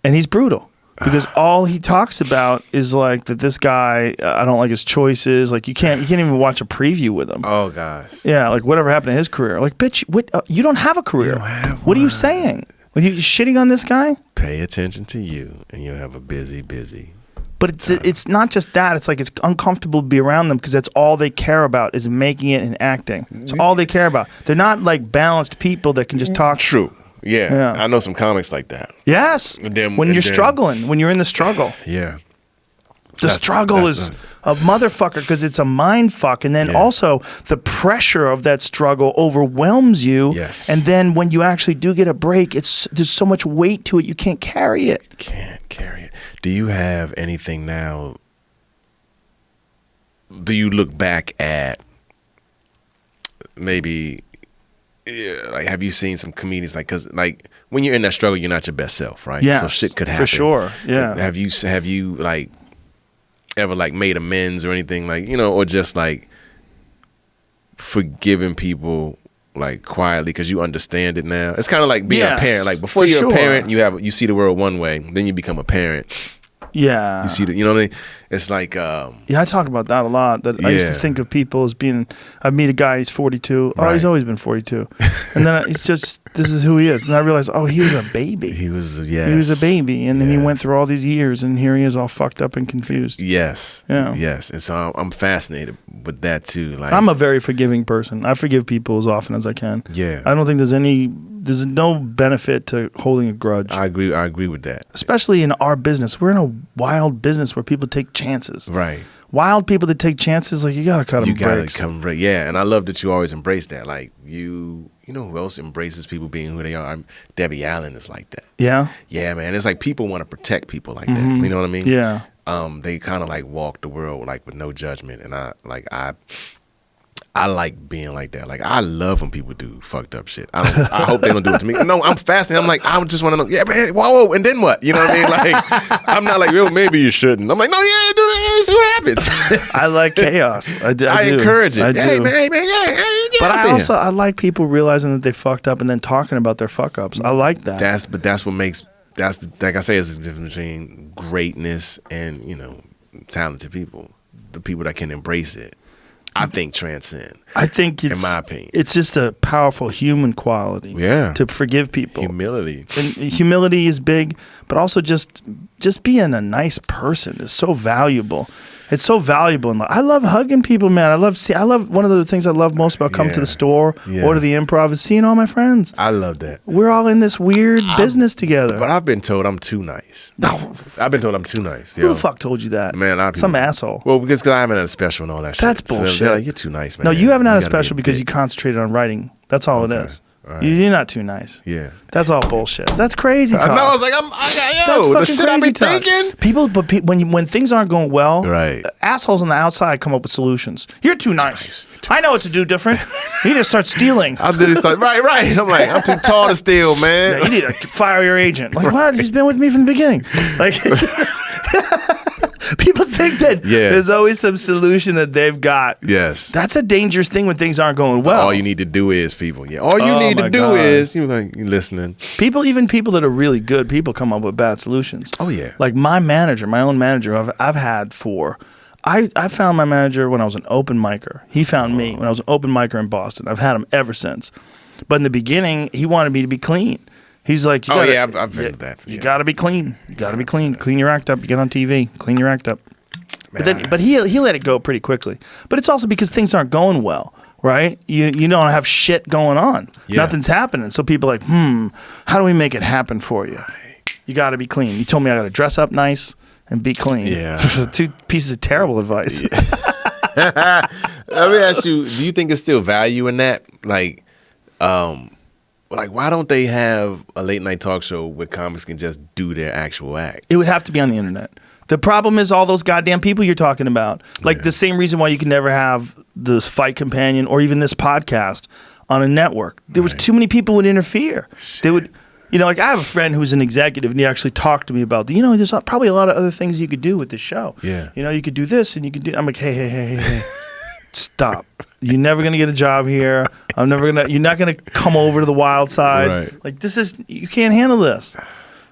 and he's brutal because all he talks about is like that this guy, I don't like his choices. Like you can't even watch a preview with him. Oh gosh. Yeah, like whatever happened to his career. Like bitch, you don't have a career. What are you saying? Are you shitting on this guy? Pay attention to you, and you'll have a busy. But it's not just that. It's like it's uncomfortable to be around them because that's all they care about is making it and acting. It's all they care about. They're not like balanced people that can just talk. True. Yeah. I know some comics like that. Yes. When you're struggling, when you're in the struggle. Yeah. The struggle is a motherfucker because it's a mind fuck. And then also the pressure of that struggle overwhelms you. Yes. And then when you actually do get a break, there's so much weight to it, you can't carry it. Can't carry it. Do you have anything now? Do you look back at maybe, like, have you seen some comedians because when you're in that struggle, you're not your best self, right? Yeah, so shit could happen for sure. Yeah. Have you like ever like made amends or anything or just like forgiving people like quietly because you understand it now? It's kind of like being a parent. Like before you're a parent, you see the world one way. Then you become a parent. Yeah. You see what I mean? It's like I talk about that a lot. That I used to think of people as being. I meet a guy. He's 42. Oh, he's always been 42. And then he's just. This is who he is. And I realized, he was a baby. He was a baby, and then he went through all these years, and here he is, all fucked up and confused. Yes. Yeah. Yes. And so I'm fascinated with that too. Like I'm a very forgiving person. I forgive people as often as I can. Yeah. I don't think there's no benefit to holding a grudge. I agree with that. Especially in our business. We're in a wild business where people take chances. Right. Wild people that take chances, like you gotta cut them breaks. Yeah, and I love that you always embrace that. Like you know who else embraces people being who they are? Debbie Allen is like that. Yeah. Yeah, man. It's like people want to protect people like that. You know what I mean? Yeah. They kind of like walk the world like with no judgment, and I like being like that. Like I love when people do fucked up shit. I hope they don't do it to me. No, I'm fascinated. I'm like, I just want to know. Yeah, man. Whoa, and then what? You know what I mean? Like, I'm not like, well, maybe you shouldn't. I'm like, no, yeah, do that. See what happens. I like chaos. I do. Encourage it. Hey, man, yeah. But I like people realizing that they fucked up and then talking about their fuck ups. I like that. That's what makes. Like I say, it's the difference between greatness and talented people. The people that can embrace it. I think transcend. I think it's, in my opinion, it's just a powerful human quality. Yeah, to forgive people. Humility. And humility is big, but also just being a nice person is so valuable. It's so valuable. And I love hugging people, man. I love one of the things I love most about coming to the store or to the Improv is seeing all my friends. I love that. We're all in this weird business together. But I've been told I'm too nice. No. I've been told I'm too nice. Who the fuck told you that? Man, some asshole. Well, because I haven't had a special and all that shit. That's bullshit. So like, you're too nice, man. No, you haven't had a special because you concentrated on writing. That's all it is. Right. You're not too nice. Yeah. That's all bullshit. That's crazy talk. I know. I was like, the shit I've been thinking. People, when things aren't going well, right. Assholes on the outside come up with solutions. You're too nice. I know what to do different. You need to start stealing. I did it. Right. I'm like, I'm too tall to steal, man. Yeah, you need to fire your agent. Like, what? He's been with me from the beginning. Like. People think that there's always some solution that they've got. Yes. That's a dangerous thing when things aren't going well. All you need to do is, people. Yeah. All you need to do is, you're listening. Even people that are really good people come up with bad solutions. Oh, yeah. Like my own manager, I've had I found my manager when I was an open micer. He found me when I was an open micer in Boston. I've had him ever since. But in the beginning, he wanted me to be clean. He's like, I've been that. You got to be clean. You got to be clean. Clean your act up. You get on TV. Clean your act up. But he let it go pretty quickly. But it's also because things aren't going well, right? You don't have shit going on. Yeah. Nothing's happening. So people are like, how do we make it happen for you? You got to be clean. You told me I got to dress up nice and be clean. Yeah. 2 pieces of terrible advice. Yeah. Let me ask you, do you think there's still value in that? Like, why don't they have a late night talk show where comics can just do their actual act? It would have to be on the internet. The problem is all those goddamn people you're talking about. Like the same reason why you can never have this Fight Companion or even this podcast on a network. There was too many people would interfere. Shit. They would, like I have a friend who's an executive and he actually talked to me about, there's probably a lot of other things you could do with this show. Yeah. You could do this and you could do, I'm like, hey. Stop. You're never going to get a job here. You're not going to come over to the wild side. Right. Like you can't handle this.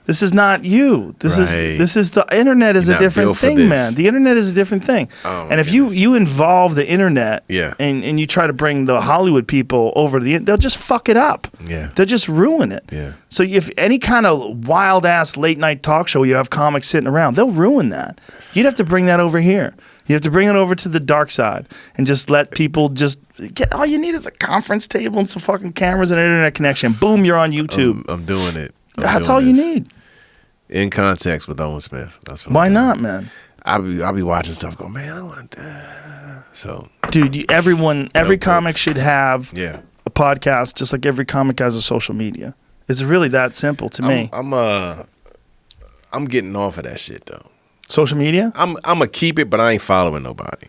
This is not you. This is the internet is a different thing, man. The internet is a different thing. Oh, and if you involve the internet and you try to bring the Hollywood people over to they'll just fuck it up. Yeah. They'll just ruin it. Yeah. So if any kind of wild ass late night talk show you have comics sitting around, they'll ruin that. You'd have to bring that over here. You have to bring it over to the dark side and just let people just get. All you need is a conference table and some fucking cameras and an internet connection. Boom, you're on YouTube. I'm doing it. That's all you need. In context with Owen Smith. That's what Why not, man? I'll be watching stuff. Go, man, I want to. So, dude, every comic should have a podcast, just like every comic has a social media. It's really that simple to me. I'm getting off of that shit though. Social media? I'm gonna keep it, but I ain't following nobody.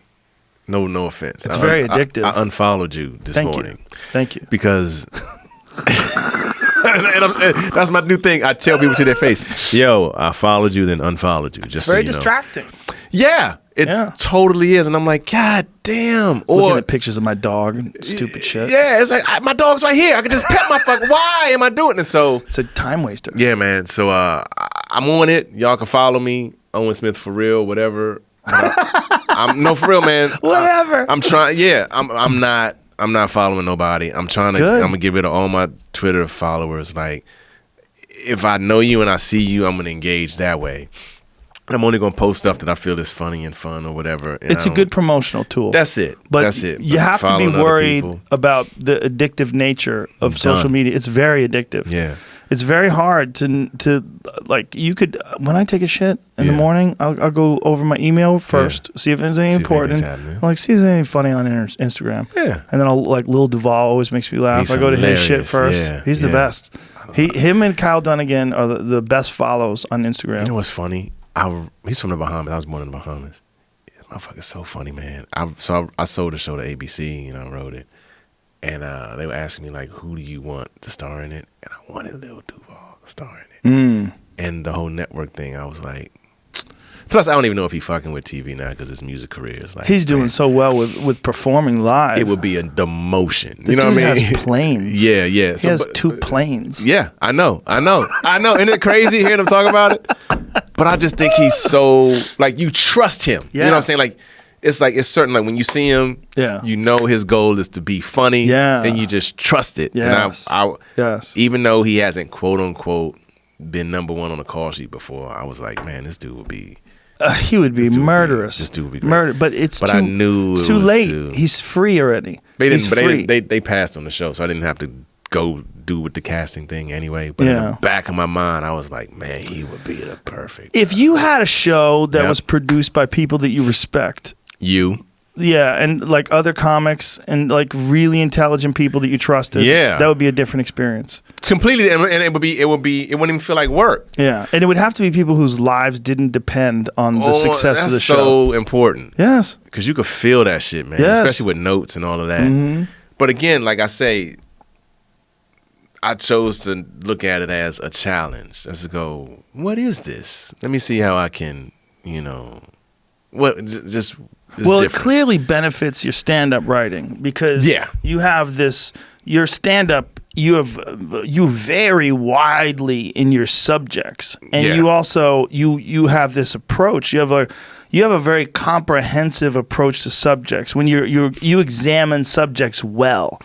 No offense. It's very addictive. I unfollowed you this morning. Thank you. Because that's my new thing. I tell people to their face, yo, I followed you, then unfollowed you. Just it's very distracting. Yeah, it totally is. And I'm like, God damn. Looking at pictures of my dog and stupid shit. Yeah, it's like, my dog's right here. I can just pet my fuck. Why am I doing it? So it's a time waster. Yeah, man. So I'm on it. Y'all can follow me. Owen Smith for real, whatever. I'm no, for real, man. Whatever. I'm trying. Yeah, I'm not following nobody. I'm gonna get rid of all my Twitter followers. Like, if I know you and I see you, I'm gonna engage that way. I'm only gonna post stuff that I feel is funny and fun or whatever. It's a good promotional tool. That's it. But that's it. You have to be worried about the addictive nature of social media. It's very addictive. Yeah. It's very hard to like. You could, when I take a shit in the morning, I'll go over my email first, see if there's anything important. I'll see if there's anything funny on Instagram. Yeah, and then I'll Lil Duval always makes me laugh. I go to his shit first. Yeah, he's the best. Him and Kyle Dunnigan are the best follows on Instagram. You know what's funny? He's from the Bahamas. I was born in the Bahamas. That motherfucker's so funny, man. I sold the show to ABC and I wrote it. And they were asking me, like, who do you want to star in it? And I wanted Lil Duval to star in it. And the whole network thing, I was like... Plus, I don't even know if he's fucking with TV now because his music career is like... He's doing so well with performing live. It would be a demotion. You know what I mean? He has planes. Yeah. He has 2 planes. Yeah, I know. Isn't it crazy hearing him talk about it? But I just think he's so... Like, you trust him. Yeah. You know what I'm saying? Like... It's certain, like when you see him, you know his goal is to be funny, and you just trust it. Yes. And even though he hasn't quote unquote been number one on the call sheet before, I was like, man, this dude will be He would be murderous. This dude would be murder. But I knew it's too late. He's free already. They passed on the show, so I didn't have to go do with the casting thing anyway. But in the back of my mind, I was like, man, he would be the perfect. If you had a show that was produced by people that you respect, and like other comics and like really intelligent people that you trusted, that would be a different experience. Completely, and it wouldn't even feel like work. Yeah, and it would have to be people whose lives didn't depend on the success of the show. That's so important. Yes, because you could feel that shit, man. Yes. Especially with notes and all of that. Mm-hmm. But again, like I say, I chose to look at it as a challenge. Let's go, what is this? Let me see how I can, it clearly benefits your stand-up writing because you have this, your stand-up, you vary widely in your subjects. And you also, you have this approach. You have a very comprehensive approach to subjects when you examine subjects well.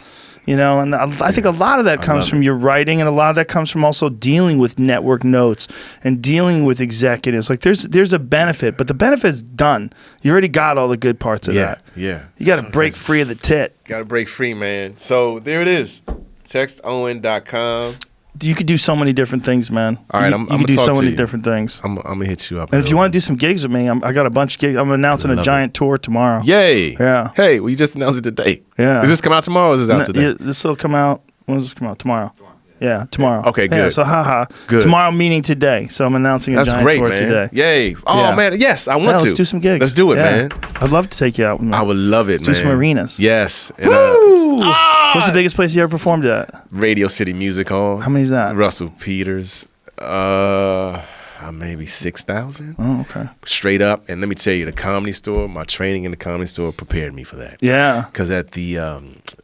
And I think a lot of that comes from your writing, and a lot of that comes from also dealing with network notes and dealing with executives. Like there's a benefit, but the benefit's done. You already got all the good parts of that. Yeah. You got to break free of the tit. Got to break free, man. So there it is. TextOwen.com. You could do so many different things, man. All right, you could do so many different things. I'm gonna hit you up. And if you want to do some gigs with me, I got a bunch of gigs. I'm announcing a giant tour tomorrow. Yay! Yeah. Hey, well, you just announced it today. Yeah. Does this come out tomorrow or is this out today? This will come out. When does this come out? Tomorrow. Yeah, tomorrow. Okay, good. Yeah, so good. Tomorrow meaning today. So I'm announcing a giant tour today. Yay! Oh man, yes, I want to. Let's do some gigs. Let's do it, man. I'd love to take you out. I would love it, man. Do some arenas. Yes. Woo! What's the biggest place you ever performed at? Radio City Music Hall. How many is that? Russell Peters. Maybe 6,000. Oh, okay. Straight up. And let me tell you, the Comedy Store, my training in the Comedy Store prepared me for that. Yeah. Because at the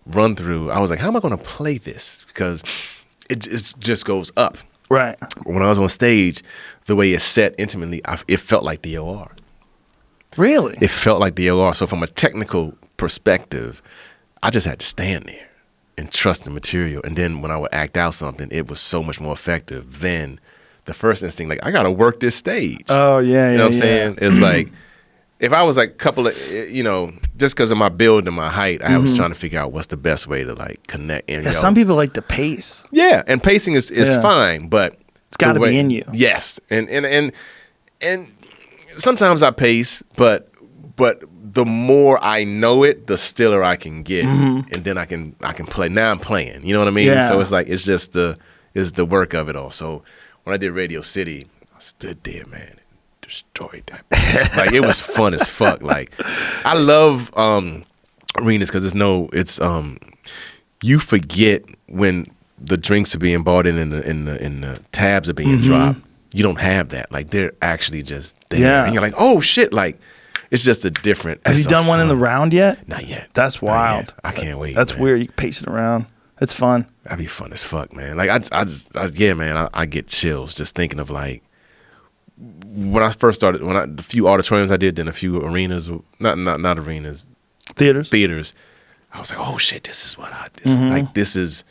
run through, I was like, how am I going to play this? Because it just goes up. Right. When I was on stage, the way it's set intimately, it felt like the OR. Really? It felt like the OR. So from a technical perspective, I just had to stand there and trust the material. And then when I would act out something, it was so much more effective than the first instinct. Like, I got to work this stage. Oh, yeah, You know what I'm saying? It's like, if I was like a couple of, just because of my build and my height, I was trying to figure out what's the best way to like connect. And, some people like to pace. Yeah, and pacing is fine, but it's got to be in you. Yes, and sometimes I pace, but the more I know it, the stiller I can get, and then I can play. Now I'm playing. You know what I mean? Yeah. So it's like it's the work of it all. So when I did Radio City, I stood there, man. Destroyed that. Like, it was fun as fuck. Like, I love arenas because you forget when the drinks are being bought in the tabs are being dropped. You don't have that. Like, they're actually just there. Yeah. And you're like, oh shit, like, it's just a different. Have you done one in the round yet? Not yet. That's wild. Yet. I can't wait. That's weird. You can pace it around. It's fun. That'd be fun as fuck, man. Like, I get chills just thinking of like, when I first started, the few auditoriums I did, then a few arenas, not arenas, theaters. I was like, oh shit, this is what this is,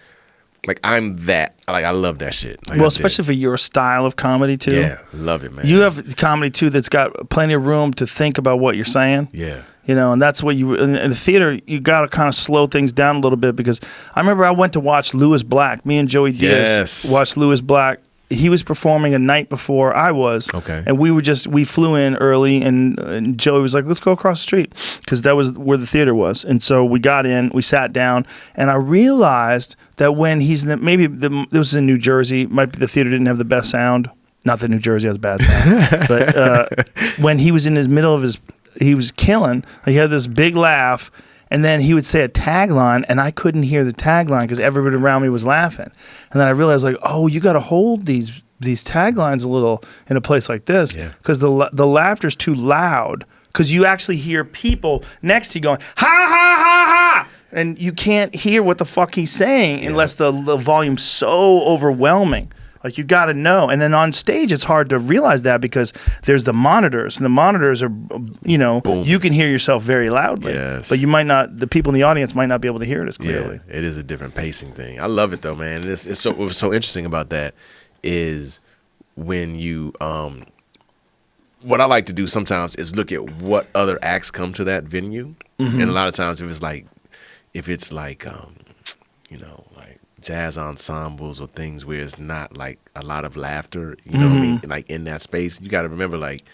like, I'm that, like, I love that shit. Like, well, especially for your style of comedy too. Yeah, love it, man. You have comedy too that's got plenty of room to think about what you're saying. Yeah. And that's what in the theater, you got to kind of slow things down a little bit, because I remember I went to watch Louis Black. Me and Joey Diaz watched Louis Black. He was performing a night before I was. Okay. And we flew in early, and Joey was like, let's go across the street, because that was where the theater was. And so we got in, we sat down, and I realized that when he's this was in New Jersey, might be the theater didn't have the best sound. Not that New Jersey has bad sound. But when he was in his middle of he was killing. He had this big laugh, and then he would say a tagline, and I couldn't hear the tagline because everybody around me was laughing. And then I realized, like, oh, you got to hold these taglines a little in a place like this, because the laughter's too loud, because you actually hear people next to you going, ha, ha, ha, ha, and you can't hear what the fuck he's saying unless the volume's so overwhelming. Like, you got to know. And then on stage, it's hard to realize that, because there's the monitors, and the monitors are, boom. You can hear yourself very loudly. Yes. But you might not, the people in the audience might not be able to hear it as clearly. Yeah, it is a different pacing thing. I love it though, man. What was so interesting about that is when you what I like to do sometimes is look at what other acts come to that venue, and a lot of times if it's like like jazz ensembles or things where it's not like a lot of laughter, you know what I mean, like in that space, you got to remember like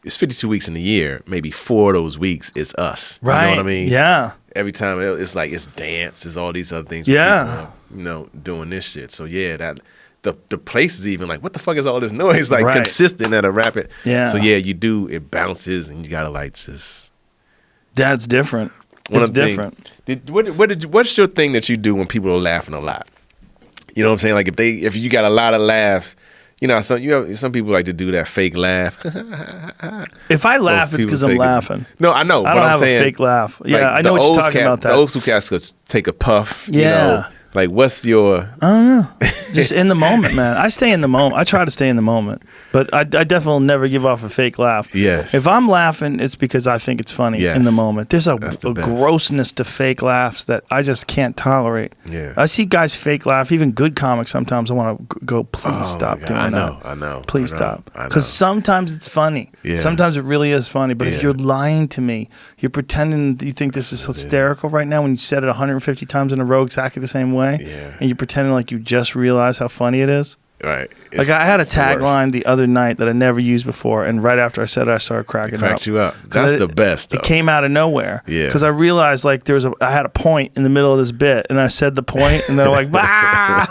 it's 52 weeks in the year, maybe 4 of those weeks is us, right? You know what I mean? Yeah. Every time it's like it's dance, it's all these other things. Yeah. People, doing this shit. So yeah, that. The place is even like, what the fuck is all this noise? Like consistent at a rapid. Yeah. So yeah, you do, it bounces and you gotta like just. That's different. It's different. What's your thing that you do when people are laughing a lot? You know what I'm saying? Like if you got a lot of laughs, some people like to do that fake laugh. If I laugh, it's because I'm laughing. No, I know. I don't have a fake laugh. Yeah, I know what you're talking about. The old school cats could take a puff. Yeah. Like, what's your... I don't know. Just in the moment, man. I stay in the moment. I try to stay in the moment. But I definitely never give off a fake laugh. Yes. If I'm laughing, it's because I think it's funny in the moment. There's a grossness to fake laughs that I just can't tolerate. Yeah. I see guys fake laugh, even good comics sometimes. I want to go, please stop doing that. I know. Please stop. Because sometimes it's funny. Yeah. Sometimes it really is funny. But if you're lying to me, you're pretending you think this is hysterical right now when you said it 150 times in a row exactly the same way. Yeah. And you're pretending like you just realized how funny it is. Right. Like I had a tagline the other night that I never used before, and right after I said it, I started cracking up. It cracked you up. That's the best, though. It came out of nowhere. Yeah. Because I realized like I had a point in the middle of this bit, and I said the point, and they're like, bah!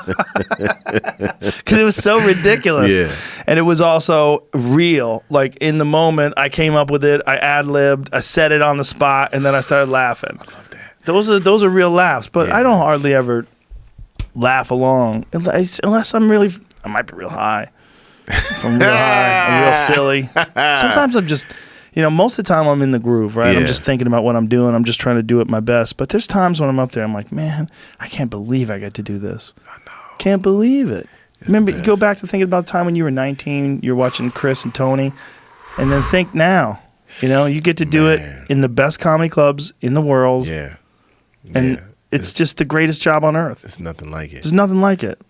Because it was so ridiculous. Yeah. And it was also real. Like in the moment, I came up with it, I ad-libbed, I said it on the spot, and then I started laughing. I love that. Those are real laughs, but I don't hardly ever laugh along unless I might be real high. If I'm real high, I'm real silly. Sometimes I'm just, most of the time I'm in the groove, right? Yeah. I'm just thinking about what I'm doing. I'm just trying to do it my best. But there's times when I'm up there, I'm like, man, I can't believe I get to do this. I know. Can't believe it. Remember, go back to thinking about the time when you were 19, you're watching Chris and Tony, and then think now. You get to do it in the best comedy clubs in the world. Yeah. And it's just the greatest job on earth. It's nothing like it. There's nothing like it.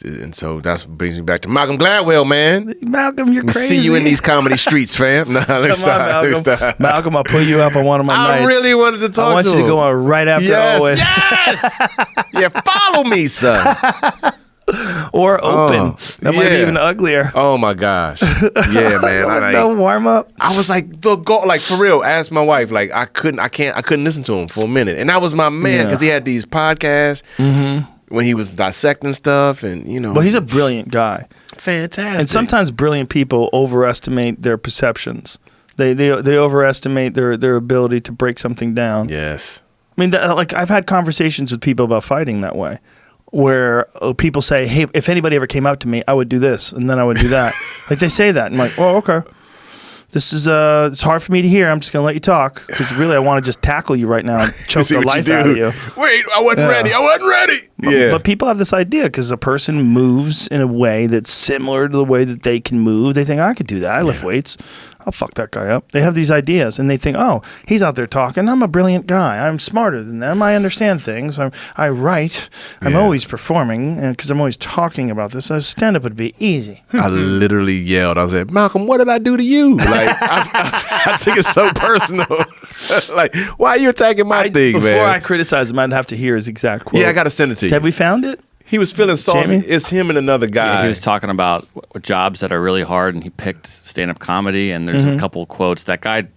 And so that brings me back to Malcolm Gladwell, man. Malcolm, you're crazy. See you in these comedy streets, fam. No, let's stop. Malcolm, I'll put you up on one of my nights. I really wanted to talk to him. I want you to go on right after Owen. Yes! Yeah, follow me, son. Or open. That might be even uglier. Oh, my gosh. Yeah, man. No warm up. I was like, like for real, ask my wife. Like, I couldn't listen to him for a minute. And that was my man because he had these podcasts. When he was dissecting stuff and, Well, he's a brilliant guy. Fantastic. And sometimes brilliant people overestimate their perceptions. They overestimate their ability to break something down. Yes. I mean, I've had conversations with people about fighting that way, where people say, hey, if anybody ever came up to me, I would do this, and then I would do that. Like, they say that. And I'm like, oh, okay. This is it's hard for me to hear. I'm just going to let you talk because really I want to just tackle you right now and choke the life out of you. Wait, I wasn't ready. But people have this idea because a person moves in a way that's similar to the way that they can move. They think, I could do that. I lift weights. I'll fuck that guy up. They have these ideas and they think, oh, he's out there talking. I'm a brilliant guy. I'm smarter than them. I understand things. I write. I'm always performing because I'm always talking about this. Stand-up would be easy. I literally yelled. I said, Malcolm, what did I do to you? Like, I think it's so personal. Like, why are you attacking my thing, man? Before I criticize him, I'd have to hear his exact quote. Yeah, I got to send it to you. Have we found it? He was feeling saucy. Jamie? It's him and another guy. Yeah, he was talking about jobs that are really hard, and he picked stand-up comedy, and there's a couple quotes. That guy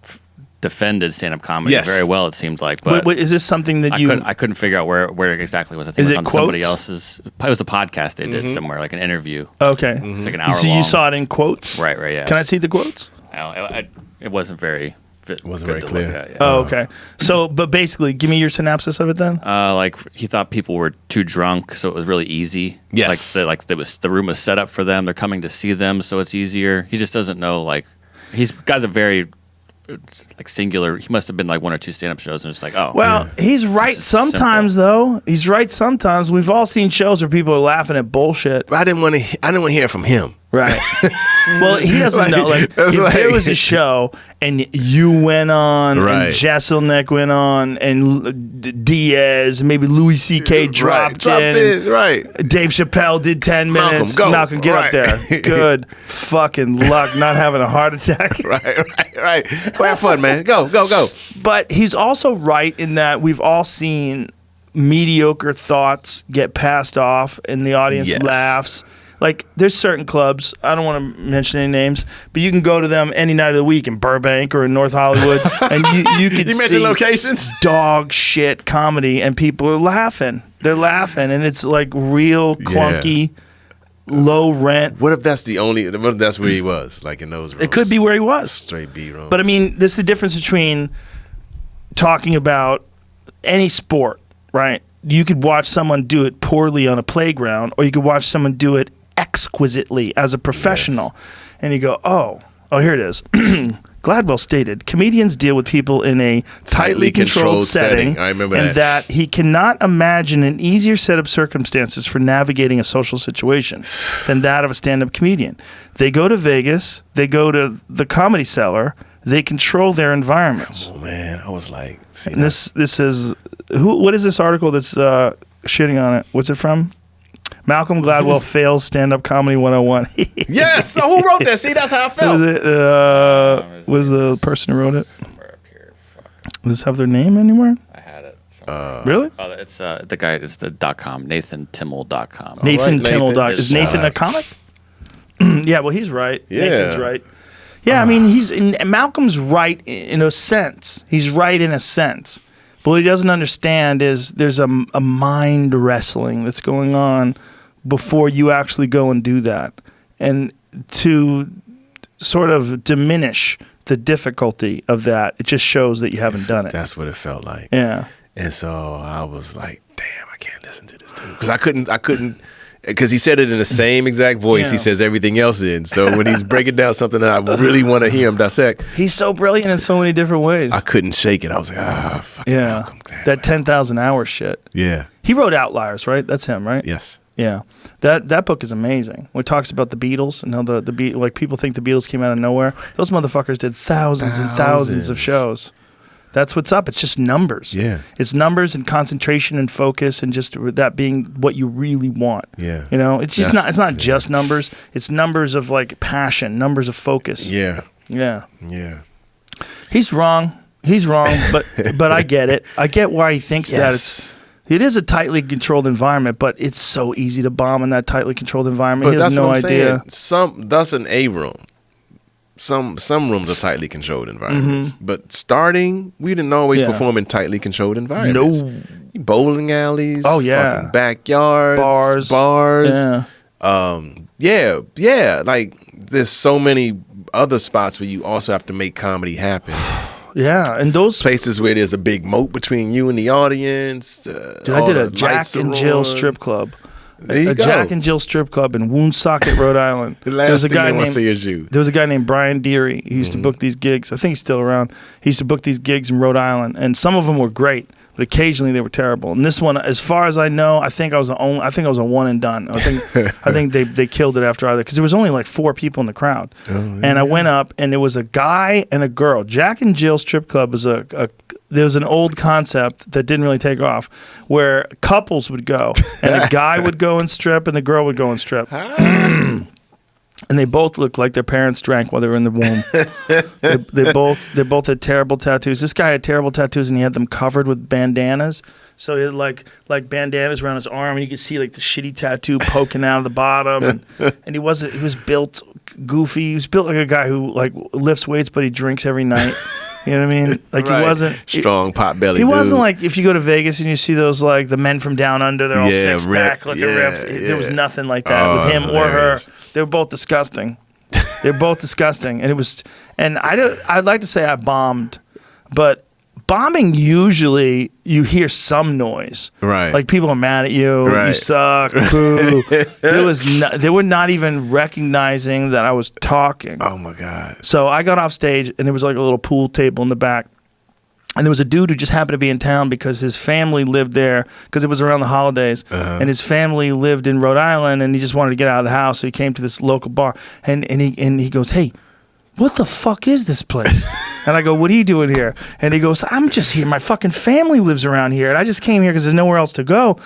defended stand-up comedy very well, it seemed like. But is this something that I couldn't figure out where exactly was. I think it was on quotes? Somebody else's. It was a podcast they did somewhere, like an interview. Okay. It's like an hour So long. you saw it in quotes? Right, yeah. Can I see the quotes? It wasn't very... It wasn't very clear. At, yeah. Oh, okay. So, but basically, give me your synopsis of it then. Like he thought people were too drunk, so it was really easy. Yes. The room was set up for them. They're coming to see them, so it's easier. He just doesn't know. Like, he's got a very singular. He must have been like one or two stand-up shows, and it's like, oh. Well, he's right sometimes, though. He's right sometimes. We've all seen shows where people are laughing at bullshit. But I didn't want to hear from him. Right. Well, he doesn't know. Like, if there was a show and you went on, and Jeselnik went on, and Diaz, maybe Louis C.K. dropped in. Right. Dave Chappelle did 10 minutes. Malcolm, get up there. Good fucking luck not having a heart attack. Right. Go have fun, man. Go. But he's also right in that we've all seen mediocre thoughts get passed off and the audience laughs. Like, there's certain clubs, I don't want to mention any names, but you can go to them any night of the week in Burbank or in North Hollywood, and you can see locations? Dog shit comedy, and people are laughing. They're laughing, and it's like real clunky, low rent. What if that's where he was, like in those rooms? It could be where he was. Straight B room. But I mean, this is the difference between talking about any sport, right? You could watch someone do it poorly on a playground, or you could watch someone do it exquisitely as a professional. And you go, oh, here it is. Gladwell stated, comedians deal with people in a tightly controlled setting. I remember and that he cannot imagine an easier set of circumstances for navigating a social situation than that of a stand-up comedian. They go to Vegas, they go to the Comedy Cellar, they control their environments. Oh man, I was like, and this is what is this article that's shitting on it? What's it from? Malcolm Gladwell fails stand-up comedy 101. Yes, so who wrote that? See, that's how I felt. What is the person who wrote it? Somewhere up here. Does this have their name anywhere? I had it. Really? It's the guy. It's the .com. NathanTimmel.com. NathanTimmel.com. Is Nathan a comic? Yeah. Well, he's right. Yeah. Nathan's right. Yeah. I mean, Malcolm's right in a sense. He's right in a sense. But what he doesn't understand is there's a mind wrestling that's going on before you actually go and do that. And to sort of diminish the difficulty of that, it just shows that you haven't done it. That's what it felt like. Yeah. And so I was like, damn, I can't listen to this dude. Because I couldn't, because he said it in the same exact voice he says everything else in. So when he's breaking down something that I really want to hear him dissect. He's so brilliant in so many different ways. I couldn't shake it. I was like, fucking Malcolm Gladwell. That 10,000 hours shit. Yeah. He wrote Outliers, right? That's him, right? Yes. Yeah. That book is amazing. When it talks about the Beatles and how like people think the Beatles came out of nowhere. Those motherfuckers did thousands and thousands of shows. That's what's up. It's just numbers. Yeah. It's numbers and concentration and focus and just that being what you really want. Yeah. You know, it's just it's not just numbers. It's numbers of like passion, numbers of focus. Yeah. Yeah. Yeah. He's wrong, but I get it. I get why he thinks that it is a tightly controlled environment, but it's so easy to bomb in that tightly controlled environment. But he has no idea. That's an A room. Some rooms are tightly controlled environments, but starting, we didn't always perform in tightly controlled environments. No, bowling alleys. Oh yeah, fucking backyards, bars. Yeah. Like there's so many other spots where you also have to make comedy happen. Yeah, and those places where there's a big moat between you and the audience. Dude, I did a Jack and Jill strip club. There you go. Jack and Jill strip club in Woonsocket, Rhode Island. There was a guy named Brian Deary. He used to book these gigs. I think he's still around. He used to book these gigs in Rhode Island, and some of them were great, but occasionally they were terrible. And this one, as far as I know, I think I was a one and done. I think they killed it after either, because there was only like 4 people in the crowd. And I went up, and there was a guy and a girl. Jack and Jill strip club was there was an old concept that didn't really take off, where couples would go, and a guy would go and strip, and the girl would go and strip. And they both looked like their parents drank while they were in the womb. they both had terrible tattoos. This guy had terrible tattoos, and he had them covered with bandanas. So he had like bandanas around his arm, and you could see like the shitty tattoo poking out of the bottom. And he was built goofy. He was built like a guy who like lifts weights, but he drinks every night. You know what I mean? Like He wasn't strong pot belly. He wasn't like if you go to Vegas and you see those like the men from down under, they're all six pack looking ripped. There was nothing like that with him or her. They were both disgusting. They're both disgusting, and it was. And I'd like to say I bombed, but bombing usually you hear some noise, right? Like people are mad at you, you suck, boo. They were not even recognizing that I was talking. Oh my god! So I got off stage, and there was like a little pool table in the back, And there was a dude who just happened to be in town because his family lived there, because it was around the holidays, and his family lived in Rhode Island, and he just wanted to get out of the house, so he came to this local bar, and he goes, "Hey, what the fuck is this place?" And I go, "What are you doing here?" And he goes, "I'm just here. My fucking family lives around here, and I just came here because there's nowhere else to go.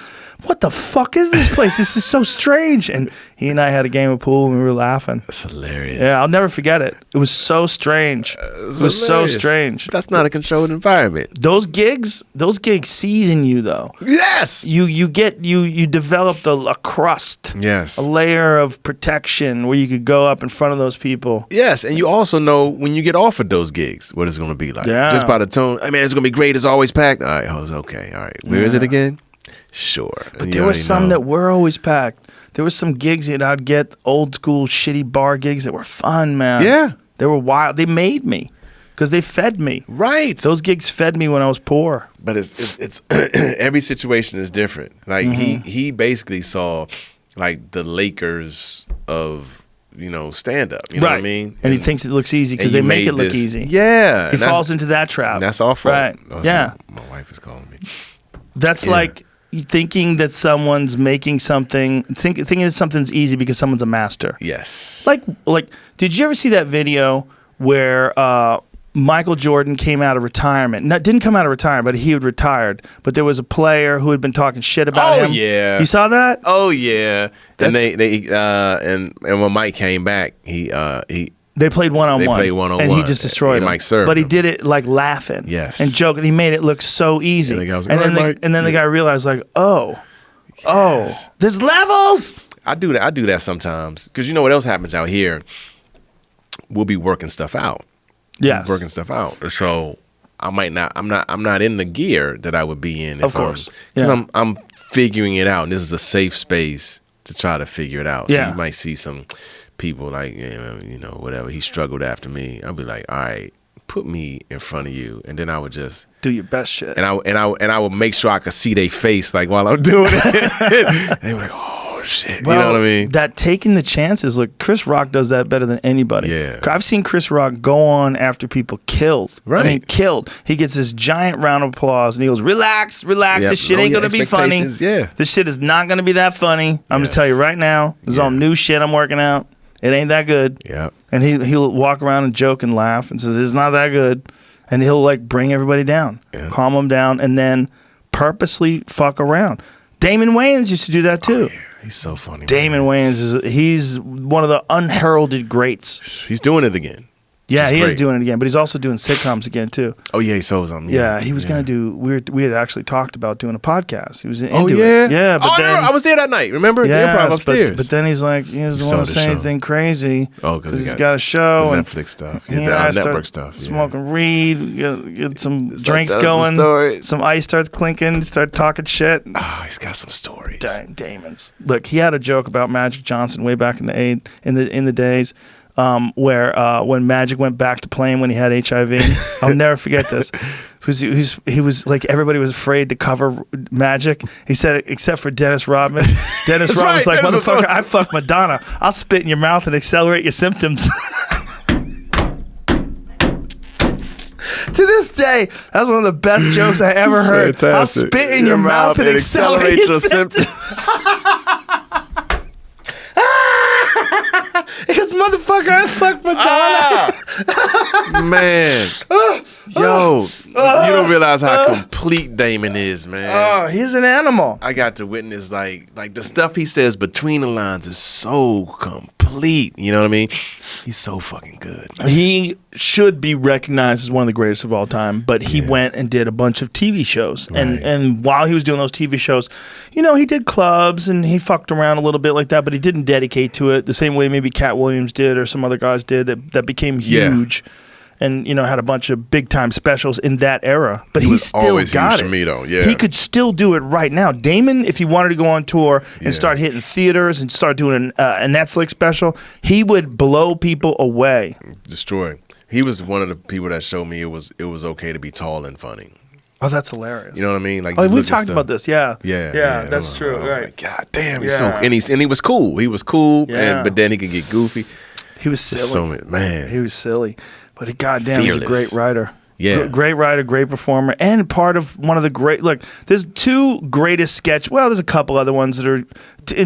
What the fuck is this place? This is so strange." And he and I had a game of pool, and we were laughing. That's hilarious. Yeah, I'll never forget it. It was so strange. It was so strange. That's not a controlled environment. Those gigs season you, though. Yes. You develop a crust. Yes. A layer of protection where you could go up in front of those people. Yes, and you also know when you get offered those gigs what it's going to be like. Yeah. Just by the tone. I mean, it's going to be great. It's always packed. All right, okay. All right. Where is it again? Sure. But there were some that were always packed. There were some gigs that I'd get, old school shitty bar gigs that were fun, man. Yeah. They were wild. They made me because they fed me. Right. Those gigs fed me when I was poor. But it's every situation is different. Like he basically saw like the Lakers of stand up. You know what I mean? And he thinks it looks easy because they make it look easy. Yeah. He falls into that trap. That's our fault. Right. Yeah. My wife is calling me. That's like thinking that someone's making something, thinking that something's easy because someone's a master. Yes. Like, did you ever see that video where Michael Jordan came out of retirement? Didn't come out of retirement, but he had retired. But there was a player who had been talking shit about him. Oh yeah. You saw that? Oh yeah. And and when Mike came back, They played one-on-one. They played one-on-one. And he just destroyed him. Mike served but he him. did it like laughing. Yes. And joking. He made it look so easy. And the guy was like, and then the guy realized like, there's levels. I do that sometimes. Because you know what else happens out here? We'll be working stuff out. Yes. Working stuff out. So I'm not in the gear that I would be in. Of course. Because I'm figuring it out. And this is a safe space to try to figure it out. So you might see some people like, whatever, he struggled after me. I'll be like, all right, put me in front of you, and then I would just do your best shit. And I would make sure I could see their face like while I'm doing it. They were like, oh shit. Well, you know what I mean? That taking the chances, look, Chris Rock does that better than anybody. Yeah. I've seen Chris Rock go on after people killed. Right. I mean, killed. He gets this giant round of applause and he goes, relax, this shit ain't gonna be funny. Yeah. This shit is not gonna be that funny. I'm just telling you right now, this is all new shit I'm working out. It ain't that good. Yeah. And he'll walk around and joke and laugh and says, it's not that good. And he'll like bring everybody down, calm them down, and then purposely fuck around. Damon Wayans used to do that too. Oh, yeah. He's so funny. Damon Wayans he's one of the unheralded greats. He's doing it again. Yeah, he is doing it again, but he's also doing sitcoms again too. Oh yeah, he saw them. Yeah, he was gonna do. We had actually talked about doing a podcast. He was into it. Yeah, but then I was there that night. Remember the improv upstairs? But then he's like, he doesn't want to say anything crazy. Oh, because he's got a show and Netflix stuff, network stuff. Smoking weed, get some drinks going. Some ice starts clinking. Start talking shit. Oh, he's got some stories. Damon's. Look, he had a joke about Magic Johnson way back in the days. Where when Magic went back to playing when he had HIV, I'll never forget this. He was like, everybody was afraid to cover Magic. He said it, except for Dennis Rodman. Dennis Rodman was like, motherfucker, I fucked Madonna. I'll spit in your mouth and accelerate your symptoms. To this day, that's one of the best jokes I ever heard. Fantastic. I'll spit in your mouth and accelerate your symptoms. Because motherfucker, I fucked Madonna. Man. Yo, you don't realize how complete Damon is, man. Oh, he's an animal. I got to witness like the stuff he says between the lines is so complete. You know what I mean? He's so fucking good. He should be recognized as one of the greatest of all time, but he went and did a bunch of TV shows. Right. And while he was doing those TV shows, he did clubs and he fucked around a little bit like that, but he didn't dedicate to it the same way maybe Cat Williams did or some other guys did that became huge. And had a bunch of big time specials in that era, but he still always got huge it. To me, though. Yeah. He could still do it right now. Damon, if he wanted to go on tour and start hitting theaters and start doing a Netflix special, he would blow people away. Destroy. He was one of the people that showed me it was okay to be tall and funny. Oh, that's hilarious. You know what I mean? Like, we've talked about this. Yeah, that's true. I was right? like, God damn, he's so and he was cool. He was cool, but then he could get goofy. He was silly. Man, he was silly. But goddamn, he's a great writer. Yeah. Great writer, great performer, and part of one of the great. Look, there's two greatest sketch. Well, there's a couple other ones that are,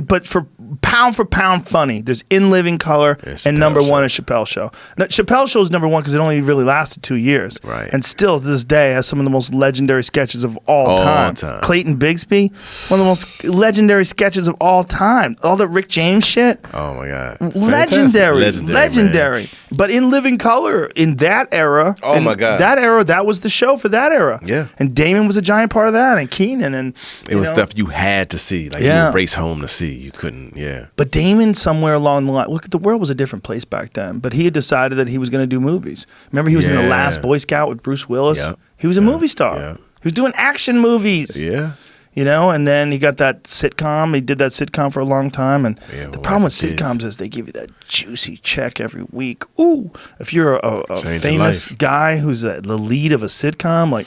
but for pound funny, there's In Living Color and number one is Chappelle Show. Now, Chappelle Show is number one because it only really lasted 2 years, right? And still to this day has some of the most legendary sketches of all time. Clayton Bigsby, one of the most legendary sketches of all time. All the Rick James shit. Oh my God, legendary. But In Living Color in that era. Oh my God, that era, that was the show for that era. Yeah, and Damon was a giant part of that, and Keenan, and it was stuff you had to see, like you would race home to see. You couldn't, But Damon, somewhere along the line, look, the world was a different place back then. But he had decided that he was going to do movies. Remember, he was in The Last Boy Scout with Bruce Willis. Yep. He was a movie star. Yep. He was doing action movies. Yeah. And then he got that sitcom. He did that sitcom for a long time. And the problem with sitcoms is they give you that juicy check every week. Ooh, if you're a famous guy who's the lead of a sitcom, like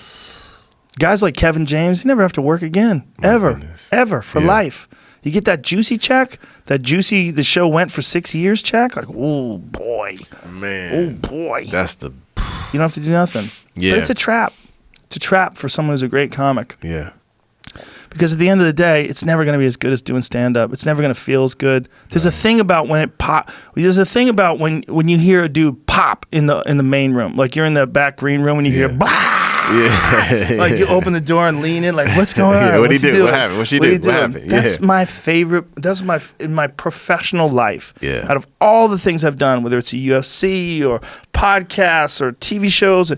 guys like Kevin James, you never have to work again, ever for life. You get that juicy check, the show went for 6 years check. Like, oh boy, man, oh boy, that's the. You don't have to do nothing. Yeah, but it's a trap. It's a trap for someone who's a great comic. Yeah. Because at the end of the day, it's never going to be as good as doing stand-up. It's never going to feel as good. There's a thing about when it pop. There's a thing about when you hear a dude pop in the main room, like you're in the back green room when you hear bah! Yeah. Like you open the door and lean in, like what's going on? What'd he do? What happened? What'd she do? What happened? That's my favorite. That's in my professional life. Yeah. Out of all the things I've done, whether it's a UFC or podcasts or TV shows.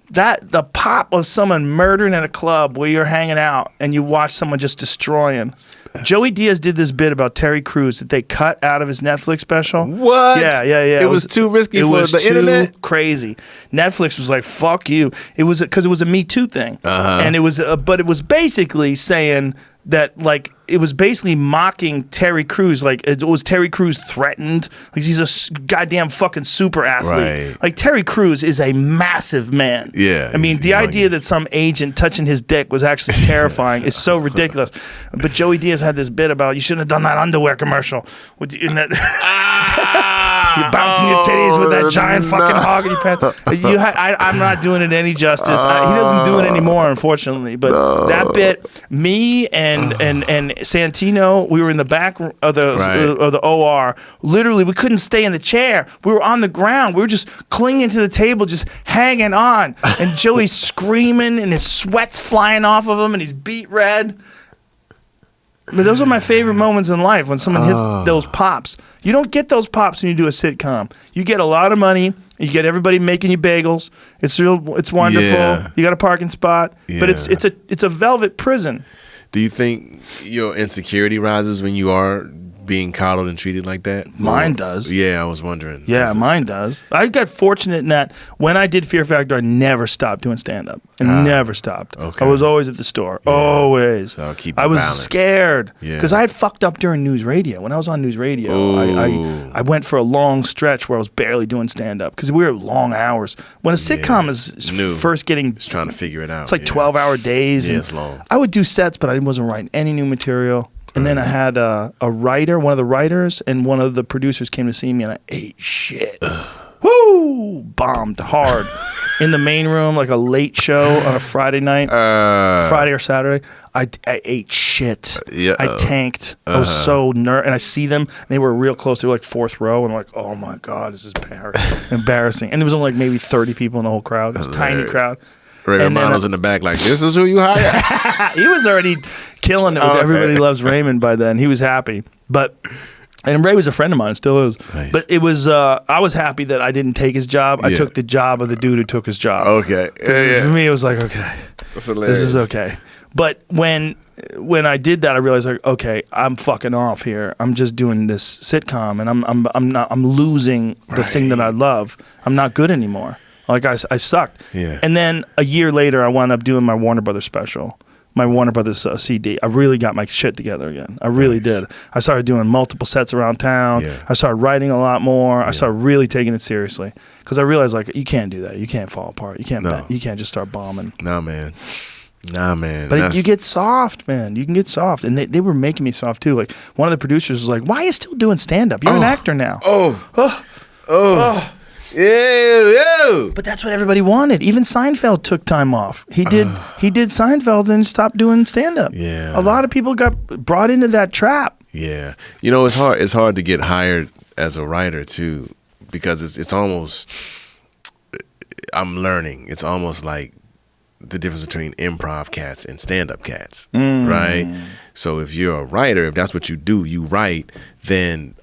The pop of someone murdering at a club where you're hanging out and you watch someone just destroying. Joey Diaz did this bit about Terry Crews that they cut out of his Netflix special. What? Yeah. It was too risky for the internet. It was too crazy. Netflix was like, "Fuck you." It was because it was a Me Too thing, and it was, but it was basically saying that, like, it was basically mocking Terry Crews. Like, it was Terry Crews threatened. Like, he's a goddamn fucking super athlete. Right. Like, Terry Crews is a massive man. Yeah. I mean, the idea that some agent touching his dick was actually terrifying is so ridiculous. But Joey Diaz had this bit about, you shouldn't have done that underwear commercial. You're bouncing your titties with that giant fucking hog in your pants. I'm not doing it any justice. He doesn't do it anymore, unfortunately. But that bit, me and Santino, we were in the back of the OR. Literally, we couldn't stay in the chair. We were on the ground. We were just clinging to the table, just hanging on. And Joey's screaming, and his sweat's flying off of him, and he's beet red. But those are my favorite moments in life, when someone hits those pops. You don't get those pops when you do a sitcom. You get a lot of money. You get everybody making you bagels. It's wonderful. Yeah. You got a parking spot, but it's a velvet prison. Do you think your insecurity rises when you are being coddled and treated like that? Mine does. Yeah, I was wondering. Yeah, mine does. I got fortunate in that when I did Fear Factor, I never stopped doing stand-up. I never stopped. Okay. I was always at the store. Yeah. Always. So I was balanced. Scared because I had fucked up during news radio. When I was on news radio, I went for a long stretch where I was barely doing stand-up because we were long hours. When a sitcom is first getting... It's trying to figure it out. It's like 12-hour days. Yeah, it's long. I would do sets, but I wasn't writing any new material. And then I had a writer, one of the writers, and one of the producers came to see me, and I ate shit. Woo! Bombed hard. In the main room, like a late show on a Friday night, Friday or Saturday. I ate shit. I tanked. I was so nervous. And I see them, and they were real close. They were like fourth row, and I'm like, oh my God, this is embarrassing. And there was only like maybe 30 people in the whole crowd. It was a tiny crowd. Ray Romano's in the back like, this is who you hired? He was already killing it with Everybody Loves Raymond by then. He was happy. And Ray was a friend of mine, still is. Nice. But it was, I was happy that I didn't take his job. I took the job of the dude who took his job. Okay. For me, it was like, okay, this is okay. But when I did that, I realized, like, okay, I'm fucking off here. I'm just doing this sitcom, and I'm losing the thing that I love. I'm not good anymore. Like, I sucked. Yeah. And then a year later, I wound up doing my Warner Brothers special, my Warner Brothers CD. I really got my shit together again. I really did. I started doing multiple sets around town. Yeah. I started writing a lot more. Yeah. I started really taking it seriously because I realized, like, you can't do that. You can't fall apart. You can't. You can't just start bombing. Nah, man. But you get soft, man. You can get soft. And they were making me soft, too. Like, one of the producers was like, why are you still doing stand-up? You're an actor now. Ew. But that's what everybody wanted. Even Seinfeld took time off. He did Seinfeld and stopped doing stand-up. Yeah. A lot of people got brought into that trap. Yeah. You know, it's hard. It's hard to get hired as a writer too, because it's almost. I'm learning. It's almost like the difference between improv cats and stand-up cats, right? So if you're a writer, if that's what you do, you write, then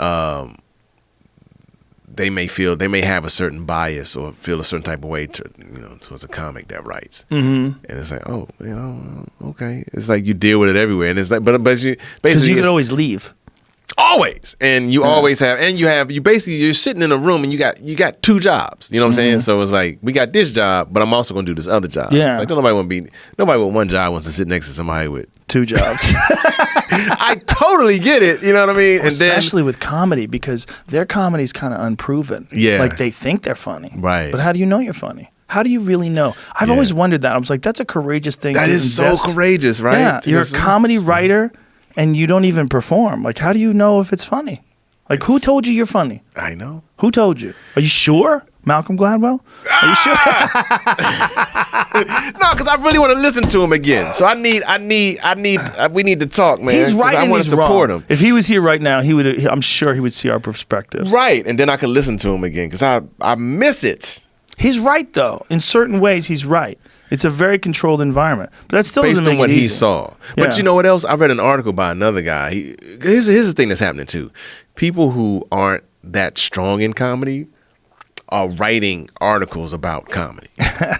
they may have a certain bias or feel a certain type of way towards a comic that writes, and it's like, oh, okay. It's like you deal with it everywhere, and it's like, but you basically because you could always leave. Always, and you always have, and you're sitting in a room and you got two jobs. You know what I'm saying? So it's like, we got this job, but I'm also gonna do this other job. Yeah, like nobody with one job wants to sit next to somebody with two jobs. I totally get it. You know what I mean? Especially with comedy, because their comedy's kind of unproven. Yeah, like they think they're funny, right? But how do you know you're funny? How do you really know? I've always wondered that. I was like, that's a courageous thing. That is so courageous, right? Yeah, you're a comedy writer. And you don't even perform. Like, how do you know if it's funny? Like, who told you you're funny? I know. Who told you? Are you sure? Malcolm Gladwell? Are you sure? No, because I really want to listen to him again. So we need to talk, man. He's right, I and want he's to support him. If he was here right now, I'm sure he would see our perspective. Right, and then I could listen to him again, because I miss it. He's right, though. In certain ways, he's right. It's a very controlled environment, but that still doesn't make it easy. Based on what he saw. But you know what else? I read an article by another guy. Here's the thing that's happening too. People who aren't that strong in comedy are writing articles about comedy.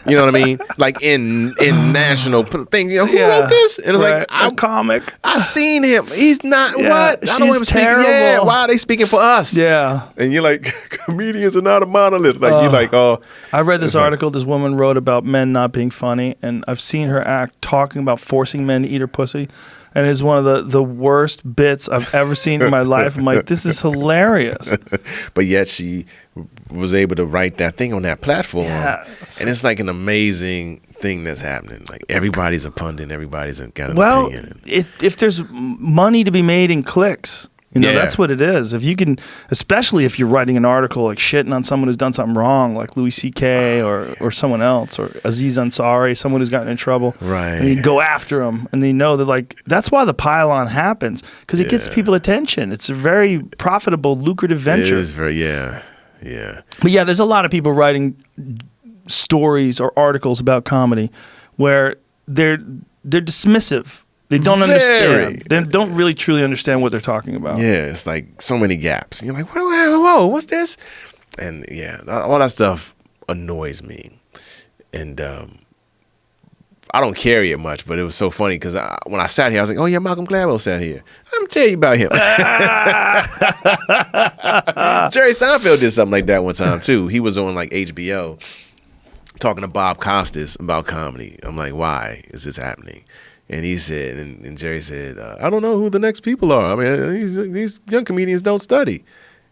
You know what I mean? Like in national thing. Who wrote this? And it's like, a comic. I seen him. He's not what? I don't want him terrible. speaking. Yeah, why are they speaking for us? Yeah. And you're like, comedians are not a monolith. Like you're like, oh. I read this article this woman wrote about men not being funny, and I've seen her act talking about forcing men to eat her pussy. And it's one of the worst bits I've ever seen in my life. I'm like, this is hilarious. But yet she was able to write that thing on that platform. Yeah. And it's like an amazing thing that's happening. Like everybody's a pundit, everybody's got an opinion. If there's money to be made in clicks, that's what it is. If you can, especially if you're writing an article like shitting on someone who's done something wrong, like Louis C.K. or someone else, or Aziz Ansari, someone who's gotten in trouble, right? And you go after them, and they know that, like, that's why the pylon happens, because it gets people attention. It's a very profitable, lucrative venture. It is very, yeah. But yeah, there's a lot of people writing stories or articles about comedy where they're dismissive. They don't understand. They don't really truly understand what they're talking about. Yeah, it's like so many gaps. And you're like, whoa, what's this? And yeah, all that stuff annoys me. And I don't carry it much, but it was so funny because when I sat here, I was like, oh yeah, Malcolm Gladwell sat here. Let me tell you about him. Jerry Seinfeld did something like that one time too. He was on like HBO talking to Bob Costas about comedy. I'm like, why is this happening? And he said, and Jerry said, I don't know who the next people are. I mean, these young comedians don't study.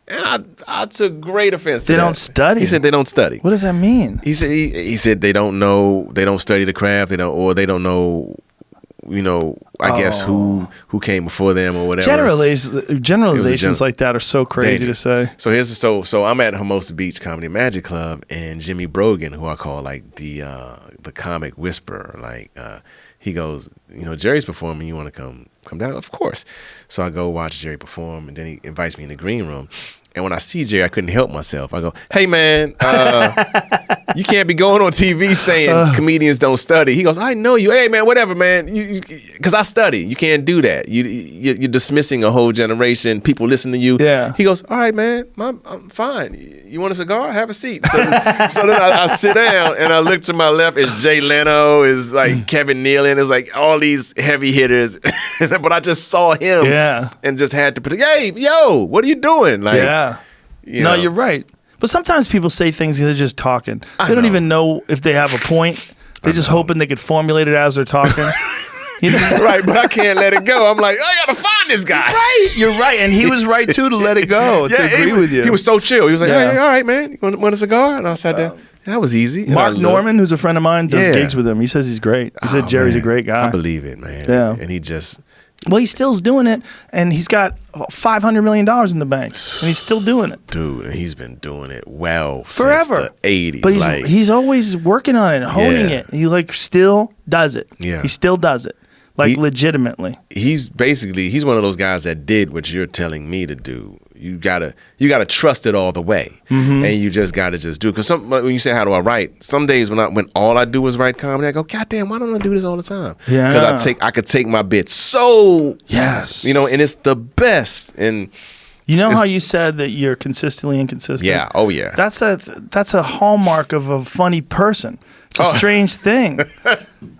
And I took great offense to that. They don't study? He said they don't study. What does that mean? He said they don't know, they don't study the craft, they don't know, I guess who came before them or whatever. Generalizations like that are so crazy to say. So I'm at Hermosa Beach Comedy Magic Club, and Jimmy Brogan, who I call like the comic whisperer, like he goes, Jerry's performing, you want to come down? Of course. So I go watch Jerry perform, and then he invites me in the green room. And when I see Jerry, I couldn't help myself. I go, hey, man, you can't be going on TV saying comedians don't study. He goes, I know you. Hey, man, whatever, man. Because I study. You can't do that. You're dismissing a whole generation. People listen to you. Yeah. He goes, all right, man, I'm fine. You want a cigar? Have a seat. So then I sit down, and I look to my left. It's Jay Leno. It's like Kevin Nealon. It's like all these heavy hitters. But I just saw him and just had to, hey, yo, what are you doing? Like, no, you're right. But sometimes people say things they're just talking. They don't even know if they have a point. They're just hoping they could formulate it as they're talking. Right, but I can't let it go. I'm like, I gotta find this guy. Right, you're right, and he was right too to let it go. To agree with you. He was so chill. He was like, hey, all right, man, you want a cigar? And I sat down. That was easy. Mark Norman, who's a friend of mine, does gigs with him. He says he's great. He said Jerry's a great guy. I believe it, man. Yeah, and he just Well, he still's doing it, and he's got $500 million in the bank, and he's still doing it. Dude, and he's been doing it well forever. Since the 80s. But he's always working on it, honing it. He still does it. Yeah. He still does it, legitimately. He's one of those guys that did what you're telling me to do. You gotta trust it all the way, and you just gotta just do it. Because when you say how do I write, some days when all I do is write comedy, I go, God damn, why don't I do this all the time? Yeah, because I could take my bit so and it's the best. And you know how you said that you're consistently inconsistent? Yeah. Oh yeah. That's a hallmark of a funny person. It's a strange thing.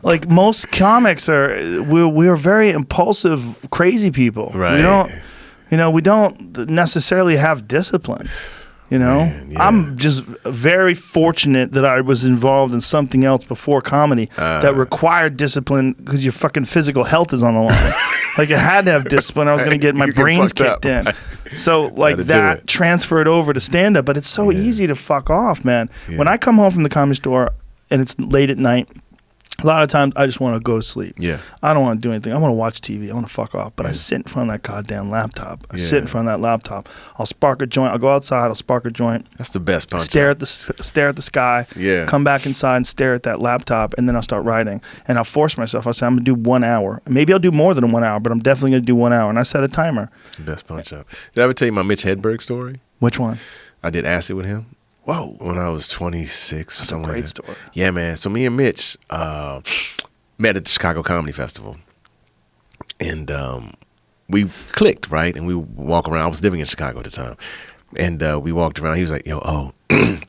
Like most comics we're very impulsive, crazy people. Right. We don't necessarily have discipline. Man, yeah. I'm just very fortunate that I was involved in something else before comedy that required discipline because your fucking physical health is on the line. Like, I had to have discipline. I was going to get my brains kicked in. So, that transferred over to stand-up. But it's so easy to fuck off, man. Yeah. When I come home from the Comedy Store and it's late at night, a lot of times I just want to go to sleep. Yeah. I don't want to do anything. I want to watch TV. I want to fuck off. But I sit in front of that goddamn laptop. Sit in front of that laptop. I'll spark a joint. I'll go outside. I'll spark a joint. That's the best punch. Stare at the sky. Yeah. Come back inside and stare at that laptop, and then I'll start writing. And I'll force myself. I'll say I'm gonna do 1 hour. Maybe I'll do more than 1 hour, but I'm definitely gonna do 1 hour. And I set a timer. It's the best punch up. Did I ever tell you my Mitch Hedberg story? Which one? I did acid with him. Whoa. When I was 26. That's a great story. Yeah, man. So me and Mitch met at the Chicago Comedy Festival, and we clicked, right? And we walk around. I was living in Chicago at the time, and we walked around. He was like, "Yo, I'm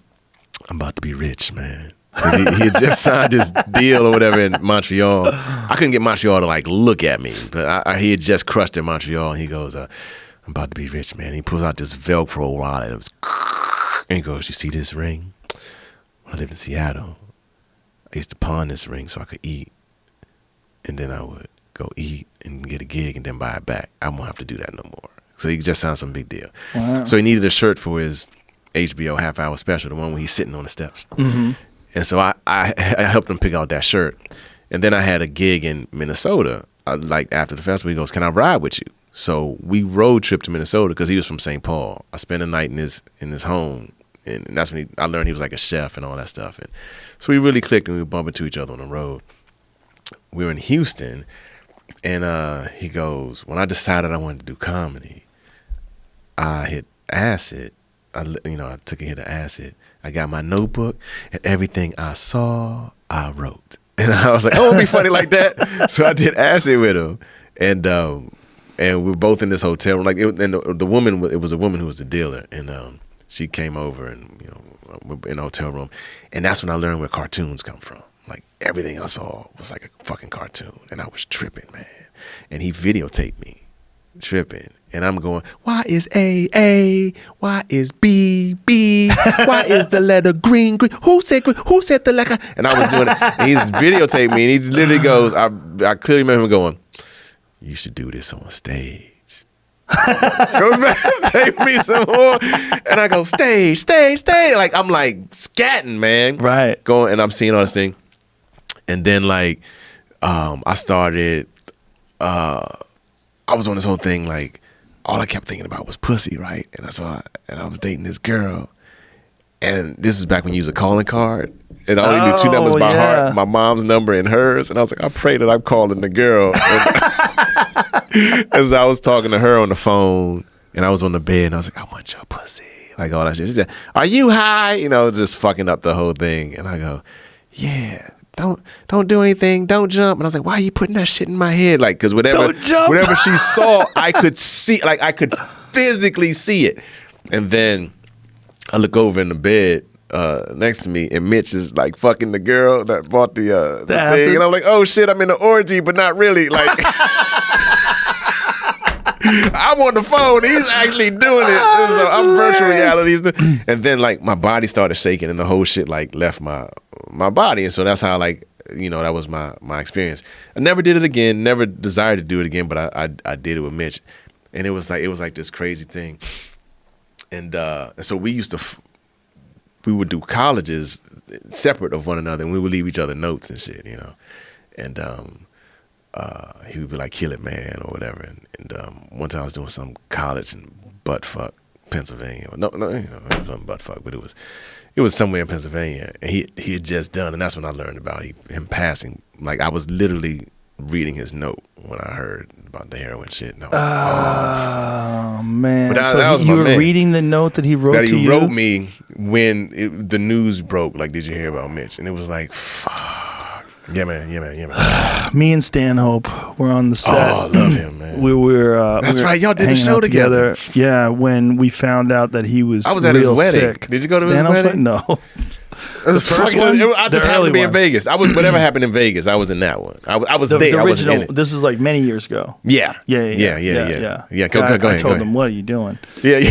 about to be rich, man." He had just signed this deal or whatever in Montreal. I couldn't get Montreal to look at me, but he had just crushed in Montreal. And he goes, "I'm about to be rich, man." He pulls out this Velcro wallet. And he goes, "You see this ring? When I lived in Seattle, I used to pawn this ring so I could eat. And then I would go eat and get a gig and then buy it back. I won't have to do that no more." So he just sounds some big deal. Wow. So he needed a shirt for his HBO half-hour special, the one where he's sitting on the steps. Mm-hmm. And so I helped him pick out that shirt. And then I had a gig in Minnesota. After the festival, he goes, "Can I ride with you?" So we road tripped to Minnesota because he was from St. Paul. I spent a night in his home. And that's when I learned he was like a chef and all that stuff. And so we really clicked, and we would bump into each other on the road. We were in Houston, and he goes, "When I decided I wanted to do comedy, I hit acid. I took a hit of acid. I got my notebook, and everything I saw, I wrote." And I was like, "Oh, it'd be funny like that." So I did acid with him, and we were both in this hotel room. The woman, it was a woman who was the dealer, and she came over, and we're in the hotel room, and that's when I learned where cartoons come from. Like, everything I saw was like a fucking cartoon, and I was tripping, man. And he videotaped me tripping, and I'm going, "Why is A? Why is B? Why is the letter green? Who said green? Who said the letter?" And I was doing it, and he's videotaped me, and he literally goes, I clearly remember him going, "You should do this on stage." Goes back, take me some more, and I go, stage. Like, I'm like scatting, man. Right. Going, and I'm seeing all this thing. And then I started, I was on this whole thing, all I kept thinking about was pussy, right? And I was dating this girl, and this is back when you used a calling card, and I only knew 2 numbers by heart, my mom's number and hers, and I was like, I pray that I'm calling the girl. As I was talking to her on the phone, and I was on the bed, and I was like, "I want your pussy," like all that shit. She said, "Are you high?" Just fucking up the whole thing, and I go, "Yeah. Don't do anything. Don't jump." And I was like, "Why are you putting that shit in my head?" Like, because whatever she saw, I could see. Like, I could physically see it. And then I look over in the bed next to me, and Mitch is like fucking the girl that bought the thing, and I'm like, "Oh shit, I'm in the orgy, but not really." Like, I'm on the phone. He's actually doing it. So I'm virtual reality. And then my body started shaking, and the whole shit left my body. And so that's how that was my experience. I never did it again. Never desired to do it again. But I did it with Mitch, and it was like this crazy thing. And so we would do colleges separate of one another, and we would leave each other notes and shit, And he would be like, "Kill it, man," or whatever. And one time I was doing some college in buttfuck, Pennsylvania. No, it wasn't buttfuck, but it was somewhere in Pennsylvania. And he had just done, and that's when I learned about him passing. Like, I was literally reading his note when I heard about the heroin shit. And I was man. But so that was you were man. reading the note that he wrote to you? That he wrote me when the news broke. Like, did you hear about Mitch? And it was like, fuck. Yeah, man. Me and Stanhope were on the set. Oh, I love him, man. We were. That's right. Y'all did the show together. Yeah, when we found out that he was. I was at his wedding. Sick. Did you go to Stanhope's his wedding? No. It was the first one. I just happened to be in Vegas. Whatever happened in Vegas, I was in that one. I was there. The original. I wasn't in it. This is like many years ago. Yeah. Go ahead. I told him, "What are you doing?" Yeah.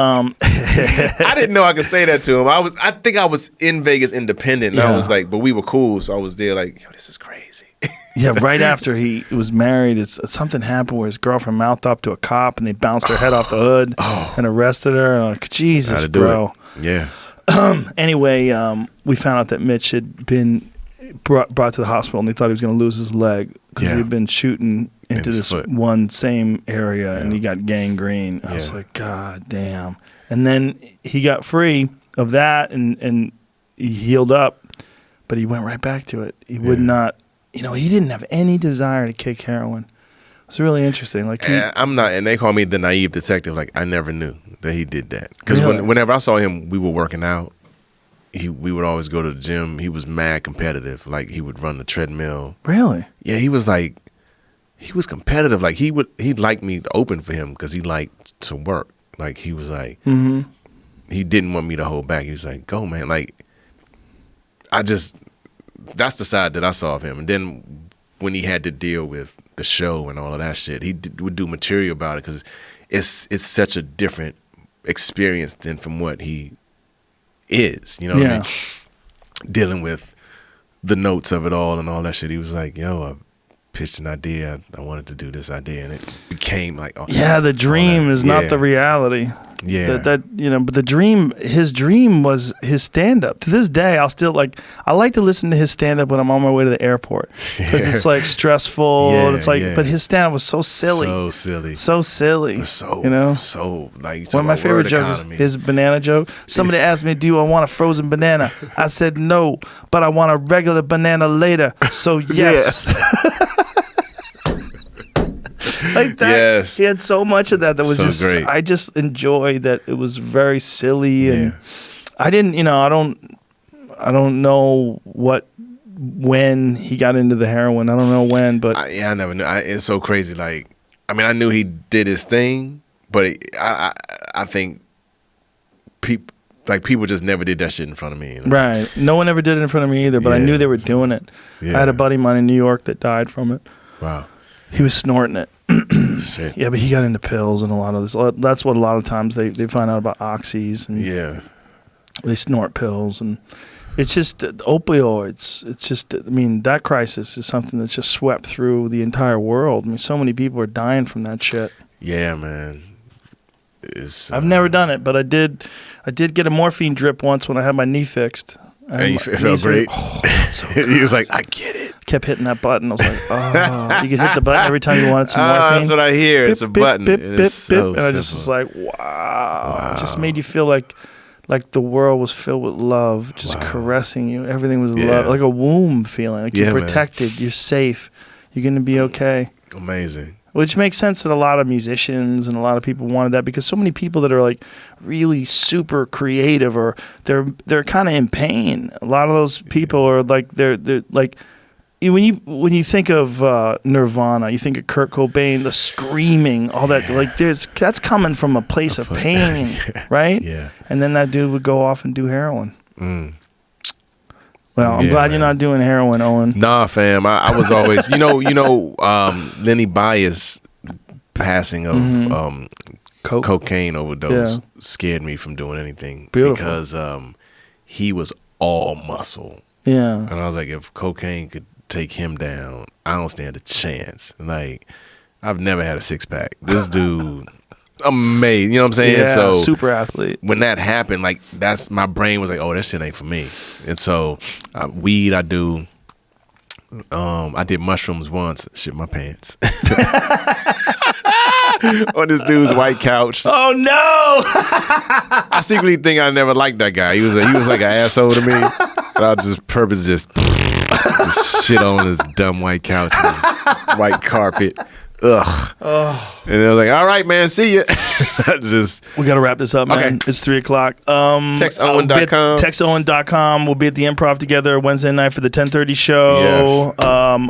I didn't know I could say that to him. I think I was in Vegas independent. And I was like, but we were cool, so I was there like, yo, this is crazy. Yeah, right after he was married, something happened where his girlfriend mouthed up to a cop and they bounced her head off the hood and arrested her. And I'm like, Jesus, bro. Yeah. Anyway, we found out that Mitch had been brought to the hospital and they thought he was going to lose his leg because he had been shooting into this one same area and he got gangrene. I was like, God damn. And then he got free of that and he healed up, but he went right back to it. He would not, he didn't have any desire to kick heroin. It's really interesting. Like I'm not, and they call me the naive detective. Like, I never knew that he did that. Because whenever I saw him, we were working out. We would always go to the gym. He was mad competitive. Like, he would run the treadmill. Really? Yeah, he was competitive. Like, he'd like me to open for him because he liked to work. Like, he was like, he didn't want me to hold back. He was like, go, man. Like, that's the side that I saw of him. And then when he had to deal with the show and all of that shit, he would do material about it because it's such a different experience than from what he is. You know what I mean? Dealing with the notes of it all and all that shit. He was like, yo, I pitched an idea. I wanted to do this idea, and it became like, the dream is not the reality. Yeah, but his dream was his stand up. To this day, I like to listen to his stand up when I'm on my way to the airport because it's like stressful. And it's like, but his stand up was so silly, so like one of my favorite jokes is his banana joke. Somebody asked me, "Do I want a frozen banana?" I said no, but I want a regular banana later. So yes. Like that. Yes. He had so much of that was so just great. I just enjoy that it was very silly and I didn't, I don't know when he got into the heroin. I don't know when, but I never knew. It's so crazy. Like, I mean, I knew he did his thing, but I think people just never did that shit in front of me. Right. No one ever did it in front of me either, but I knew they were doing it. Yeah. I had a buddy of mine in New York that died from it. Wow. He was snorting it. Shit. Yeah, but he got into pills and a lot of this. That's what a lot of times they find out about oxys. And they snort pills. And it's just opioids. It's just, that crisis is something that's just swept through the entire world. So many people are dying from that shit. Yeah, man. I've never done it, but I did get a morphine drip once when I had my knee fixed. And it felt great. So he was like, I get it. Kept hitting that button. I was like, oh. You could hit the button every time you wanted some morphine. That's what I hear. It's a button. And I just was like, wow. It just made you feel like the world was filled with love, just caressing you. Everything was love, like a womb feeling. Like you're protected. Man. You're safe. You're going to be okay. Amazing. Which makes sense that a lot of musicians and a lot of people wanted that because so many people that are like really super creative or they're kind of in pain. A lot of those people are like they're like when you think of Nirvana, you think of Kurt Cobain, the screaming, all that. Like that's coming from a place of pain, right? Yeah. And then that dude would go off and do heroin. Mm. Well, I'm glad you're not doing heroin, Owen. Nah, fam. I was always, Lenny Bias passing of cocaine overdose scared me from doing anything. Beautiful. Because he was all muscle. Yeah. And I was like, if cocaine could take him down, I don't stand a chance. Like, I've never had a six-pack. This dude... amazing, you know what I'm saying? Yeah, so super athlete. When that happened, like my brain was like, oh, that shit ain't for me. And so weed I do, I did mushrooms once. Shit my pants. On this dude's white couch. Oh no! I secretly think I never liked that guy. He was like an asshole to me. But I just purpose just shit on his dumb white couch, and his white carpet. Ugh. Oh. And I was like, all right, man, see ya. We got to wrap this up, man. Okay. It's 3 o'clock. TextOwen.com. TextOwen.com. We'll be at the Improv together Wednesday night for the 10:30 show. Yes.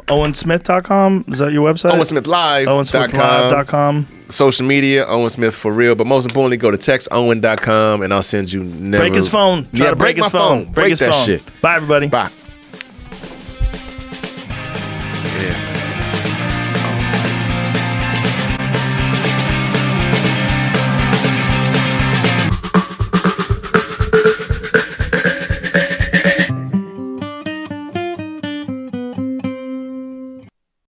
OwenSmith.com. Is that your website? OwenSmithLive.com. Social media, Owen Smith for real. But most importantly, go to TextOwen.com and I'll send you break his phone. Try to break his phone. Break that shit. Bye, everybody. Bye.